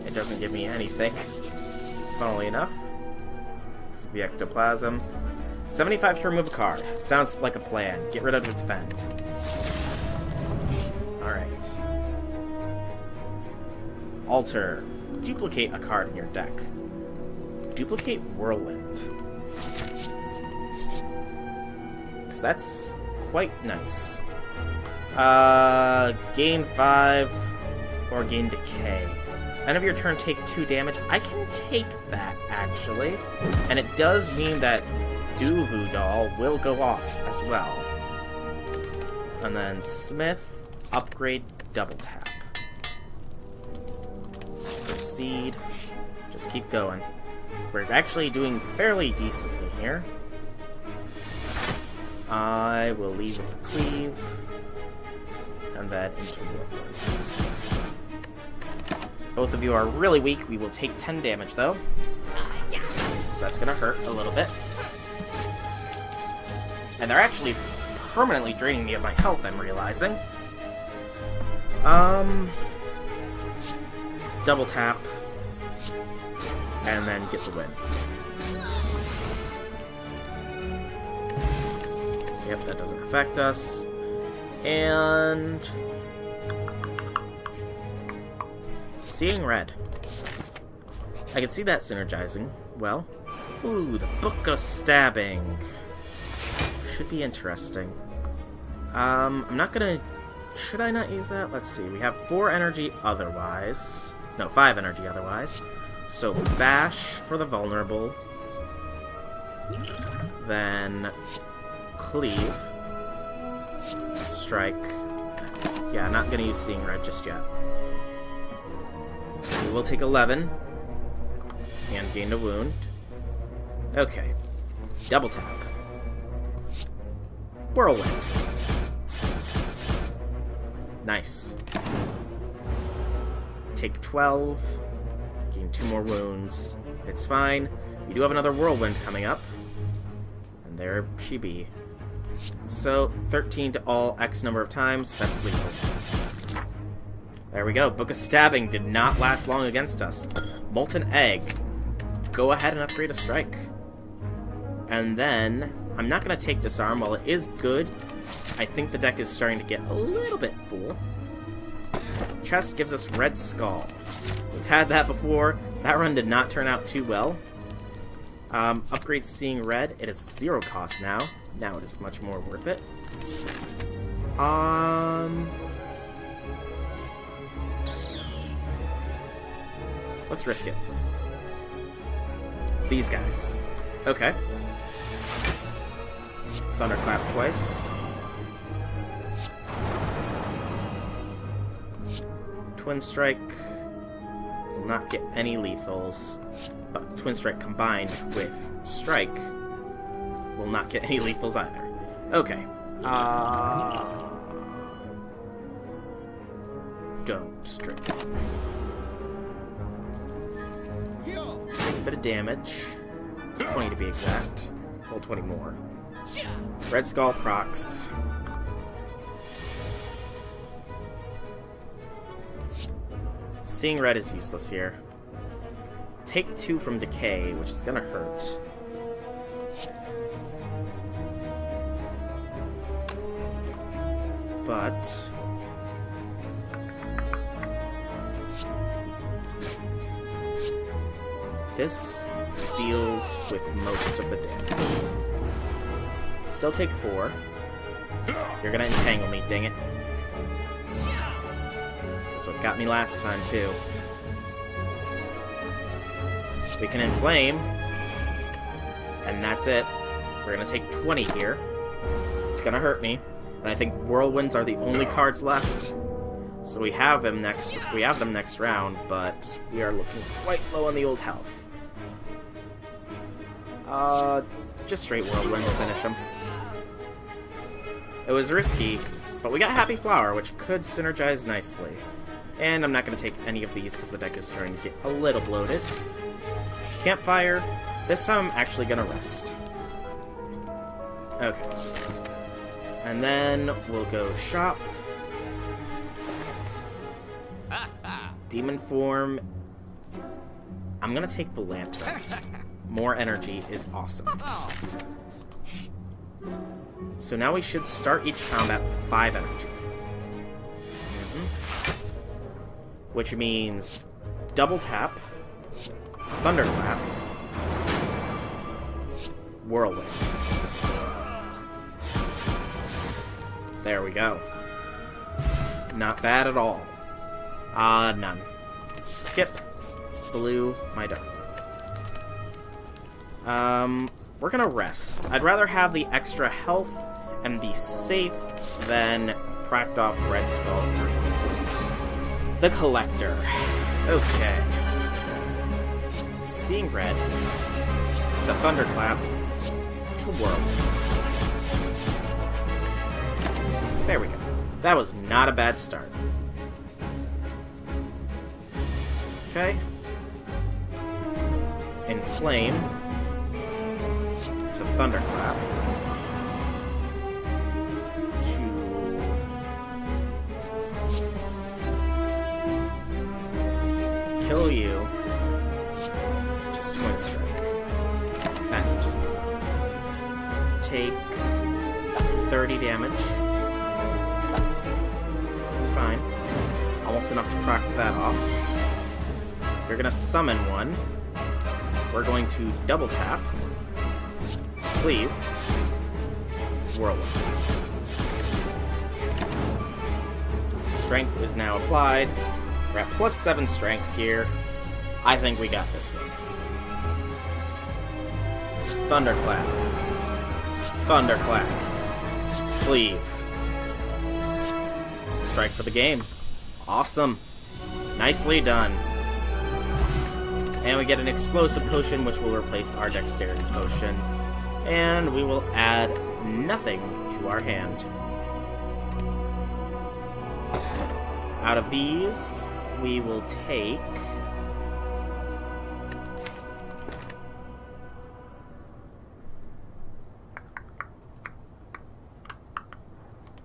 it doesn't give me anything, funnily enough, because of the ectoplasm. 75 to remove a card. Sounds like a plan. Get rid of the defend. Alright. Alter. Duplicate a card in your deck. Duplicate Whirlwind. Because that's quite nice. Gain 5 or gain Decay. End of your turn, take 2 damage. I can take that, actually. And it does mean that Duvu Doll will go off as well. And then Smith, upgrade, double tap. Proceed. Just keep going. We're actually doing fairly decently here. I will leave with the Cleave. And then into Whirlwind. Both of you are really weak. We will take 10 damage, though. So that's gonna hurt a little bit. And they're actually permanently draining me of my health, I'm realizing. Double tap. And then get the win. Yep, that doesn't affect us. And... Seeing red. I can see that synergizing. Well. Ooh, the Book of Stabbing. Should be interesting. I'm not gonna... Should I not use that? Let's see. We have 4 energy otherwise. No, 5 energy otherwise. So, Bash for the vulnerable. Then... Cleave. Strike. Yeah, I'm not gonna use Seeing Red just yet. We will take 11. And gain a wound. Okay. Double tap. Whirlwind. Nice. Take 12. Gain 2 more wounds. It's fine. We do have another Whirlwind coming up. And there she be. So, 13 to all X number of times. That's lethal. There we go. Book of Stabbing did not last long against us. Molten Egg. Go ahead and upgrade a strike. And then, I'm not going to take Disarm. While it is good, I think the deck is starting to get a little bit full. Chest gives us Red Skull. We've had that before. That run did not turn out too well. Upgrade Seeing Red. It is 0 cost now. Now it is much more worth it. Let's risk it. These guys. Okay. Thunderclap twice. Twin Strike will not get any lethals, but Twin Strike combined with Strike will not get any lethals either. Okay. Don't strike. Take a bit of damage. 20 to be exact. Roll 20 more. Red Skull procs. Seeing Red is useless here. Take 2 from Decay, which is gonna hurt. But this deals with most of the damage. Still take 4. You're gonna entangle me, dang it. That's what got me last time, too. We can Inflame. And that's it. We're gonna take 20 here. It's gonna hurt me. And I think Whirlwinds are the only cards left. So we have them next round, but we are looking quite low on the old health. Just straight Whirlwind to finish him. It was risky, but we got Happy Flower, which could synergize nicely. And I'm not going to take any of these because the deck is starting to get a little bloated. Campfire. This time I'm actually going to rest. Okay. And then we'll go Shop. Demon Form. I'm going to take the Lantern. More energy is awesome. So now we should start each combat with 5 energy. Which means double tap, thunderclap, whirlwind. There we go. Not bad at all. None. Skip. It's blue, my darling. We're gonna rest. I'd rather have the extra health and be safe than cracked off Red Skull. The Collector. Okay. Seeing Red to Thunderclap to Whirlwind. There we go. That was not a bad start. Okay. Inflame to Thunderclap to kill you. Just Twin Strike. And take 30 damage. It's fine. Almost enough to proc that off. You're gonna summon one. We're going to double tap. Cleave. Whirlwind. Strength is now applied. We're at +7 strength here. I think we got this one. Thunderclap. Thunderclap. Cleave. Strike for the game. Awesome. Nicely done. And we get an explosive potion, which will replace our dexterity potion. And we will add nothing to our hand. Out of these, we will take...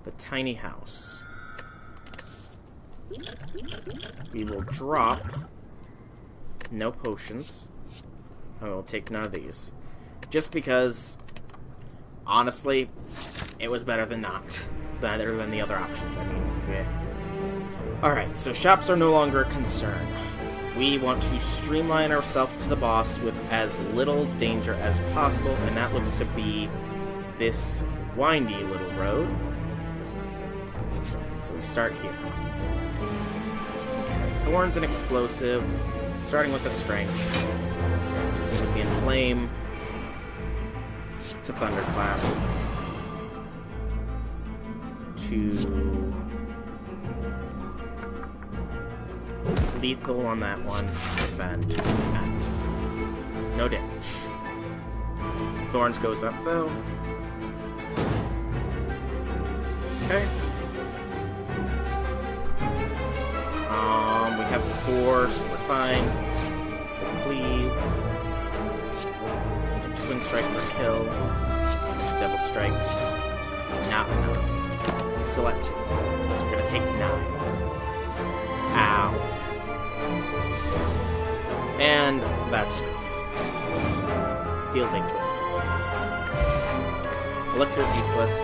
the tiny house. We will drop no potions. And we'll take none of these. Just because, honestly, it was better than not. Better than the other options, I mean. Yeah. Alright, so shops are no longer a concern. We want to streamline ourselves to the boss with as little danger as possible, and that looks to be this windy little road. So we start here. Okay, Thorns and Explosive, starting with the Strength. With the Inflame to Thunderclap. To Lethal on that one. Defend. And no damage. Thorns goes up though. Okay. We have 4, so we're fine. So Cleave. Twin Strike for kill. Double Strikes. Not enough. Select 2. So we're gonna take 9. Ow. And that's enough. Deals 8 twist. Elixir's useless.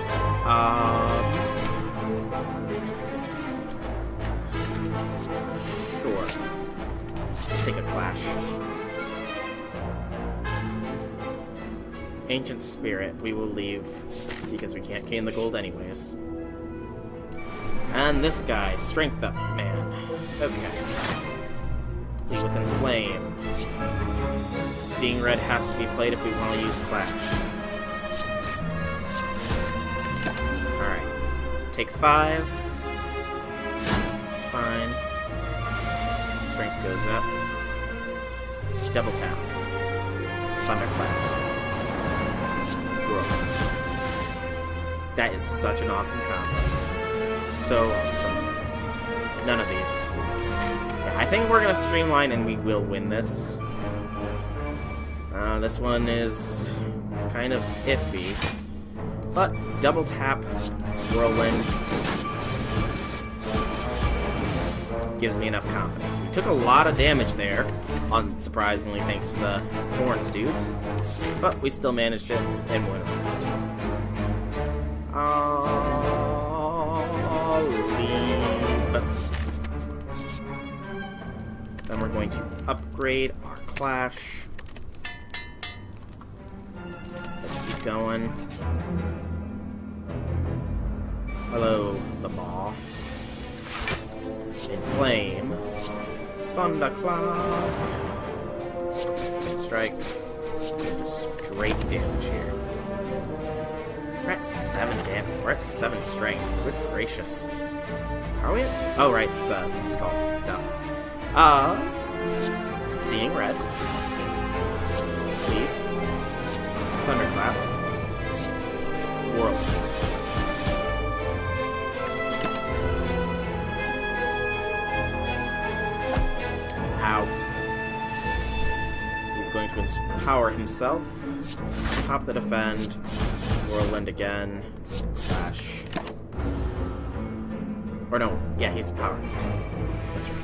Sure. Take a Clash. Ancient Spirit, we will leave because we can't gain the gold anyways. And this guy, Strength Up, man. Okay. Leave with Inflame. Seeing Red has to be played if we want to use Clash. Alright. Take 5. It's fine. Strength goes up. Double tap. Thunderclap. Whirlwind. That is such an awesome combo. So awesome. None of these. Yeah, I think we're gonna streamline and we will win this. This one is kind of iffy. But double tap, Whirlwind gives me enough confidence. We took a lot of damage there, unsurprisingly thanks to the Thorns dudes, but we still managed it and won it. I'll leave. Then we're going to upgrade our Clash. Let's keep going. Hello, the Maw. Inflame. Thunderclap. Strike. Just straight damage here. We're at 7 damage. We're at 7 strength. Good gracious. Are we at... Oh, right. The skull. Duh. Seeing Red. Leaf. Thunderclap. Whirlwind. Ow. He's going to empower himself. Pop the defend. Whirlwind again. Clash. Or no, yeah, he's powering himself. That's right.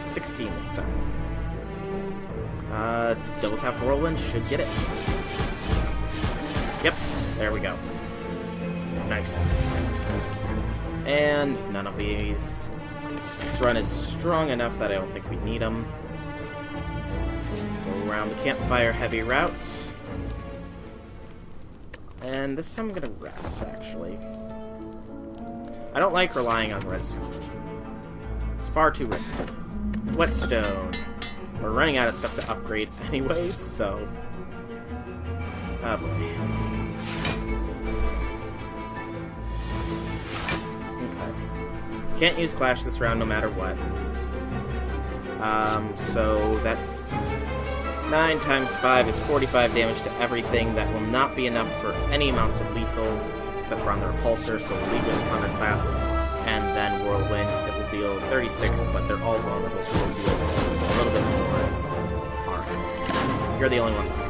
16 this time. Double tap Whirlwind should get it. Yep, there we go. Nice. And none of these. This run is strong enough that I don't think we need them. Go around the campfire heavy route. And this time I'm gonna rest, actually. I don't like relying on redstone. It's far too risky. Whetstone. We're running out of stuff to upgrade anyways, so... Oh boy. Can't use Clash this round no matter what. So that's 9 times 5 is 45 damage to everything. That will not be enough for any amounts of lethal, except for on the repulsor, so we'll lead with Thunderclap, and then Whirlwind that will deal 36, but they're all vulnerable, so we'll deal a little bit more. Alright. You're the only one left.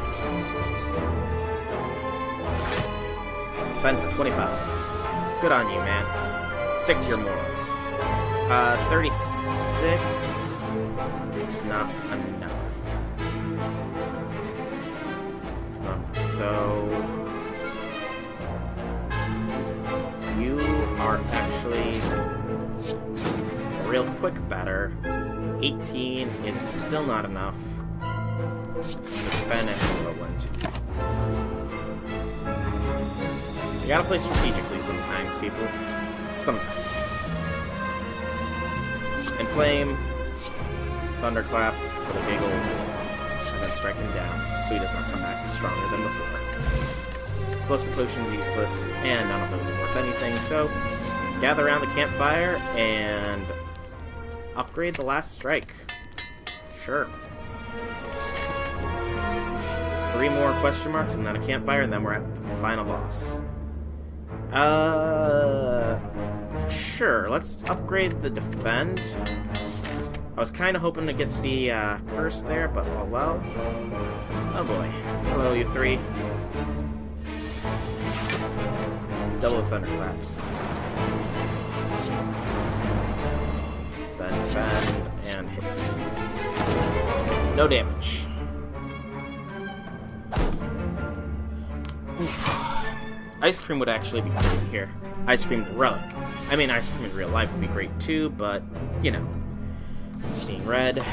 Defend for 25. Good on you, man. Stick to your morals. 36... It's not enough. It's not enough. So... You are actually a real quick batter. 18 is still not enough. Defend and Whirlwind. You gotta play strategically sometimes, people. Sometimes. Inflame, Thunderclap for the giggles, and then strike him down so he does not come back stronger than before. Explosive Potion's useless, and none of those are worth anything, so gather around the campfire and upgrade the last strike. Sure. 3 more question marks and then a campfire, and then we're at the final boss. Sure, let's upgrade the defend. I was kind of hoping to get the curse there, but oh well. Oh boy. Hello, you 3. Double thunderclaps. Then defend and hit. No damage. Ice Cream would actually be great here. Ice Cream the Relic. I mean, Ice Cream in real life would be great too, but, you know. Seeing red.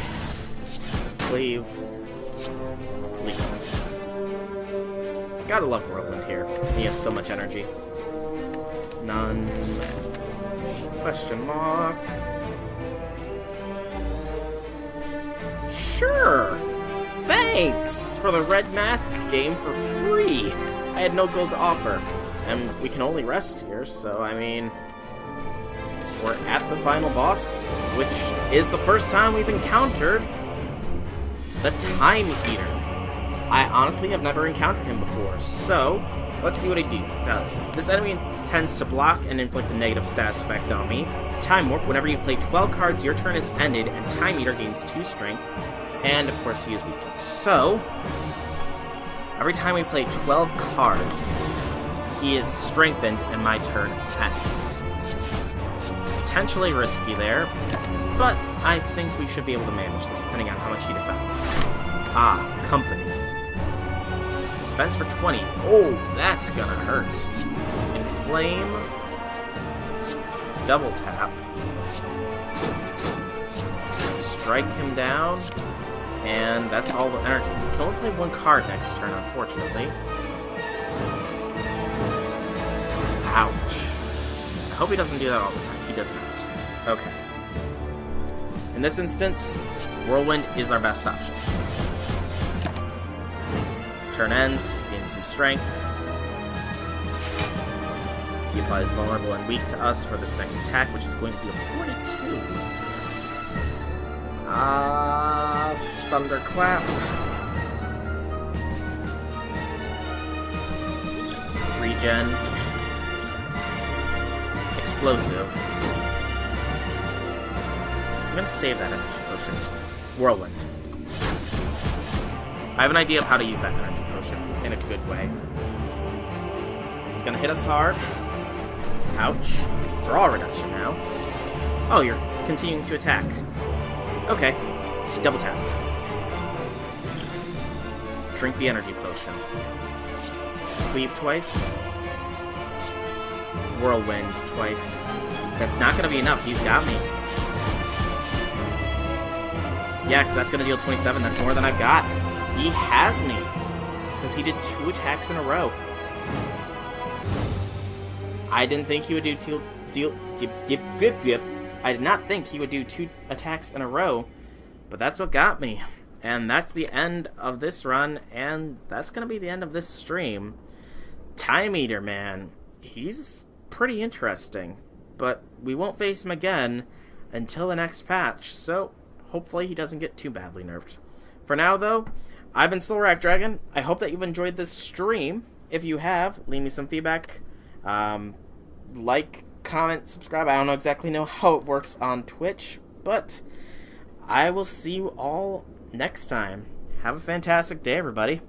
Cleave. Leave. Gotta love Whirlwind here. He has so much energy. None. Question mark. Sure! Thanks for the Red Mask game for free! I had no gold to offer. And we can only rest here, so I mean... We're at the final boss, which is the first time we've encountered the Time Eater. I honestly have never encountered him before, so let's see what he does. This enemy tends to block and inflict a negative status effect on me. Time Warp, whenever you play 12 cards, your turn is ended, and Time Eater gains 2 strength. And, of course, he is weakened. So, every time we play 12 cards, he is strengthened, and my turn ends. Potentially risky there, but I think we should be able to manage this, depending on how much he defends. Ah, Company. Defense for 20. Oh, that's gonna hurt. Inflame. Double tap. Strike him down. And that's all the energy. We can only play 1 card next turn, unfortunately. Ouch. I hope he doesn't do that all the time. He does not. Okay. In this instance, Whirlwind is our best option. Turn ends, gains some strength. He applies vulnerable and weak to us for this next attack, which is going to deal 42. Thunderclap. Regen. Explosive. I'm gonna save that energy potion. Whirlwind. I have an idea of how to use that energy potion in a good way. It's gonna hit us hard. Ouch. Draw reduction now. Oh, you're continuing to attack. Okay. Double tap. Drink the energy potion. Cleave twice. Whirlwind twice. That's not gonna be enough. He's got me. Yeah, because that's gonna deal 27. That's more than I've got. He has me. Because he did 2 attacks in a row. I didn't think he would do I did not think he would do 2 attacks in a row, but that's what got me. And that's the end of this run, and that's gonna be the end of this stream. Time Eater, man. He's pretty interesting, but but we won't face him again until the next patch, so hopefully he doesn't get too badly nerfed. For now, though, I've been Soulrack Dragon. I hope that you've enjoyed this stream. If you have, leave me some feedback. Like, comment, subscribe. I don't exactly know how it works on Twitch, but I will see you all next time. Have a fantastic day, everybody.